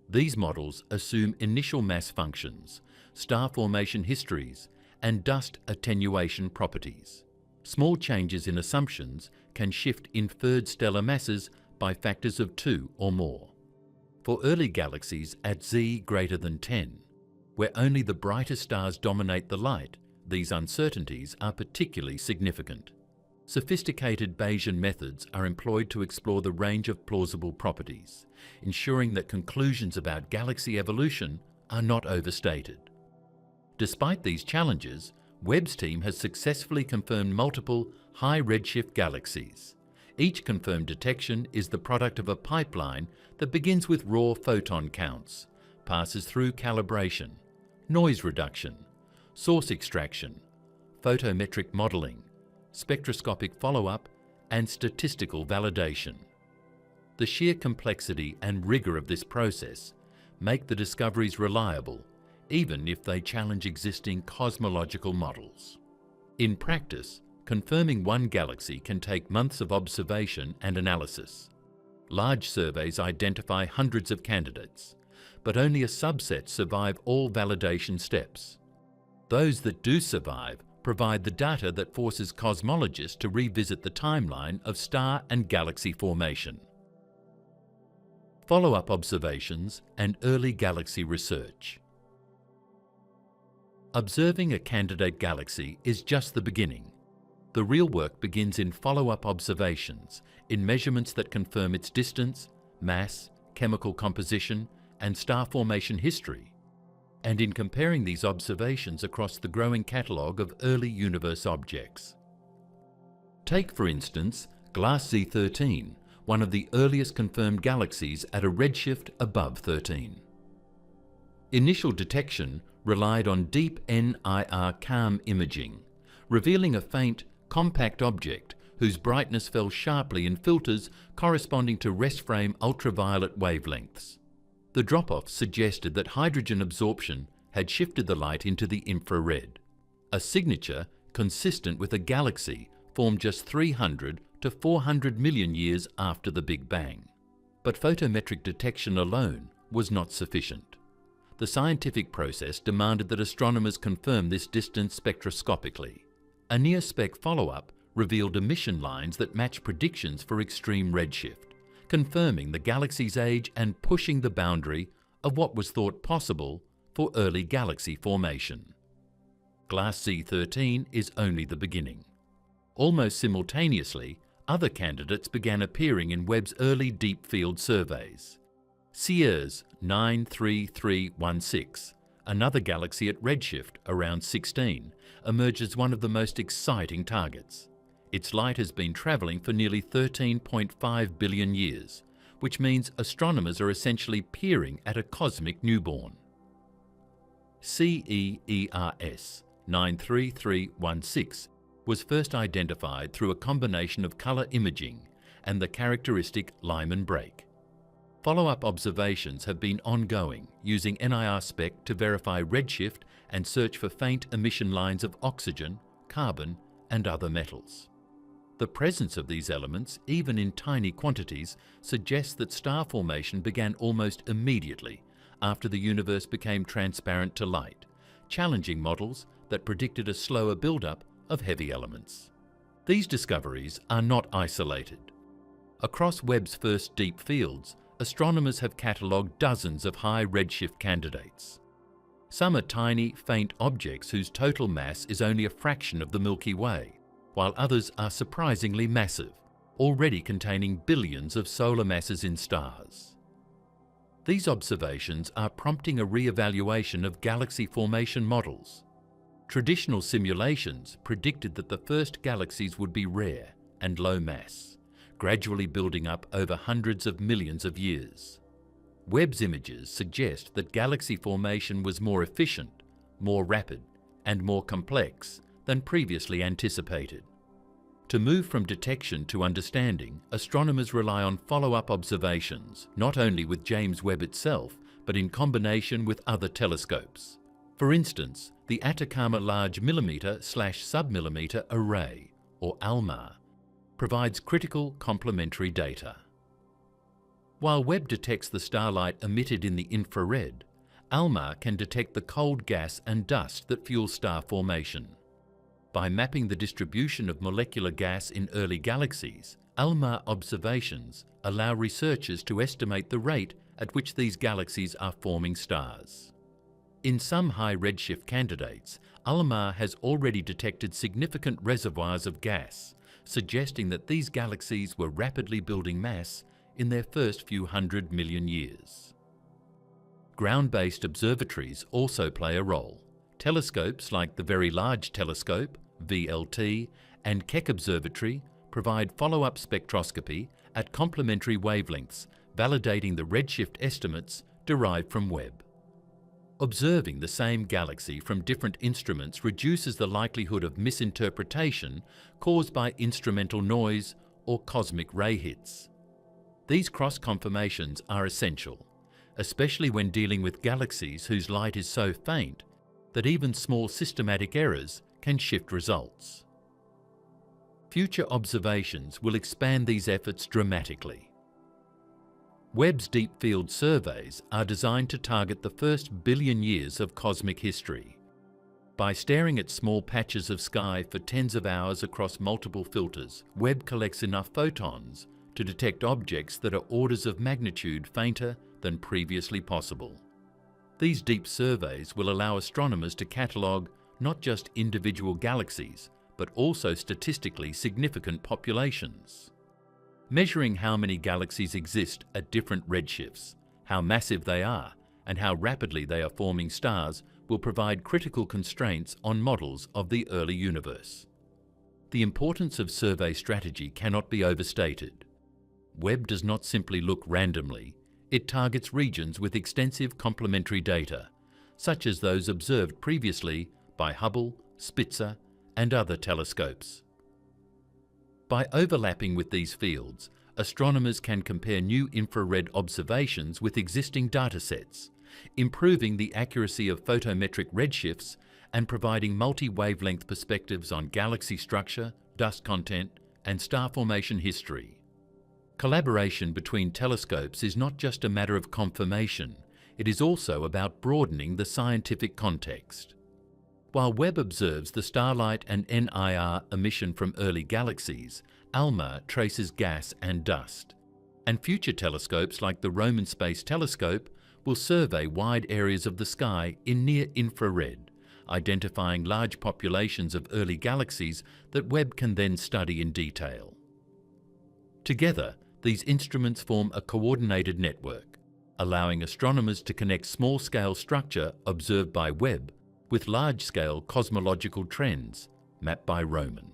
These models assume initial mass functions, star formation histories, and dust attenuation properties. Small changes in assumptions can shift inferred stellar masses by factors of 2 or more. For early galaxies at Z greater than 10, where only the brightest stars dominate the light, these uncertainties are particularly significant. Sophisticated Bayesian methods are employed to explore the range of plausible properties, ensuring that conclusions about galaxy evolution are not overstated. Despite these challenges, Webb's team has successfully confirmed multiple high redshift galaxies. Each confirmed detection is the product of a pipeline that begins with raw photon counts, passes through calibration, noise reduction, source extraction, photometric modeling, spectroscopic follow-up, and statistical validation. The sheer complexity and rigor of this process make the discoveries reliable, even if they challenge existing cosmological models. In practice, confirming one galaxy can take months of observation and analysis. Large surveys identify hundreds of candidates, but only a subset survive all validation steps. Those that do survive provide the data that forces cosmologists to revisit the timeline of star and galaxy formation. Follow-up observations and early galaxy research. Observing a candidate galaxy is just the beginning. The real work begins in follow-up observations, in measurements that confirm its distance, mass, chemical composition, and star formation history, and in comparing these observations across the growing catalogue of early universe objects. Take, for instance, Galaxies 13, one of the earliest confirmed galaxies at a redshift above 13. Initial detection relied on deep NIR CAM imaging, revealing a faint, compact object whose brightness fell sharply in filters corresponding to rest frame ultraviolet wavelengths. The drop-off suggested that hydrogen absorption had shifted the light into the infrared, a signature consistent with a galaxy formed just 300 to 400 million years after the Big Bang. But photometric detection alone was not sufficient. The scientific process demanded that astronomers confirm this distance spectroscopically. A near-spec follow-up revealed emission lines that match predictions for extreme redshift, confirming the galaxy's age and pushing the boundary of what was thought possible for early galaxy formation. Galaxies 13 is only the beginning. Almost simultaneously, other candidates began appearing in Webb's early deep field surveys. Sierra's 93316, another galaxy at redshift around 16, emerged as one of the most exciting targets. Its light has been travelling for nearly 13.5 billion years, which means astronomers are essentially peering at a cosmic newborn. CEERS 93316 was first identified through a combination of colour imaging and the characteristic Lyman break. Follow-up observations have been ongoing using NIR spec to verify redshift and search for faint emission lines of oxygen, carbon, and other metals. The presence of these elements, even in tiny quantities, suggests that star formation began almost immediately after the universe became transparent to light, challenging models that predicted a slower buildup of heavy elements. These discoveries are not isolated. Across Webb's first deep fields, astronomers have catalogued dozens of high redshift candidates. Some are tiny, faint objects whose total mass is only a fraction of the Milky Way, while others are surprisingly massive, already containing billions of solar masses in stars. These observations are prompting a re-evaluation of galaxy formation models. Traditional simulations predicted that the first galaxies would be rare and low mass, gradually building up over hundreds of millions of years. Webb's images suggest that galaxy formation was more efficient, more rapid, and more complex than previously anticipated. To move from detection to understanding, astronomers rely on follow-up observations, not only with James Webb itself, but in combination with other telescopes. For instance, the Atacama Large Millimeter/Submillimeter Array, or ALMAR, provides critical complementary data. While Webb detects the starlight emitted in the infrared, ALMAR can detect the cold gas and dust that fuel star formation. By mapping the distribution of molecular gas in early galaxies, ALMA observations allow researchers to estimate the rate at which these galaxies are forming stars. In some high redshift candidates, ALMA has already detected significant reservoirs of gas, suggesting that these galaxies were rapidly building mass in their first few 100 million years. Ground-based observatories also play a role. Telescopes like the Very Large Telescope, VLT, and Keck Observatory provide follow-up spectroscopy at complementary wavelengths, validating the redshift estimates derived from Webb. Observing the same galaxy from different instruments reduces the likelihood of misinterpretation caused by instrumental noise or cosmic ray hits. These cross-confirmations are essential, especially when dealing with galaxies whose light is so faint that even small systematic errors can shift results. Future observations will expand these efforts dramatically. Webb's deep field surveys are designed to target the first billion years of cosmic history. By staring at small patches of sky for tens of hours across multiple filters, Webb collects enough photons to detect objects that are orders of magnitude fainter than previously possible. These deep surveys will allow astronomers to catalogue not just individual galaxies, but also statistically significant populations. Measuring how many galaxies exist at different redshifts, how massive they are, and how rapidly they are forming stars will provide critical constraints on models of the early universe. The importance of survey strategy cannot be overstated. Webb does not simply look randomly, it targets regions with extensive complementary data, such as those observed previously by Hubble, Spitzer, and other telescopes. By overlapping with these fields, astronomers can compare new infrared observations with existing datasets, improving the accuracy of photometric redshifts and providing multi-wavelength perspectives on galaxy structure, dust content, and star formation history. Collaboration between telescopes is not just a matter of confirmation, it is also about broadening the scientific context. While Webb observes the starlight and NIR emission from early galaxies, ALMA traces gas and dust. And future telescopes like the Roman Space Telescope will survey wide areas of the sky in near-infrared, identifying large populations of early galaxies that Webb can then study in detail. Together, these instruments form a coordinated network, allowing astronomers to connect small-scale structure observed by Webb with large-scale cosmological trends mapped by Roman.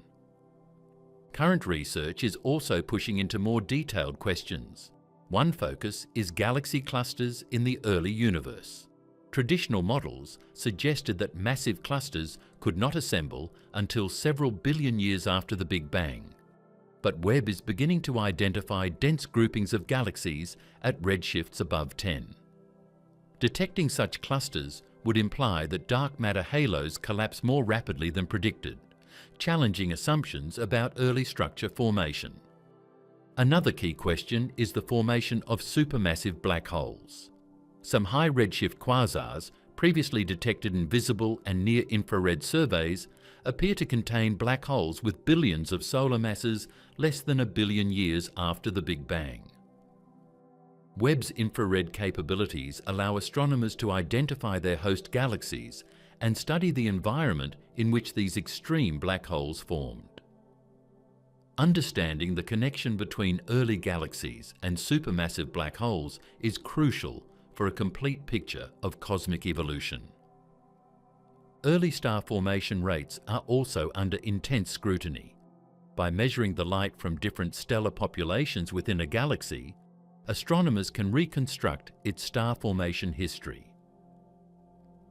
Current research is also pushing into more detailed questions. One focus is galaxy clusters in the early universe. Traditional models suggested that massive clusters could not assemble until several billion years after the Big Bang. But Webb is beginning to identify dense groupings of galaxies at redshifts above 10. Detecting such clusters would imply that dark matter halos collapse more rapidly than predicted, challenging assumptions about early structure formation. Another key question is the formation of supermassive black holes. Some high redshift quasars, previously detected in visible and near-infrared surveys, appear to contain black holes with billions of solar masses less than a billion years after the Big Bang. Webb's infrared capabilities allow astronomers to identify their host galaxies and study the environment in which these extreme black holes formed. Understanding the connection between early galaxies and supermassive black holes is crucial for a complete picture of cosmic evolution. Early star formation rates are also under intense scrutiny. By measuring the light from different stellar populations within a galaxy, astronomers can reconstruct its star formation history.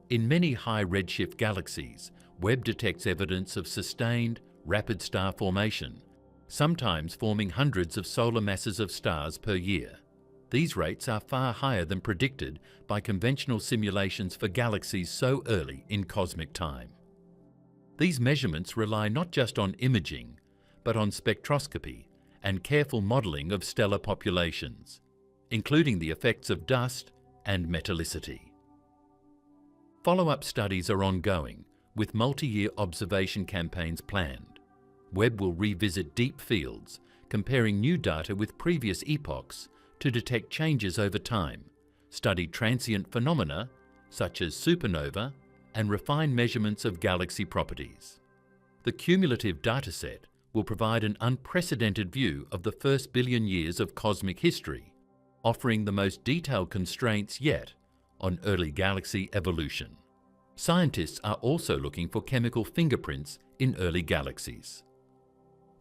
In many high redshift galaxies, Webb detects evidence of sustained, rapid star formation, sometimes forming hundreds of solar masses of stars per year. These rates are far higher than predicted by conventional simulations for galaxies so early in cosmic time. These measurements rely not just on imaging, but on spectroscopy and careful modelling of stellar populations, including the effects of dust and metallicity. Follow-up studies are ongoing, with multi-year observation campaigns planned. Webb will revisit deep fields, comparing new data with previous epochs to detect changes over time, study transient phenomena such as supernova, and refine measurements of galaxy properties. The cumulative dataset will provide an unprecedented view of the first billion years of cosmic history, offering the most detailed constraints yet on early galaxy evolution. Scientists are also looking for chemical fingerprints in early galaxies.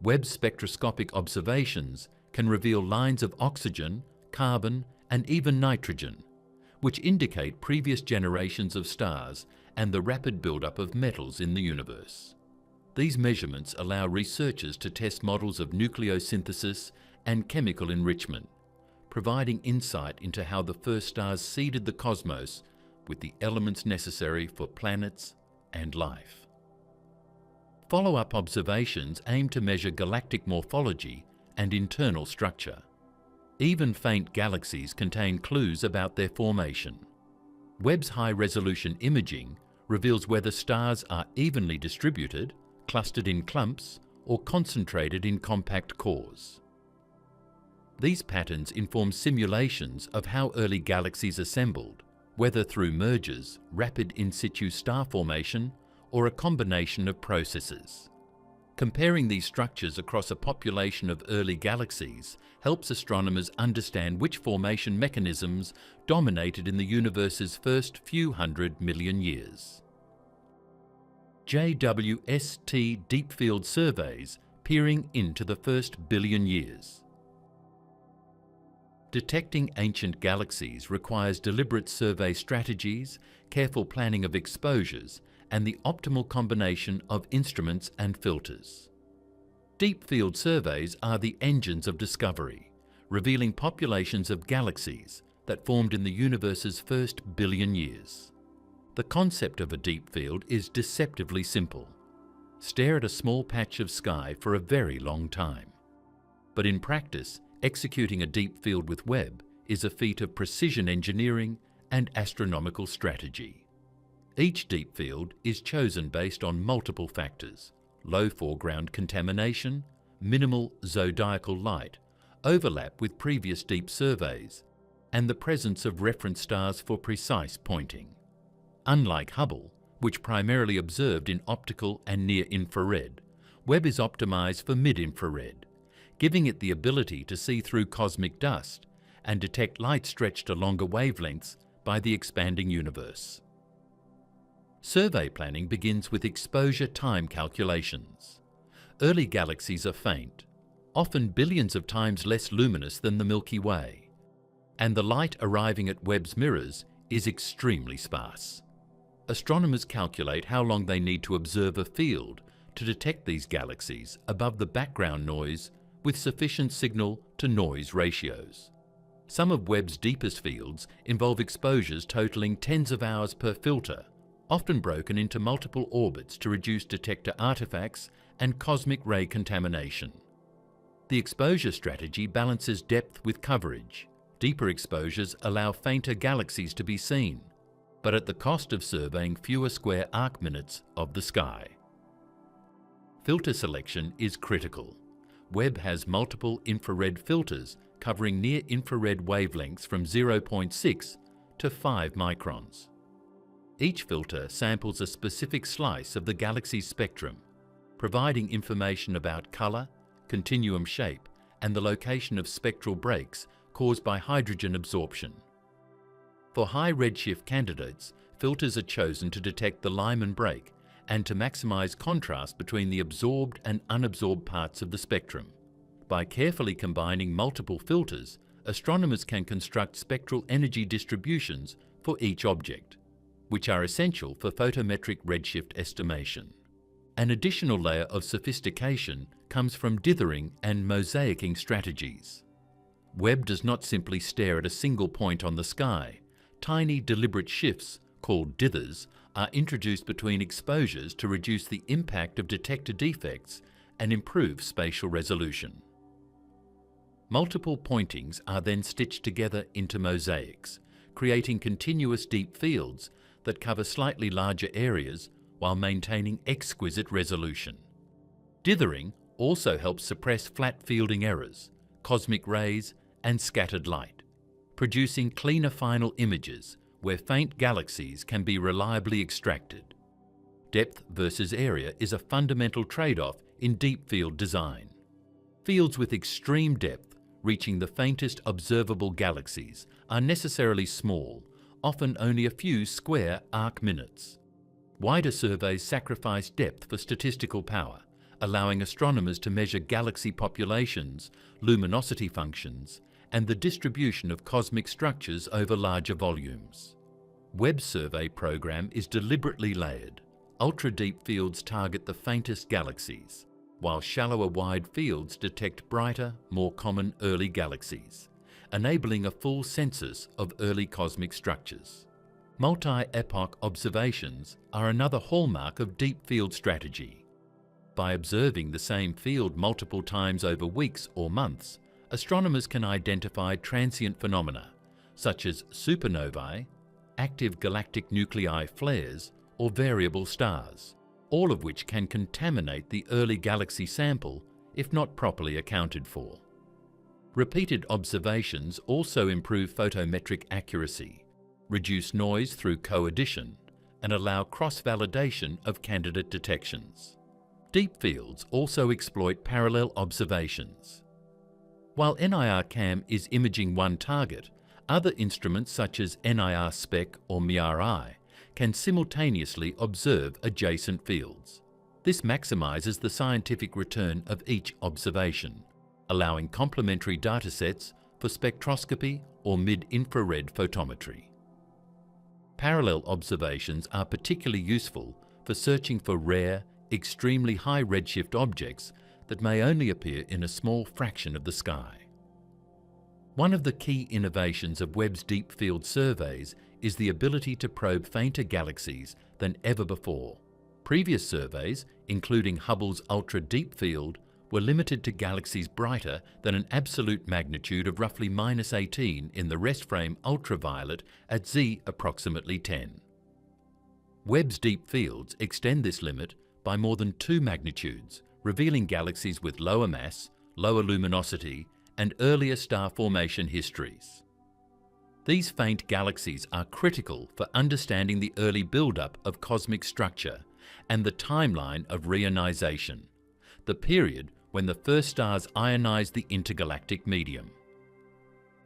Webb's spectroscopic observations can reveal lines of oxygen, carbon, and even nitrogen, which indicate previous generations of stars and the rapid buildup of metals in the universe. These measurements allow researchers to test models of nucleosynthesis and chemical enrichment, providing insight into how the first stars seeded the cosmos with the elements necessary for planets and life. Follow-up observations aim to measure galactic morphology and internal structure. Even faint galaxies contain clues about their formation. Webb's high-resolution imaging reveals whether stars are evenly distributed, clustered in clumps, or concentrated in compact cores. These patterns inform simulations of how early galaxies assembled, whether through mergers, rapid in situ star formation, or a combination of processes. Comparing these structures across a population of early galaxies helps astronomers understand which formation mechanisms dominated in the universe's first few 100 million years. JWST deep field surveys peering into the first billion years. Detecting ancient galaxies requires deliberate survey strategies, careful planning of exposures, and the optimal combination of instruments and filters. Deep field surveys are the engines of discovery, revealing populations of galaxies that formed in the universe's first billion years. The concept of a deep field is deceptively simple. Stare at a small patch of sky for a very long time. But in practice, executing a deep field with Webb is a feat of precision engineering and astronomical strategy. Each deep field is chosen based on multiple factors: low foreground contamination, minimal zodiacal light, overlap with previous deep surveys, and the presence of reference stars for precise pointing. Unlike Hubble, which primarily observed in optical and near-infrared, Webb is optimized for mid-infrared, giving it the ability to see through cosmic dust and detect light stretched to longer wavelengths by the expanding universe. Survey planning begins with exposure time calculations. Early galaxies are faint, often billions of times less luminous than the Milky Way, and the light arriving at Webb's mirrors is extremely sparse. Astronomers calculate how long they need to observe a field to detect these galaxies above the background noise with sufficient signal-to-noise ratios. Some of Webb's deepest fields involve exposures totaling tens of hours per filter, often broken into multiple orbits to reduce detector artifacts and cosmic ray contamination. The exposure strategy balances depth with coverage. Deeper exposures allow fainter galaxies to be seen, but at the cost of surveying fewer square arc minutes of the sky. Filter selection is critical. Webb has multiple infrared filters covering near-infrared wavelengths from 0.6 to 5 microns. Each filter samples a specific slice of the galaxy's spectrum, providing information about color, continuum shape, and the location of spectral breaks caused by hydrogen absorption. For high redshift candidates, filters are chosen to detect the Lyman break and to maximize contrast between the absorbed and unabsorbed parts of the spectrum. By carefully combining multiple filters, astronomers can construct spectral energy distributions for each object, which are essential for photometric redshift estimation. An additional layer of sophistication comes from dithering and mosaicing strategies. Webb does not simply stare at a single point on the sky. Tiny deliberate shifts, called dithers, are introduced between exposures to reduce the impact of detector defects and improve spatial resolution. Multiple pointings are then stitched together into mosaics, creating continuous deep fields that cover slightly larger areas while maintaining exquisite resolution. Dithering also helps suppress flat fielding errors, cosmic rays and scattered light, producing cleaner final images where faint galaxies can be reliably extracted. Depth versus area is a fundamental trade-off in deep field design. Fields with extreme depth, reaching the faintest observable galaxies, are necessarily small, often only a few square arc minutes. Wider surveys sacrifice depth for statistical power, allowing astronomers to measure galaxy populations, luminosity functions, and the distribution of cosmic structures over larger volumes. Webb's survey program is deliberately layered. Ultra-deep fields target the faintest galaxies, while shallower wide fields detect brighter, more common early galaxies, enabling a full census of early cosmic structures. Multi-epoch observations are another hallmark of deep field strategy. By observing the same field multiple times over weeks or months, astronomers can identify transient phenomena such as supernovae, active galactic nuclei flares, or variable stars, all of which can contaminate the early galaxy sample if not properly accounted for. Repeated observations also improve photometric accuracy, reduce noise through co-addition, and allow cross-validation of candidate detections. Deep fields also exploit parallel observations. While NIR-CAM is imaging one target, other instruments such as NIR-SPEC or MIRI can simultaneously observe adjacent fields. This maximizes the scientific return of each observation, allowing complementary datasets for spectroscopy or mid-infrared photometry. Parallel observations are particularly useful for searching for rare, extremely high redshift objects that may only appear in a small fraction of the sky. One of the key innovations of Webb's deep field surveys is the ability to probe fainter galaxies than ever before. Previous surveys, including Hubble's Ultra Deep Field, were limited to galaxies brighter than an absolute magnitude of roughly -18 in the rest frame ultraviolet at Z approximately 10. Webb's deep fields extend this limit by more than 2 magnitudes, revealing galaxies with lower mass, lower luminosity, and earlier star formation histories. These faint galaxies are critical for understanding the early buildup of cosmic structure and the timeline of reionization, the period when the first stars ionized the intergalactic medium.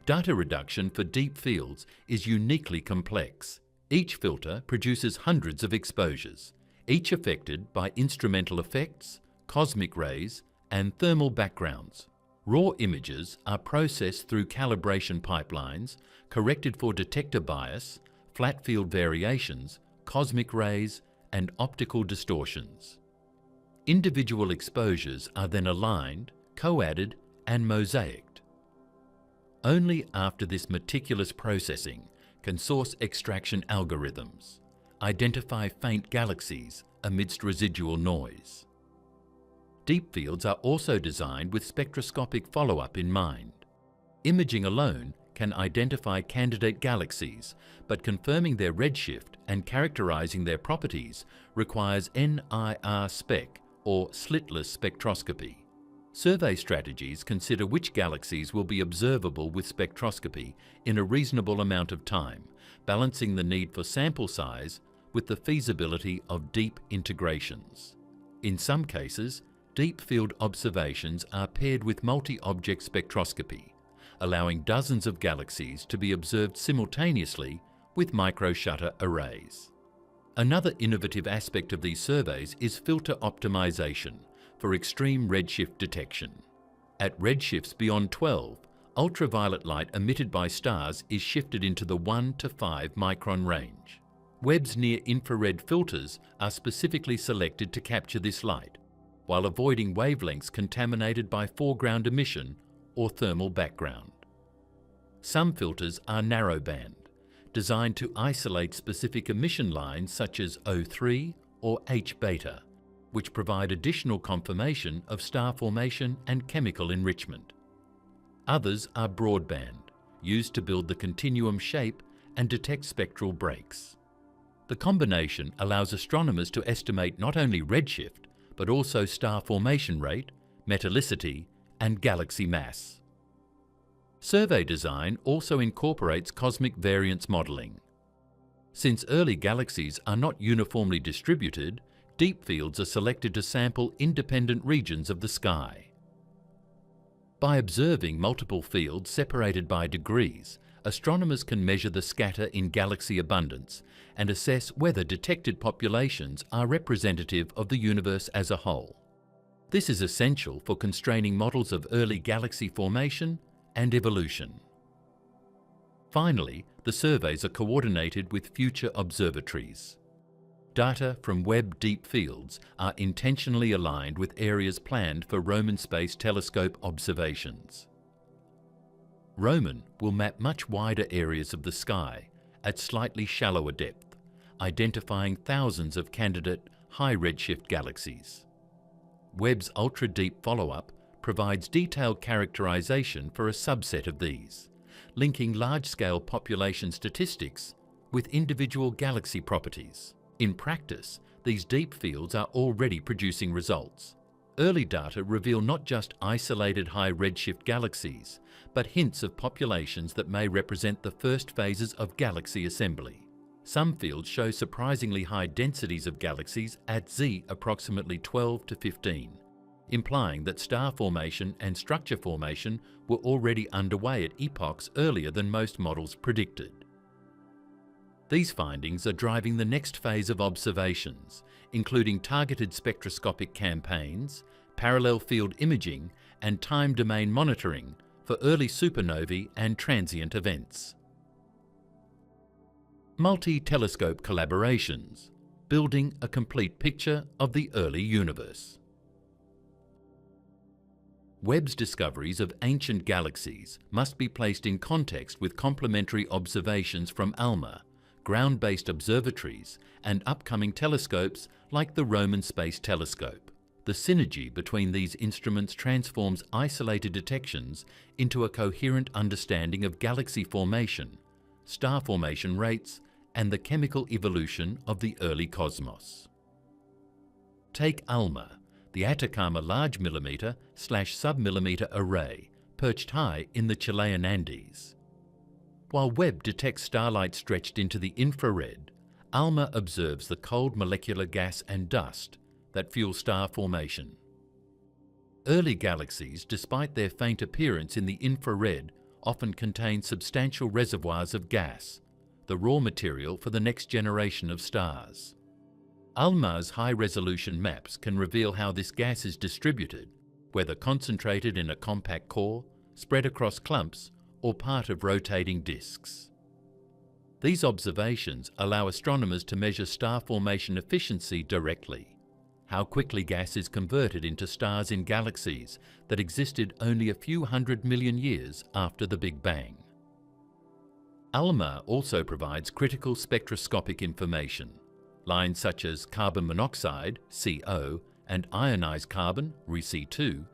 Data reduction for deep fields is uniquely complex. Each filter produces hundreds of exposures, each affected by instrumental effects, cosmic rays, and thermal backgrounds. Raw images are processed through calibration pipelines, corrected for detector bias, flat field variations, cosmic rays, and optical distortions. Individual exposures are then aligned, co-added, and mosaicked. Only after this meticulous processing can source extraction algorithms identify faint galaxies amidst residual noise. Deep fields are also designed with spectroscopic follow-up in mind. Imaging alone can identify candidate galaxies, but confirming their redshift and characterizing their properties requires NIR-SPEC or slitless spectroscopy. Survey strategies consider which galaxies will be observable with spectroscopy in a reasonable amount of time, balancing the need for sample size with the feasibility of deep integrations. In some cases, deep field observations are paired with multi-object spectroscopy, allowing dozens of galaxies to be observed simultaneously with microshutter arrays. Another innovative aspect of these surveys is filter optimization for extreme redshift detection. At redshifts beyond 12, ultraviolet light emitted by stars is shifted into the 1 to 5 micron range. Webb's near-infrared filters are specifically selected to capture this light, while avoiding wavelengths contaminated by foreground emission or thermal background. Some filters are narrowband, designed to isolate specific emission lines such as O3 or H-beta, which provide additional confirmation of star formation and chemical enrichment. Others are broadband, used to build the continuum shape and detect spectral breaks. The combination allows astronomers to estimate not only redshift, but also star formation rate, metallicity, and galaxy mass. Survey design also incorporates cosmic variance modelling. Since early galaxies are not uniformly distributed, deep fields are selected to sample independent regions of the sky. By observing multiple fields separated by degrees, astronomers can measure the scatter in galaxy abundance and assess whether detected populations are representative of the universe as a whole. This is essential for constraining models of early galaxy formation and evolution. Finally, the surveys are coordinated with future observatories. Data from Webb deep fields are intentionally aligned with areas planned for Roman Space Telescope observations. Roman will map much wider areas of the sky at slightly shallower depth, identifying thousands of candidate high redshift galaxies. Webb's ultra-deep follow-up provides detailed characterization for a subset of these, linking large-scale population statistics with individual galaxy properties. In practice, these deep fields are already producing results. Early data reveal not just isolated high redshift galaxies, but hints of populations that may represent the first phases of galaxy assembly. Some fields show surprisingly high densities of galaxies at Z approximately 12 to 15, implying that star formation and structure formation were already underway at epochs earlier than most models predicted. These findings are driving the next phase of observations, including targeted spectroscopic campaigns, parallel field imaging, and time domain monitoring for early supernovae and transient events. Multi-telescope collaborations, building a complete picture of the early universe. Webb's discoveries of ancient galaxies must be placed in context with complementary observations from ALMA, ground-based observatories, and upcoming telescopes like the Roman Space Telescope. The synergy between these instruments transforms isolated detections into a coherent understanding of galaxy formation, star formation rates, and the chemical evolution of the early cosmos. Take ALMA, the Atacama Large Millimeter/Submillimeter Array, perched high in the Chilean Andes. While Webb detects starlight stretched into the infrared, ALMA observes the cold molecular gas and dust that fuel star formation. Early galaxies, despite their faint appearance in the infrared, often contain substantial reservoirs of gas, the raw material for the next generation of stars. ALMA's high-resolution maps can reveal how this gas is distributed, whether concentrated in a compact core, spread across clumps, or part of rotating disks. These observations allow astronomers to measure star formation efficiency directly, how quickly gas is converted into stars in galaxies that existed only a few 100 million years after the Big Bang. ALMA also provides critical spectroscopic information. Lines such as carbon monoxide, CO, and ionized carbon, Re-C2,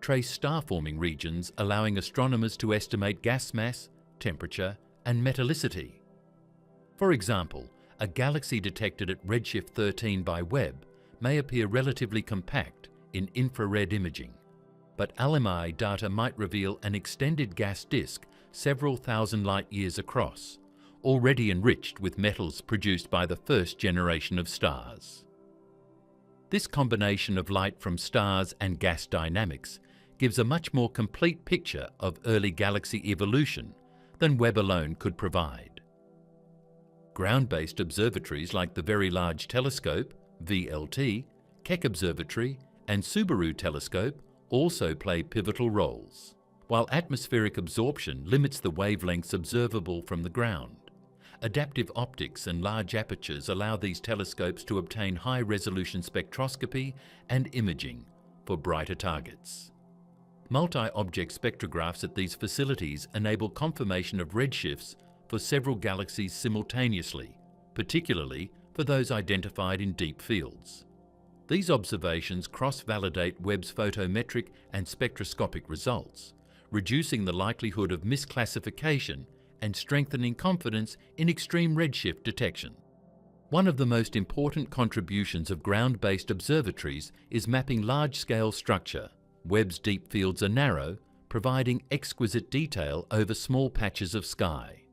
trace star-forming regions, allowing astronomers to estimate gas mass, temperature, and metallicity. For example, a galaxy detected at redshift 13 by Webb may appear relatively compact in infrared imaging, but ALMA data might reveal an extended gas disk several thousand light-years across, already enriched with metals produced by the first generation of stars. This combination of light from stars and gas dynamics gives a much more complete picture of early galaxy evolution than Webb alone could provide. Ground-based observatories like the Very Large Telescope, VLT, Keck Observatory, and Subaru Telescope also play pivotal roles. While atmospheric absorption limits the wavelengths observable from the ground, adaptive optics and large apertures allow these telescopes to obtain high-resolution spectroscopy and imaging for brighter targets. Multi-object spectrographs at these facilities enable confirmation of redshifts for several galaxies simultaneously, particularly for those identified in deep fields. These observations cross-validate Webb's photometric and spectroscopic results, reducing the likelihood of misclassification and strengthening confidence in extreme redshift detection. One of the most important contributions of ground-based observatories is mapping large-scale structure. Webb's deep fields are narrow, providing exquisite detail over small patches of sky.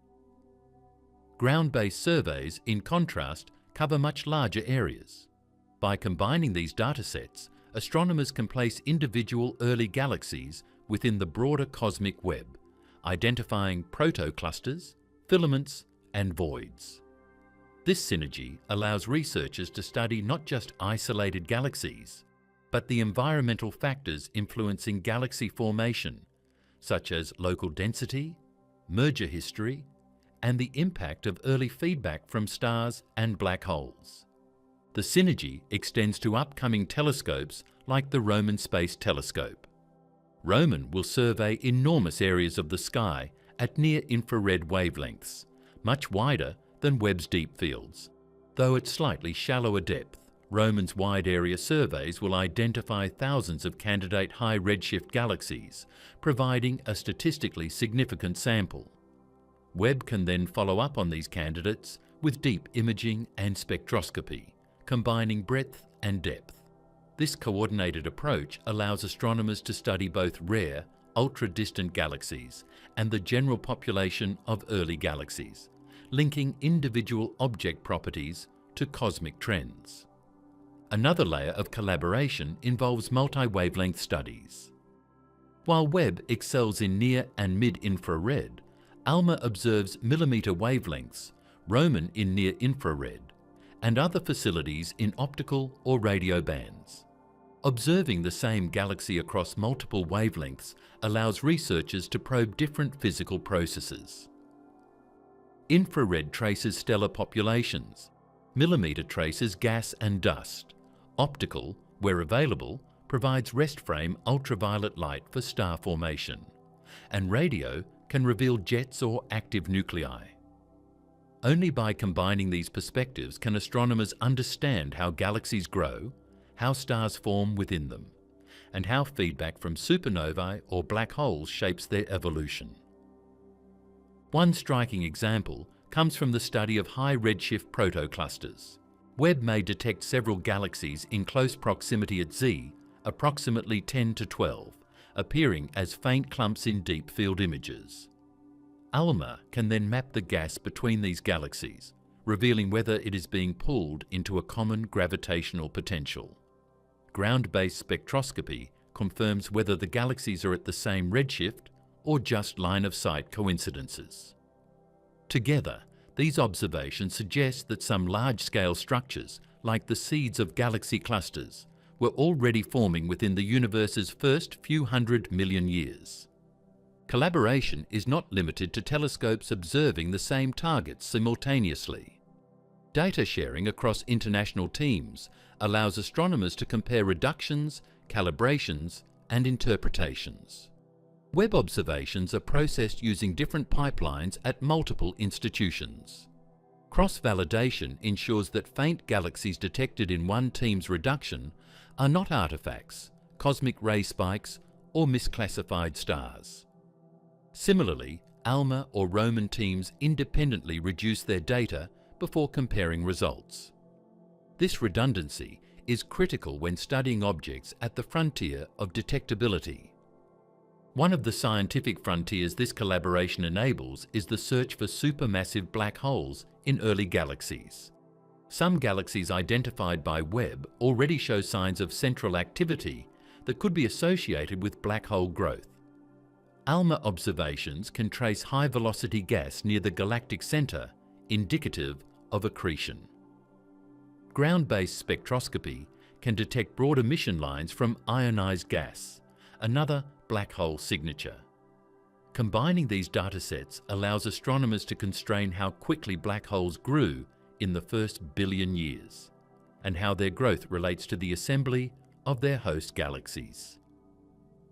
Ground-based surveys, in contrast, cover much larger areas. By combining these datasets, astronomers can place individual early galaxies within the broader cosmic web, identifying protoclusters, filaments, and voids. This synergy allows researchers to study not just isolated galaxies, but the environmental factors influencing galaxy formation, such as local density, merger history, and the impact of early feedback from stars and black holes. The synergy extends to upcoming telescopes like the Roman Space Telescope. Roman will survey enormous areas of the sky at near-infrared wavelengths, much wider than Webb's deep fields. Though at slightly shallower depth, Roman's wide-area surveys will identify thousands of candidate high redshift galaxies, providing a statistically significant sample. Webb can then follow up on these candidates with deep imaging and spectroscopy, combining breadth and depth. This coordinated approach allows astronomers to study both rare, ultra-distant galaxies and the general population of early galaxies, linking individual object properties to cosmic trends. Another layer of collaboration involves multi-wavelength studies. While Webb excels in near and mid-infrared, ALMA observes millimeter wavelengths, Roman in near-infrared, and other facilities in optical or radio bands. Observing the same galaxy across multiple wavelengths allows researchers to probe different physical processes. Infrared traces stellar populations. Millimeter traces gas and dust. Optical, where available, provides rest frame ultraviolet light for star formation. And radio can reveal jets or active nuclei. Only by combining these perspectives can astronomers understand how galaxies grow, how stars form within them, and how feedback from supernovae or black holes shapes their evolution. One striking example comes from the study of high redshift protoclusters. Webb may detect several galaxies in close proximity at Z, approximately 10 to 12, appearing as faint clumps in deep field images. ALMA can then map the gas between these galaxies, revealing whether it is being pulled into a common gravitational potential. Ground-based spectroscopy confirms whether the galaxies are at the same redshift or just line-of-sight coincidences. Together, these observations suggest that some large-scale structures, like the seeds of galaxy clusters, were already forming within the universe's first few hundred million years. Collaboration is not limited to telescopes observing the same targets simultaneously. Data sharing across international teams allows astronomers to compare reductions, calibrations, and interpretations. Webb observations are processed using different pipelines at multiple institutions. Cross-validation ensures that faint galaxies detected in one team's reduction are not artifacts, cosmic ray spikes, or misclassified stars. Similarly, ALMA or Roman teams independently reduce their data before comparing results. This redundancy is critical when studying objects at the frontier of detectability. One of the scientific frontiers this collaboration enables is the search for supermassive black holes in early galaxies. Some galaxies identified by Webb already show signs of central activity that could be associated with black hole growth. ALMA observations can trace high-velocity gas near the galactic center, indicative of accretion. Ground-based spectroscopy can detect broad emission lines from ionized gas, another black hole signature. Combining these datasets allows astronomers to constrain how quickly black holes grew in the first billion years, and how their growth relates to the assembly of their host galaxies.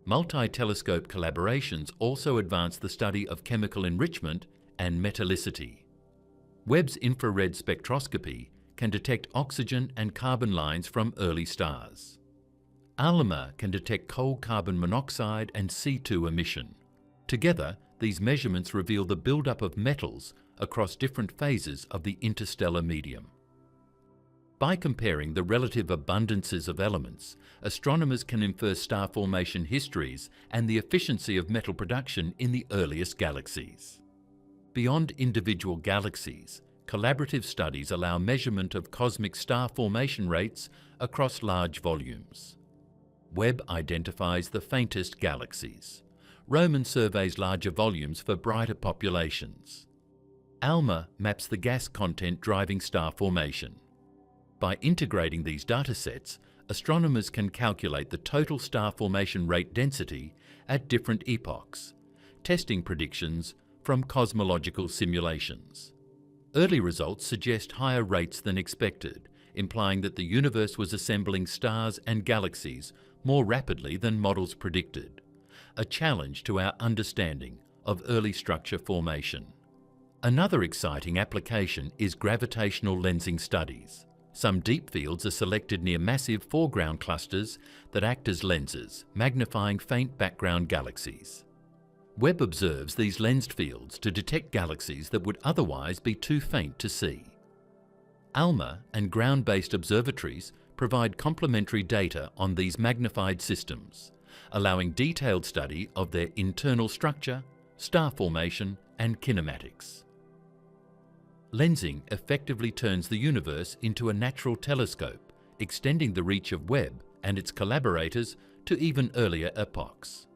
Multi-telescope collaborations also advance the study of chemical enrichment and metallicity. Webb's infrared spectroscopy can detect oxygen and carbon lines from early stars. ALMA can detect cold carbon monoxide and C2 emission. Together, these measurements reveal the buildup of metals across different phases of the interstellar medium. By comparing the relative abundances of elements, astronomers can infer star formation histories and the efficiency of metal production in the earliest galaxies. Beyond individual galaxies, collaborative studies allow measurement of cosmic star formation rates across large volumes. Webb identifies the faintest galaxies. Roman surveys larger volumes for brighter populations. ALMA maps the gas content driving star formation. By integrating these datasets, astronomers can calculate the total star formation rate density at different epochs, testing predictions from cosmological simulations. Early results suggest higher rates than expected, implying that the universe was assembling stars and galaxies more rapidly than models predicted, a challenge to our understanding of early structure formation. Another exciting application is gravitational lensing studies. Some deep fields are selected near massive foreground clusters that act as lenses, magnifying faint background galaxies. Webb observes these lensed fields to detect galaxies that would otherwise be too faint to see. ALMA and ground-based observatories provide complementary data on these magnified systems, allowing detailed study of their internal structure, star formation, and kinematics. Lensing effectively turns the universe into a natural telescope, extending the reach of Webb and its collaborators to even earlier epochs.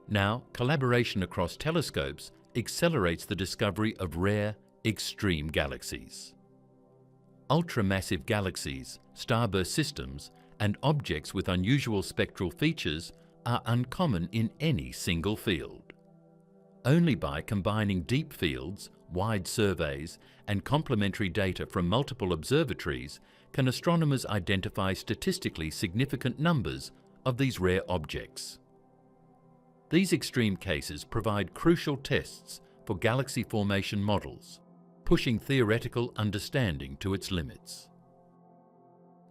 Now, collaboration across telescopes accelerates the discovery of rare, extreme galaxies. Ultramassive galaxies, starburst systems, and objects with unusual spectral features are uncommon in any single field. Only by combining deep fields, wide surveys, and complementary data from multiple observatories can astronomers identify statistically significant numbers of these rare objects. These extreme cases provide crucial tests for galaxy formation models, pushing theoretical understanding to its limits.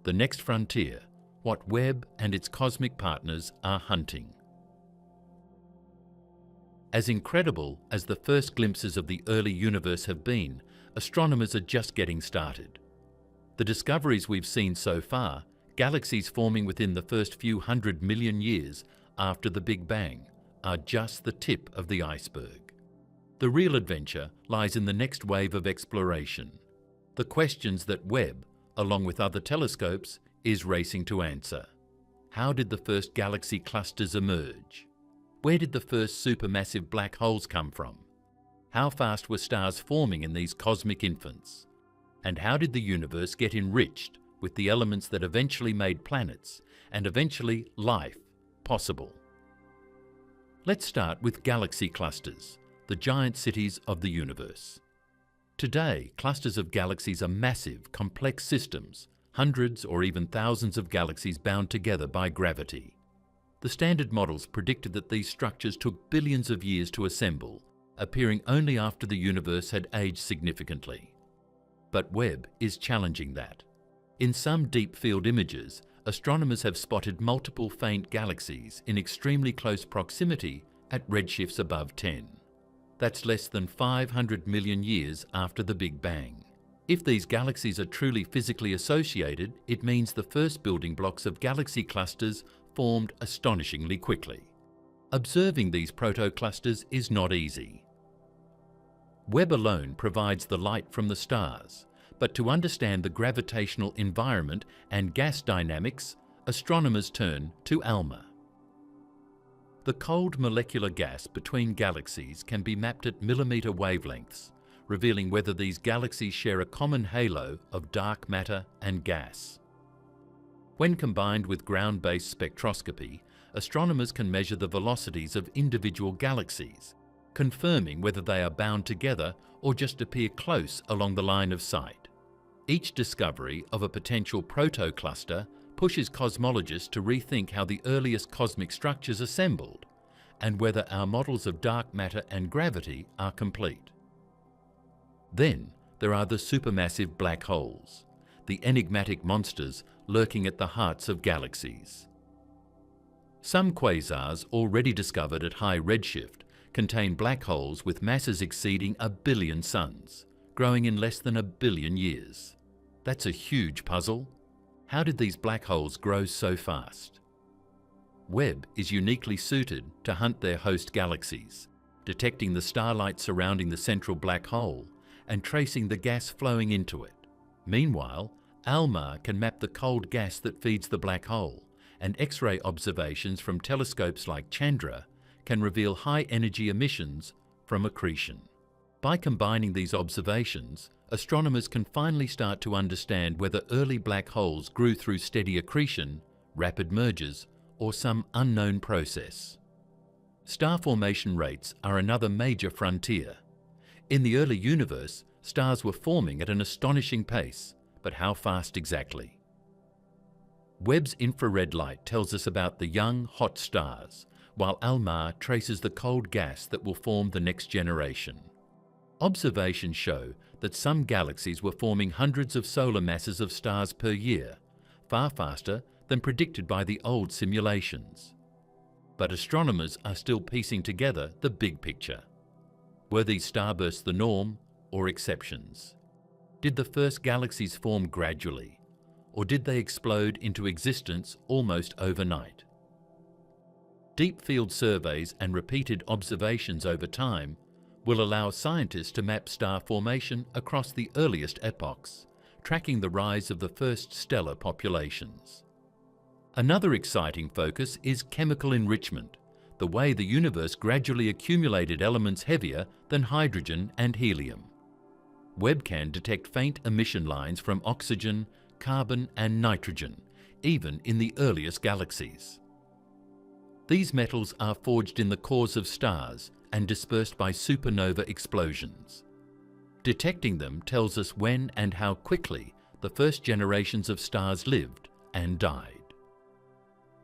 The next frontier, what Webb and its cosmic partners are hunting. As incredible as the first glimpses of the early universe have been, astronomers are just getting started. The discoveries we've seen so far, galaxies forming within the first few 100 million years after the Big Bang, are just the tip of the iceberg. The real adventure lies in the next wave of exploration, the questions that Webb, along with other telescopes, is racing to answer. How did the first galaxy clusters emerge? Where did the first supermassive black holes come from? How fast were stars forming in these cosmic infants? And how did the universe get enriched with the elements that eventually made planets and eventually life possible? Let's start with galaxy clusters, the giant cities of the universe. Today, clusters of galaxies are massive, complex systems, hundreds or even thousands of galaxies bound together by gravity. The standard models predicted that these structures took billions of years to assemble, appearing only after the universe had aged significantly. But Webb is challenging that. In some deep field images, astronomers have spotted multiple faint galaxies in extremely close proximity at redshifts above 10. That's less than 500 million years after the Big Bang. If these galaxies are truly physically associated, it means the first building blocks of galaxy clusters formed astonishingly quickly. Observing these protoclusters is not easy. Webb alone provides the light from the stars, but to understand the gravitational environment and gas dynamics, astronomers turn to ALMA. The cold molecular gas between galaxies can be mapped at millimeter wavelengths, revealing whether these galaxies share a common halo of dark matter and gas. When combined with ground-based spectroscopy, astronomers can measure the velocities of individual galaxies, confirming whether they are bound together or just appear close along the line of sight. Each discovery of a potential protocluster pushes cosmologists to rethink how the earliest cosmic structures assembled and whether our models of dark matter and gravity are complete. Then there are the supermassive black holes, the enigmatic monsters lurking at the hearts of galaxies. Some quasars already discovered at high redshift contain black holes with masses exceeding 1 billion suns, growing in less than 1 billion years. That's a huge puzzle. How did these black holes grow so fast? Webb is uniquely suited to hunt their host galaxies, detecting the starlight surrounding the central black hole and tracing the gas flowing into it. Meanwhile, ALMA can map the cold gas that feeds the black hole, and X-ray observations from telescopes like Chandra can reveal high-energy emissions from accretion. By combining these observations, astronomers can finally start to understand whether early black holes grew through steady accretion, rapid mergers, or some unknown process. Star formation rates are another major frontier. In the early universe, stars were forming at an astonishing pace, but how fast exactly? Webb's infrared light tells us about the young, hot stars, while ALMA traces the cold gas that will form the next generation. Observations show that some galaxies were forming hundreds of solar masses of stars per year, far faster than predicted by the old simulations. But astronomers are still piecing together the big picture. Were these starbursts the norm or exceptions? Did the first galaxies form gradually, or did they explode into existence almost overnight? Deep field surveys and repeated observations over time will allow scientists to map star formation across the earliest epochs, tracking the rise of the first stellar populations. Another exciting focus is chemical enrichment, the way the universe gradually accumulated elements heavier than hydrogen and helium. Webb can detect faint emission lines from oxygen, carbon and nitrogen, even in the earliest galaxies. These metals are forged in the cores of stars and dispersed by supernova explosions. Detecting them tells us when and how quickly the first generations of stars lived and died.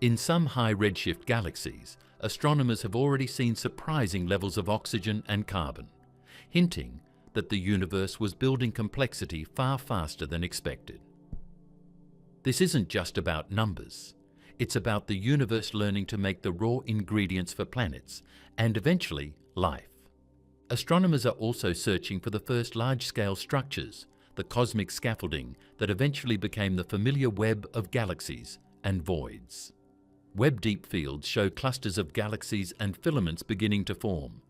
In some high redshift galaxies, astronomers have already seen surprising levels of oxygen and carbon, hinting that the universe was building complexity far faster than expected. This isn't just about numbers. It's about the universe learning to make the raw ingredients for planets and eventually life. Astronomers are also searching for the first large-scale structures, the cosmic scaffolding that eventually became the familiar web of galaxies and voids. Webb deep fields show clusters of galaxies and filaments beginning to form,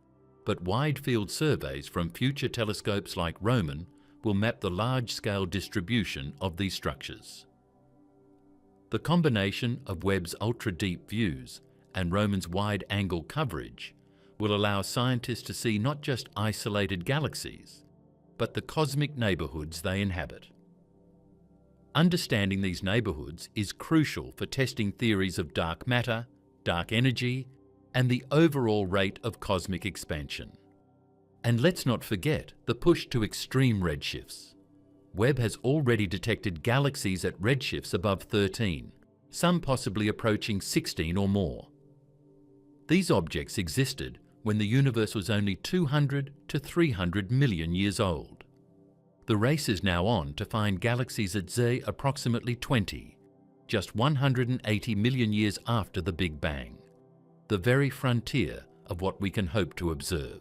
but wide-field surveys from future telescopes like Roman will map the large-scale distribution of these structures. The combination of Webb's ultra-deep views and Roman's wide-angle coverage will allow scientists to see not just isolated galaxies, but the cosmic neighborhoods they inhabit. Understanding these neighborhoods is crucial for testing theories of dark matter, dark energy, and the overall rate of cosmic expansion. And let's not forget the push to extreme redshifts. Webb has already detected galaxies at redshifts above 13, some possibly approaching 16 or more. These objects existed when the universe was only 200 to 300 million years old. The race is now on to find galaxies at Z approximately 20, just 180 million years after the Big Bang, the very frontier of what we can hope to observe.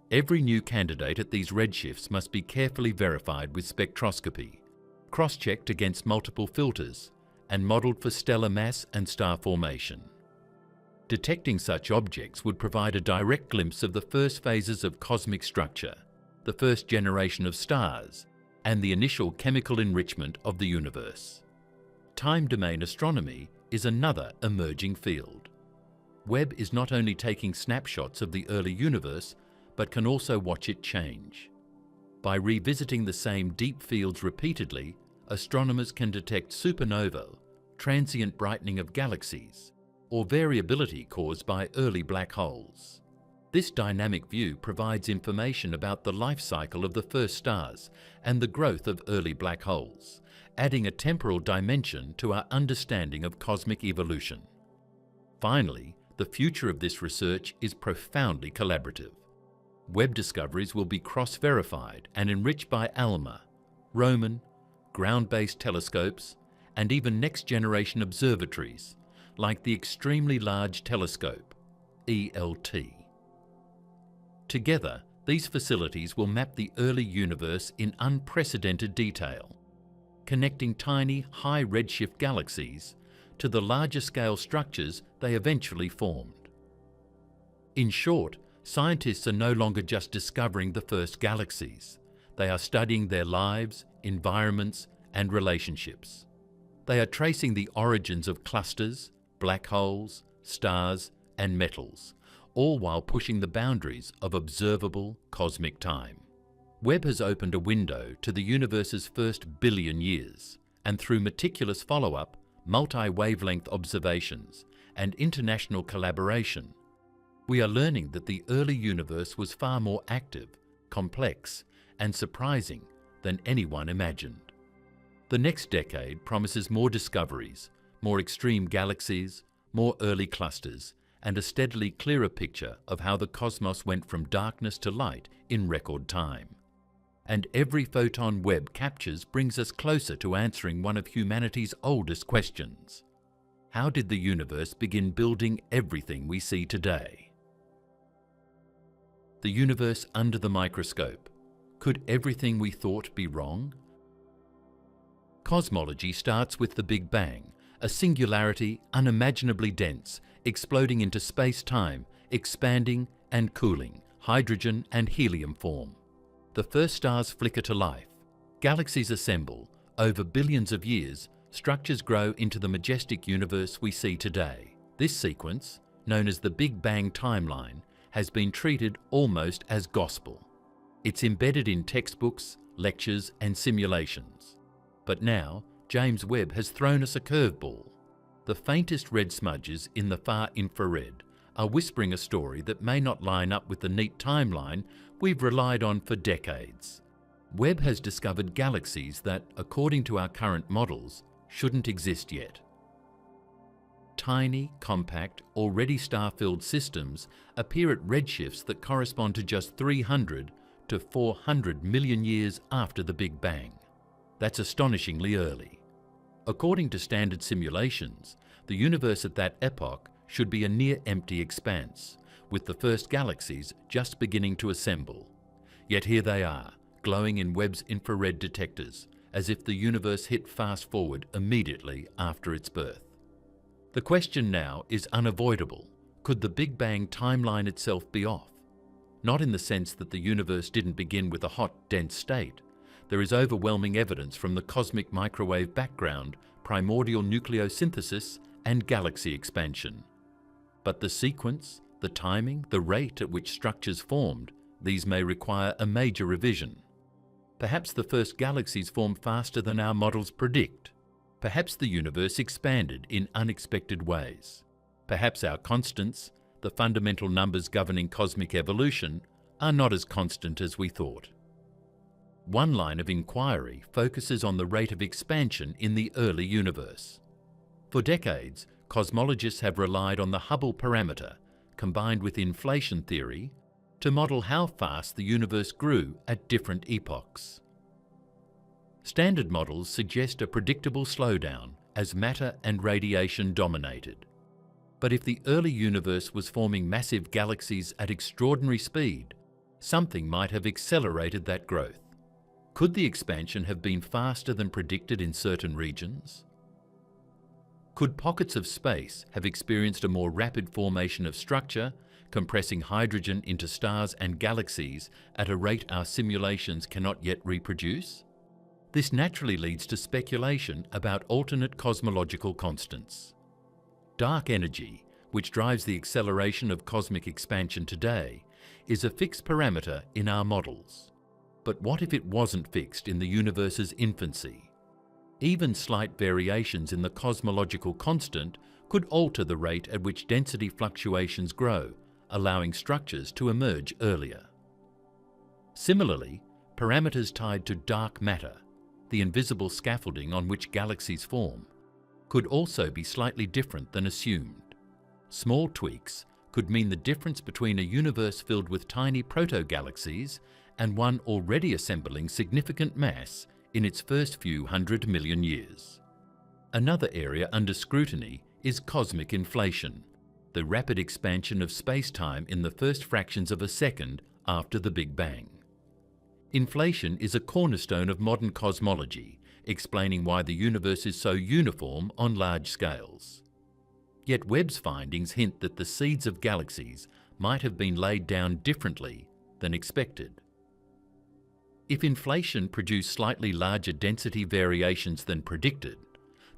Every new candidate at these redshifts must be carefully verified with spectroscopy, cross-checked against multiple filters, and modelled for stellar mass and star formation. Detecting such objects would provide a direct glimpse of the first phases of cosmic structure, the first generation of stars, and the initial chemical enrichment of the universe. Time domain astronomy is another emerging field. Webb is not only taking snapshots of the early universe, but can also watch it change. By revisiting the same deep fields repeatedly, astronomers can detect supernovae, transient brightening of galaxies, or variability caused by early black holes. This dynamic view provides information about the life cycle of the first stars and the growth of early black holes, adding a temporal dimension to our understanding of cosmic evolution. Finally, the future of this research is profoundly collaborative. Webb discoveries will be cross-verified and enriched by ALMA, Roman, ground-based telescopes, and even next-generation observatories, like the Extremely Large Telescope, ELT. Together, these facilities will map the early universe in unprecedented detail, connecting tiny, high redshift galaxies to the larger scale structures they eventually formed. In short, scientists are no longer just discovering the first galaxies. They are studying their lives, environments, and relationships. They are tracing the origins of clusters, black holes, stars, and metals, all while pushing the boundaries of observable cosmic time. Webb has opened a window to the universe's first billion years, and through meticulous follow-up, multi-wavelength observations, and international collaboration, we are learning that the early universe was far more active, complex, and surprising than anyone imagined. The next decade promises more discoveries, more extreme galaxies, more early clusters, and a steadily clearer picture of how the cosmos went from darkness to light in record time. And every photon Webb captures brings us closer to answering one of humanity's oldest questions. How did the universe begin building everything we see today? The universe under the microscope. Could everything we thought be wrong? Cosmology starts with the Big Bang, a singularity unimaginably dense, exploding into space-time, expanding and cooling, hydrogen and helium form. The first stars flicker to life. Galaxies assemble. Over billions of years, structures grow into the majestic universe we see today. This sequence, known as the Big Bang timeline, has been treated almost as gospel. It's embedded in textbooks, lectures, and simulations. But now, James Webb has thrown us a curveball. The faintest red smudges in the far infrared are whispering a story that may not line up with the neat timeline we've relied on for decades. Webb has discovered galaxies that, according to our current models, shouldn't exist yet. Tiny, compact, already star-filled systems appear at redshifts that correspond to just 300 to 400 million years after the Big Bang. That's astonishingly early. According to standard simulations, the universe at that epoch should be a near-empty expanse, with the first galaxies just beginning to assemble. Yet here they are, glowing in Webb's infrared detectors, as if the universe hit fast forward immediately after its birth. The question now is unavoidable. Could the Big Bang timeline itself be off? Not in the sense that the universe didn't begin with a hot, dense state. There is overwhelming evidence from the cosmic microwave background, primordial nucleosynthesis, and galaxy expansion. But the sequence, the timing, the rate at which structures formed, these may require a major revision. Perhaps the first galaxies formed faster than our models predict. Perhaps the universe expanded in unexpected ways. Perhaps our constants, the fundamental numbers governing cosmic evolution, are not as constant as we thought. One line of inquiry focuses on the rate of expansion in the early universe. For decades, cosmologists have relied on the Hubble parameter, combined with inflation theory, to model how fast the universe grew at different epochs. Standard models suggest a predictable slowdown as matter and radiation dominated. But if the early universe was forming massive galaxies at extraordinary speed, something might have accelerated that growth. Could the expansion have been faster than predicted in certain regions? Could pockets of space have experienced a more rapid formation of structure, compressing hydrogen into stars and galaxies at a rate our simulations cannot yet reproduce? This naturally leads to speculation about alternate cosmological constants. Dark energy, which drives the acceleration of cosmic expansion today, is a fixed parameter in our models. But what if it wasn't fixed in the universe's infancy? Even slight variations in the cosmological constant could alter the rate at which density fluctuations grow, allowing structures to emerge earlier. Similarly, parameters tied to dark matter, the invisible scaffolding on which galaxies form, could also be slightly different than assumed. Small tweaks could mean the difference between a universe filled with tiny proto-galaxies and one already assembling significant mass in its first few 100 million years. Another area under scrutiny is cosmic inflation, the rapid expansion of space-time in the first fractions of a second after the Big Bang. Inflation is a cornerstone of modern cosmology, explaining why the universe is so uniform on large scales. Yet Webb's findings hint that the seeds of galaxies might have been laid down differently than expected. If inflation produced slightly larger density variations than predicted,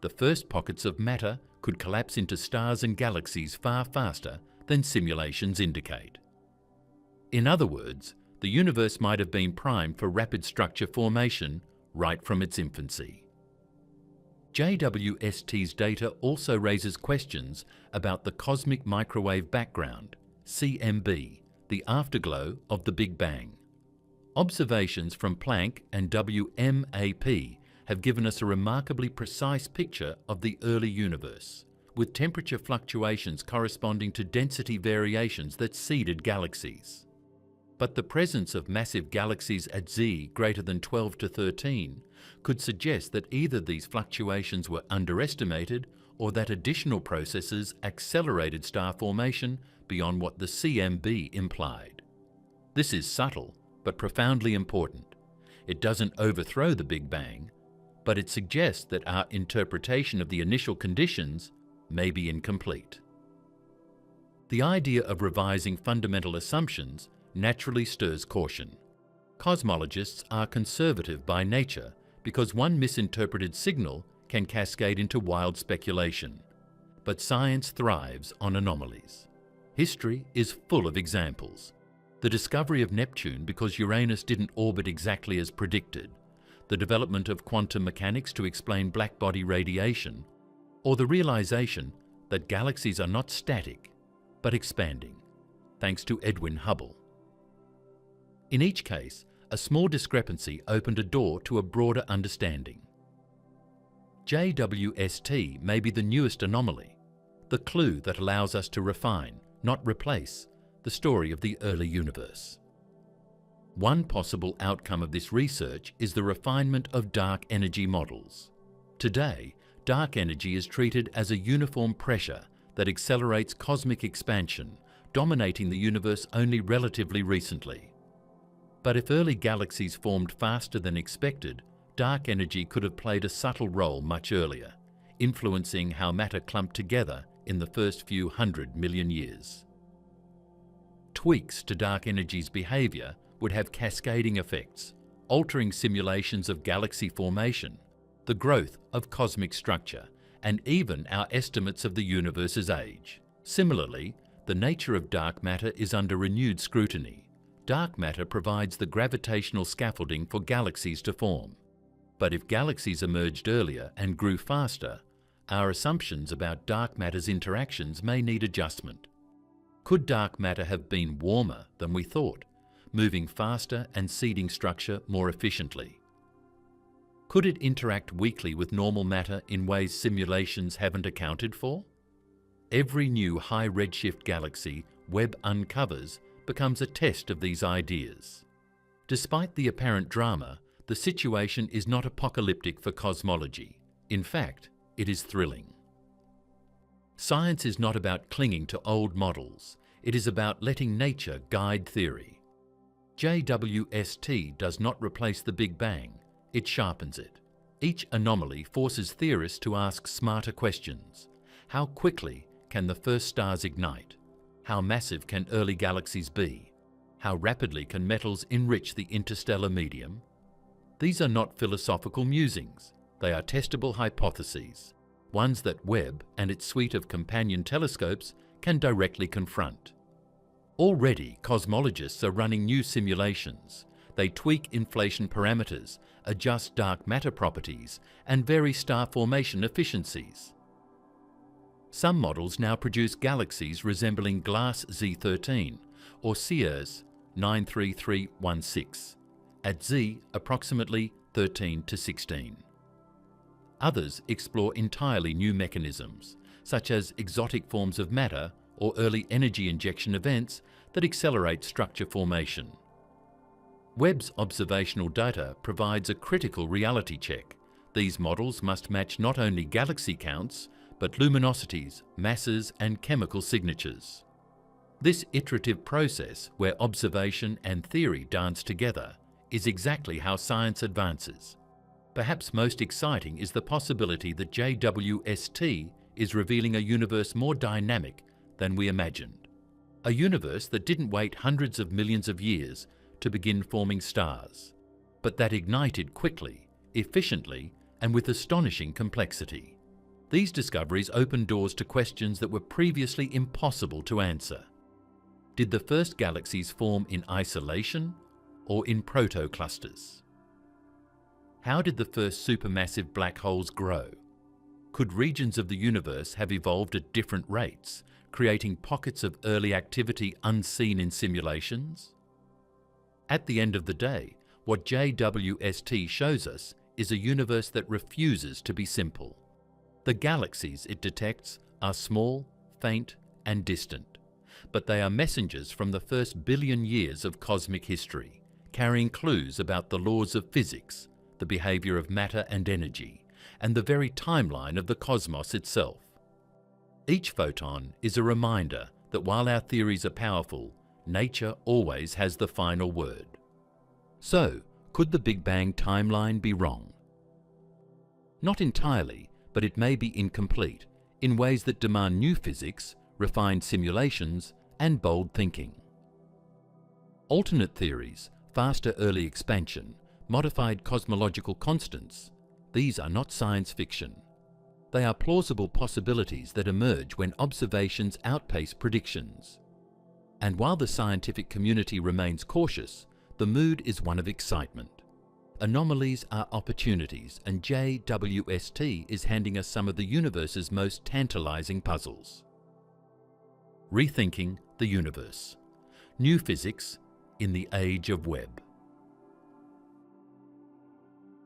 the first pockets of matter could collapse into stars and galaxies far faster than simulations indicate. In other words, the universe might have been primed for rapid structure formation right from its infancy. JWST's data also raises questions about the cosmic microwave background, CMB, the afterglow of the Big Bang. Observations from Planck and WMAP have given us a remarkably precise picture of the early universe, with temperature fluctuations corresponding to density variations that seeded galaxies. But the presence of massive galaxies at Z greater than 12 to 13 could suggest that either these fluctuations were underestimated or that additional processes accelerated star formation beyond what the CMB implied. This is subtle, but profoundly important. It doesn't overthrow the Big Bang, but it suggests that our interpretation of the initial conditions may be incomplete. The idea of revising fundamental assumptions naturally stirs caution. Cosmologists are conservative by nature because one misinterpreted signal can cascade into wild speculation. But science thrives on anomalies. History is full of examples. The discovery of Neptune because Uranus didn't orbit exactly as predicted, the development of quantum mechanics to explain black-body radiation, or the realization that galaxies are not static, but expanding, thanks to Edwin Hubble. In each case, a small discrepancy opened a door to a broader understanding. JWST may be the newest anomaly, the clue that allows us to refine, not replace, the story of the early universe. One possible outcome of this research is the refinement of dark energy models. Today, dark energy is treated as a uniform pressure that accelerates cosmic expansion, dominating the universe only relatively recently. But if early galaxies formed faster than expected, dark energy could have played a subtle role much earlier, influencing how matter clumped together in the first few 100 million years. Tweaks to dark energy's behavior would have cascading effects, altering simulations of galaxy formation, the growth of cosmic structure, and even our estimates of the universe's age. Similarly, the nature of dark matter is under renewed scrutiny. Dark matter provides the gravitational scaffolding for galaxies to form. But if galaxies emerged earlier and grew faster, our assumptions about dark matter's interactions may need adjustment. Could dark matter have been warmer than we thought, moving faster and seeding structure more efficiently? Could it interact weakly with normal matter in ways simulations haven't accounted for? Every new high redshift galaxy Webb uncovers becomes a test of these ideas. Despite the apparent drama, the situation is not apocalyptic for cosmology. In fact, it is thrilling. Science is not about clinging to old models. It is about letting nature guide theory. JWST does not replace the Big Bang. It sharpens it. Each anomaly forces theorists to ask smarter questions. How quickly can the first stars ignite? How massive can early galaxies be? How rapidly can metals enrich the interstellar medium? These are not philosophical musings. They are testable hypotheses, ones that Webb and its suite of companion telescopes can directly confront. Already, cosmologists are running new simulations. They tweak inflation parameters, adjust dark matter properties, and vary star formation efficiencies. Some models now produce galaxies resembling Glass Z13 or Sears 93316 at Z approximately 13 to 16. Others explore entirely new mechanisms, such as exotic forms of matter or early energy injection events that accelerate structure formation. Webb's observational data provides a critical reality check. These models must match not only galaxy counts, but luminosities, masses, and chemical signatures. This iterative process, where observation and theory dance together, is exactly how science advances. Perhaps most exciting is the possibility that JWST is revealing a universe more dynamic than we imagined. A universe that didn't wait hundreds of millions of years to begin forming stars, but that ignited quickly, efficiently, and with astonishing complexity. These discoveries opened doors to questions that were previously impossible to answer. Did the first galaxies form in isolation or in protoclusters? How did the first supermassive black holes grow? Could regions of the universe have evolved at different rates, creating pockets of early activity unseen in simulations? At the end of the day, what JWST shows us is a universe that refuses to be simple. The galaxies it detects are small, faint, and distant, but they are messengers from the first billion years of cosmic history, carrying clues about the laws of physics, the behavior of matter and energy, and the very timeline of the cosmos itself. Each photon is a reminder that while our theories are powerful, nature always has the final word. So, could the Big Bang timeline be wrong? Not entirely, but it may be incomplete in ways that demand new physics, refined simulations, and bold thinking. Alternate theories, faster early expansion, modified cosmological constants, these are not science fiction. They are plausible possibilities that emerge when observations outpace predictions. And while the scientific community remains cautious, the mood is one of excitement. Anomalies are opportunities, and JWST is handing us some of the universe's most tantalizing puzzles. Rethinking the universe. New physics in the age of Webb.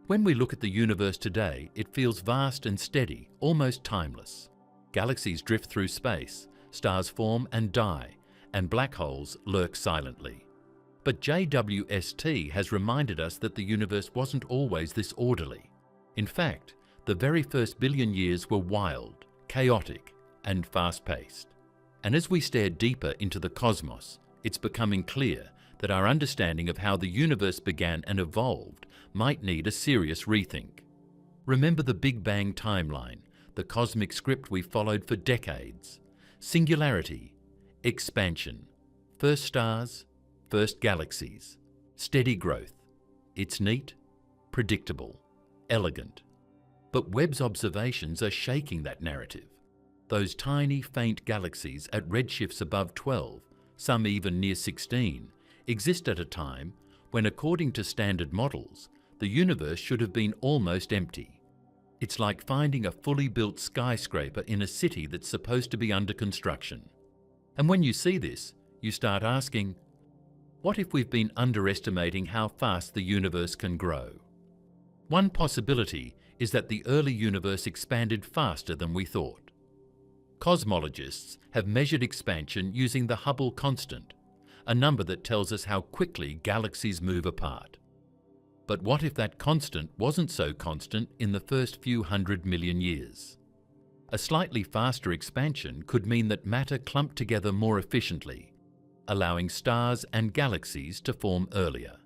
When we look at the universe today, it feels vast and steady, almost timeless. Galaxies drift through space, stars form and die, and black holes lurk silently. But JWST has reminded us that the universe wasn't always this orderly. In fact, the very first billion years were wild, chaotic, and fast-paced. And as we stare deeper into the cosmos, it's becoming clear that our understanding of how the universe began and evolved might need a serious rethink. Remember the Big Bang timeline, the cosmic script we followed for decades. Singularity, expansion, first stars, first galaxies, steady growth. It's neat, predictable, elegant. But Webb's observations are shaking that narrative. Those tiny, faint galaxies at redshifts above 12, some even near 16, exist at a time when, according to standard models, the universe should have been almost empty. It's like finding a fully built skyscraper in a city that's supposed to be under construction. And when you see this, you start asking, what if we've been underestimating how fast the universe can grow? One possibility is that the early universe expanded faster than we thought. Cosmologists have measured expansion using the Hubble constant, a number that tells us how quickly galaxies move apart. But what if that constant wasn't so constant in the first few 100 million years? A slightly faster expansion could mean that matter clumped together more efficiently, allowing stars and galaxies to form earlier.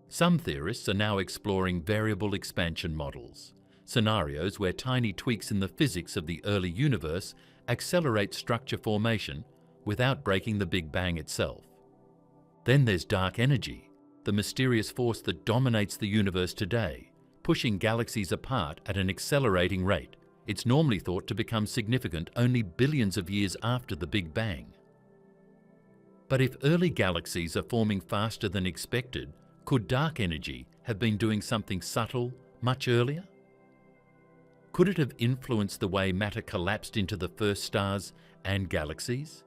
Some theorists are now exploring variable expansion models, scenarios where tiny tweaks in the physics of the early universe accelerate structure formation without breaking the Big Bang itself. Then there's dark energy, the mysterious force that dominates the universe today, pushing galaxies apart at an accelerating rate. It's normally thought to become significant only billions of years after the Big Bang. But if early galaxies are forming faster than expected, could dark energy have been doing something subtle much earlier? Could it have influenced the way matter collapsed into the first stars and galaxies?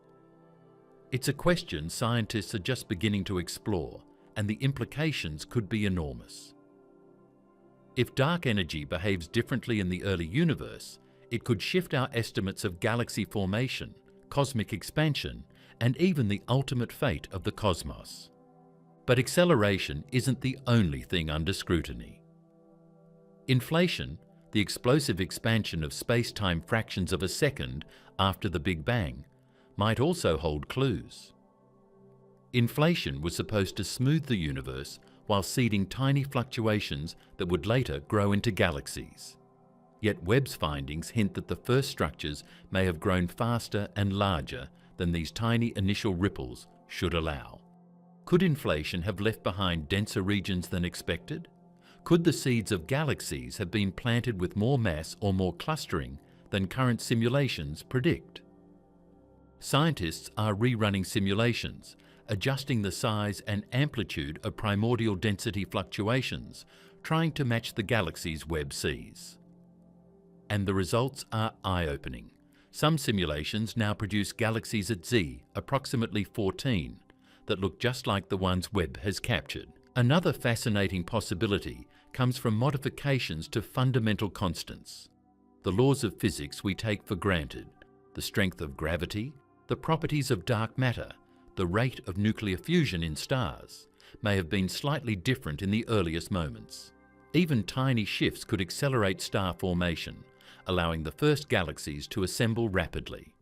It's a question scientists are just beginning to explore, and the implications could be enormous. If dark energy behaves differently in the early universe, it could shift our estimates of galaxy formation, cosmic expansion, and even the ultimate fate of the cosmos. But acceleration isn't the only thing under scrutiny. Inflation, the explosive expansion of space-time fractions of a second after the Big Bang, might also hold clues. Inflation was supposed to smooth the universe while seeding tiny fluctuations that would later grow into galaxies. Yet Webb's findings hint that the first structures may have grown faster and larger than these tiny initial ripples should allow. Could inflation have left behind denser regions than expected? Could the seeds of galaxies have been planted with more mass or more clustering than current simulations predict? Scientists are rerunning simulations, adjusting the size and amplitude of primordial density fluctuations, trying to match the galaxies Webb sees. And the results are eye-opening. Some simulations now produce galaxies at Z, approximately 14, that look just like the ones Webb has captured. Another fascinating possibility comes from modifications to fundamental constants. The laws of physics we take for granted, the strength of gravity, the properties of dark matter, the rate of nuclear fusion in stars, may have been slightly different in the earliest moments. Even tiny shifts could accelerate star formation, allowing the first galaxies to assemble rapidly.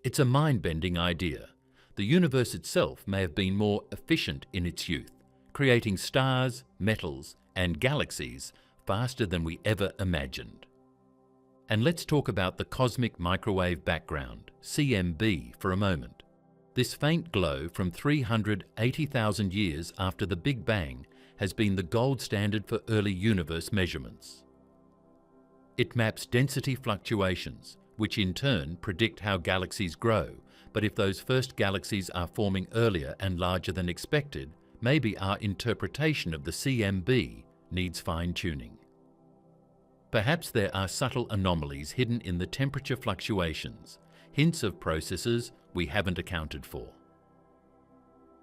It's a mind-bending idea. The universe itself may have been more efficient in its youth, creating stars, metals, and galaxies faster than we ever imagined. And let's talk about the cosmic microwave background, CMB, for a moment. This faint glow from 380,000 years after the Big Bang has been the gold standard for early universe measurements. It maps density fluctuations, which in turn predict how galaxies grow, but if those first galaxies are forming earlier and larger than expected, maybe our interpretation of the CMB needs fine-tuning. Perhaps there are subtle anomalies hidden in the temperature fluctuations, hints of processes we haven't accounted for.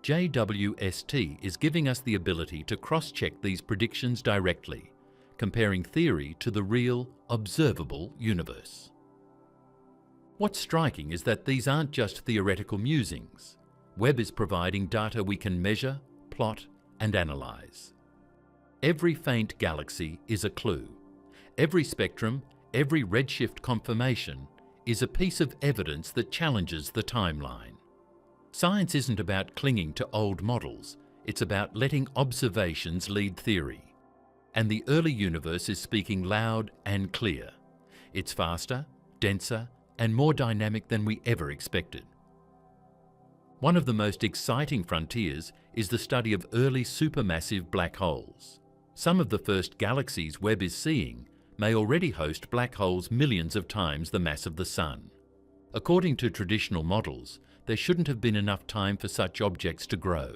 JWST is giving us the ability to cross-check these predictions directly, comparing theory to the real, observable universe. What's striking is that these aren't just theoretical musings. Webb is providing data we can measure, plot, and analyze. Every faint galaxy is a clue. Every spectrum, every redshift confirmation is a piece of evidence that challenges the timeline. Science isn't about clinging to old models, it's about letting observations lead theory. And the early universe is speaking loud and clear. It's faster, denser, and more dynamic than we ever expected. One of the most exciting frontiers is the study of early supermassive black holes. Some of the first galaxies Webb is seeing may already host black holes millions of times the mass of the Sun. According to traditional models, there shouldn't have been enough time for such objects to grow.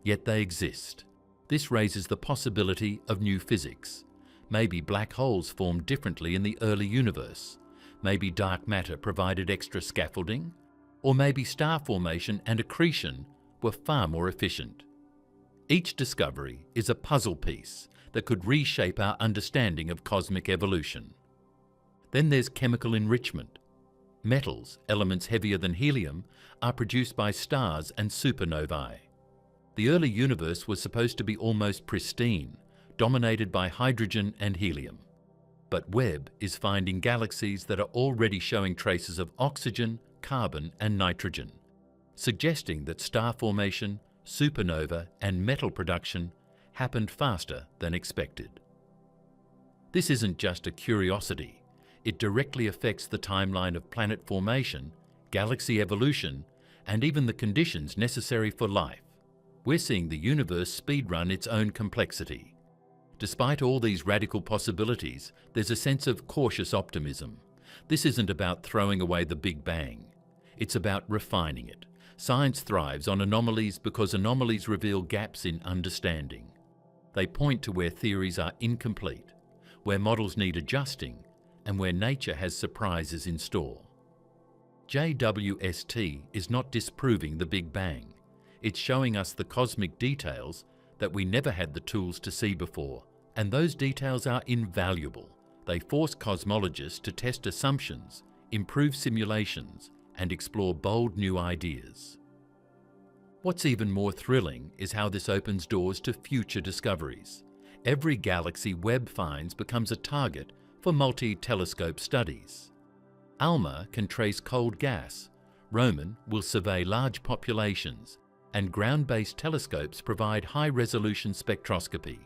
Yet they exist. This raises the possibility of new physics. Maybe black holes formed differently in the early universe. Maybe dark matter provided extra scaffolding. Or maybe star formation and accretion were far more efficient. Each discovery is a puzzle piece that could reshape our understanding of cosmic evolution. Then there's chemical enrichment. Metals, elements heavier than helium, are produced by stars and supernovae. The early universe was supposed to be almost pristine, dominated by hydrogen and helium. But Webb is finding galaxies that are already showing traces of oxygen, carbon, and nitrogen, suggesting that star formation, supernova, and metal production happened faster than expected. This isn't just a curiosity. It directly affects the timeline of planet formation, galaxy evolution, and even the conditions necessary for life. We're seeing the universe speedrun its own complexity. Despite all these radical possibilities, there's a sense of cautious optimism. This isn't about throwing away the Big Bang. It's about refining it. Science thrives on anomalies because anomalies reveal gaps in understanding. They point to where theories are incomplete, where models need adjusting, and where nature has surprises in store. JWST is not disproving the Big Bang. It's showing us the cosmic details that we never had the tools to see before, and those details are invaluable. They force cosmologists to test assumptions, improve simulations, and explore bold new ideas. What's even more thrilling is how this opens doors to future discoveries. Every galaxy Webb finds becomes a target for multi-telescope studies. ALMA can trace cold gas, Roman will survey large populations, and ground-based telescopes provide high-resolution spectroscopy.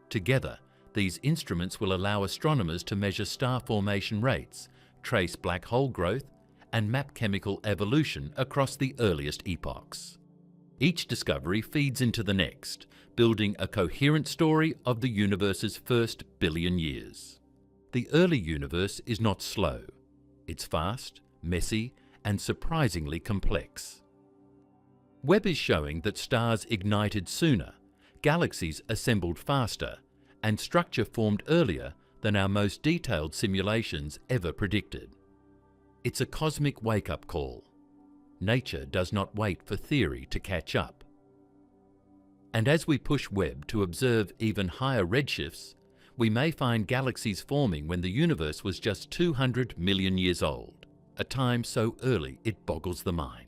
Together, these instruments will allow astronomers to measure star formation rates, trace black hole growth, and map chemical evolution across the earliest epochs. Each discovery feeds into the next, building a coherent story of the universe's first billion years. The early universe is not slow. It's fast, messy, and surprisingly complex. Webb is showing that stars ignited sooner, galaxies assembled faster, and structure formed earlier than our most detailed simulations ever predicted. It's a cosmic wake-up call. Nature does not wait for theory to catch up. And as we push Webb to observe even higher redshifts, we may find galaxies forming when the universe was just 200 million years old, a time so early it boggles the mind.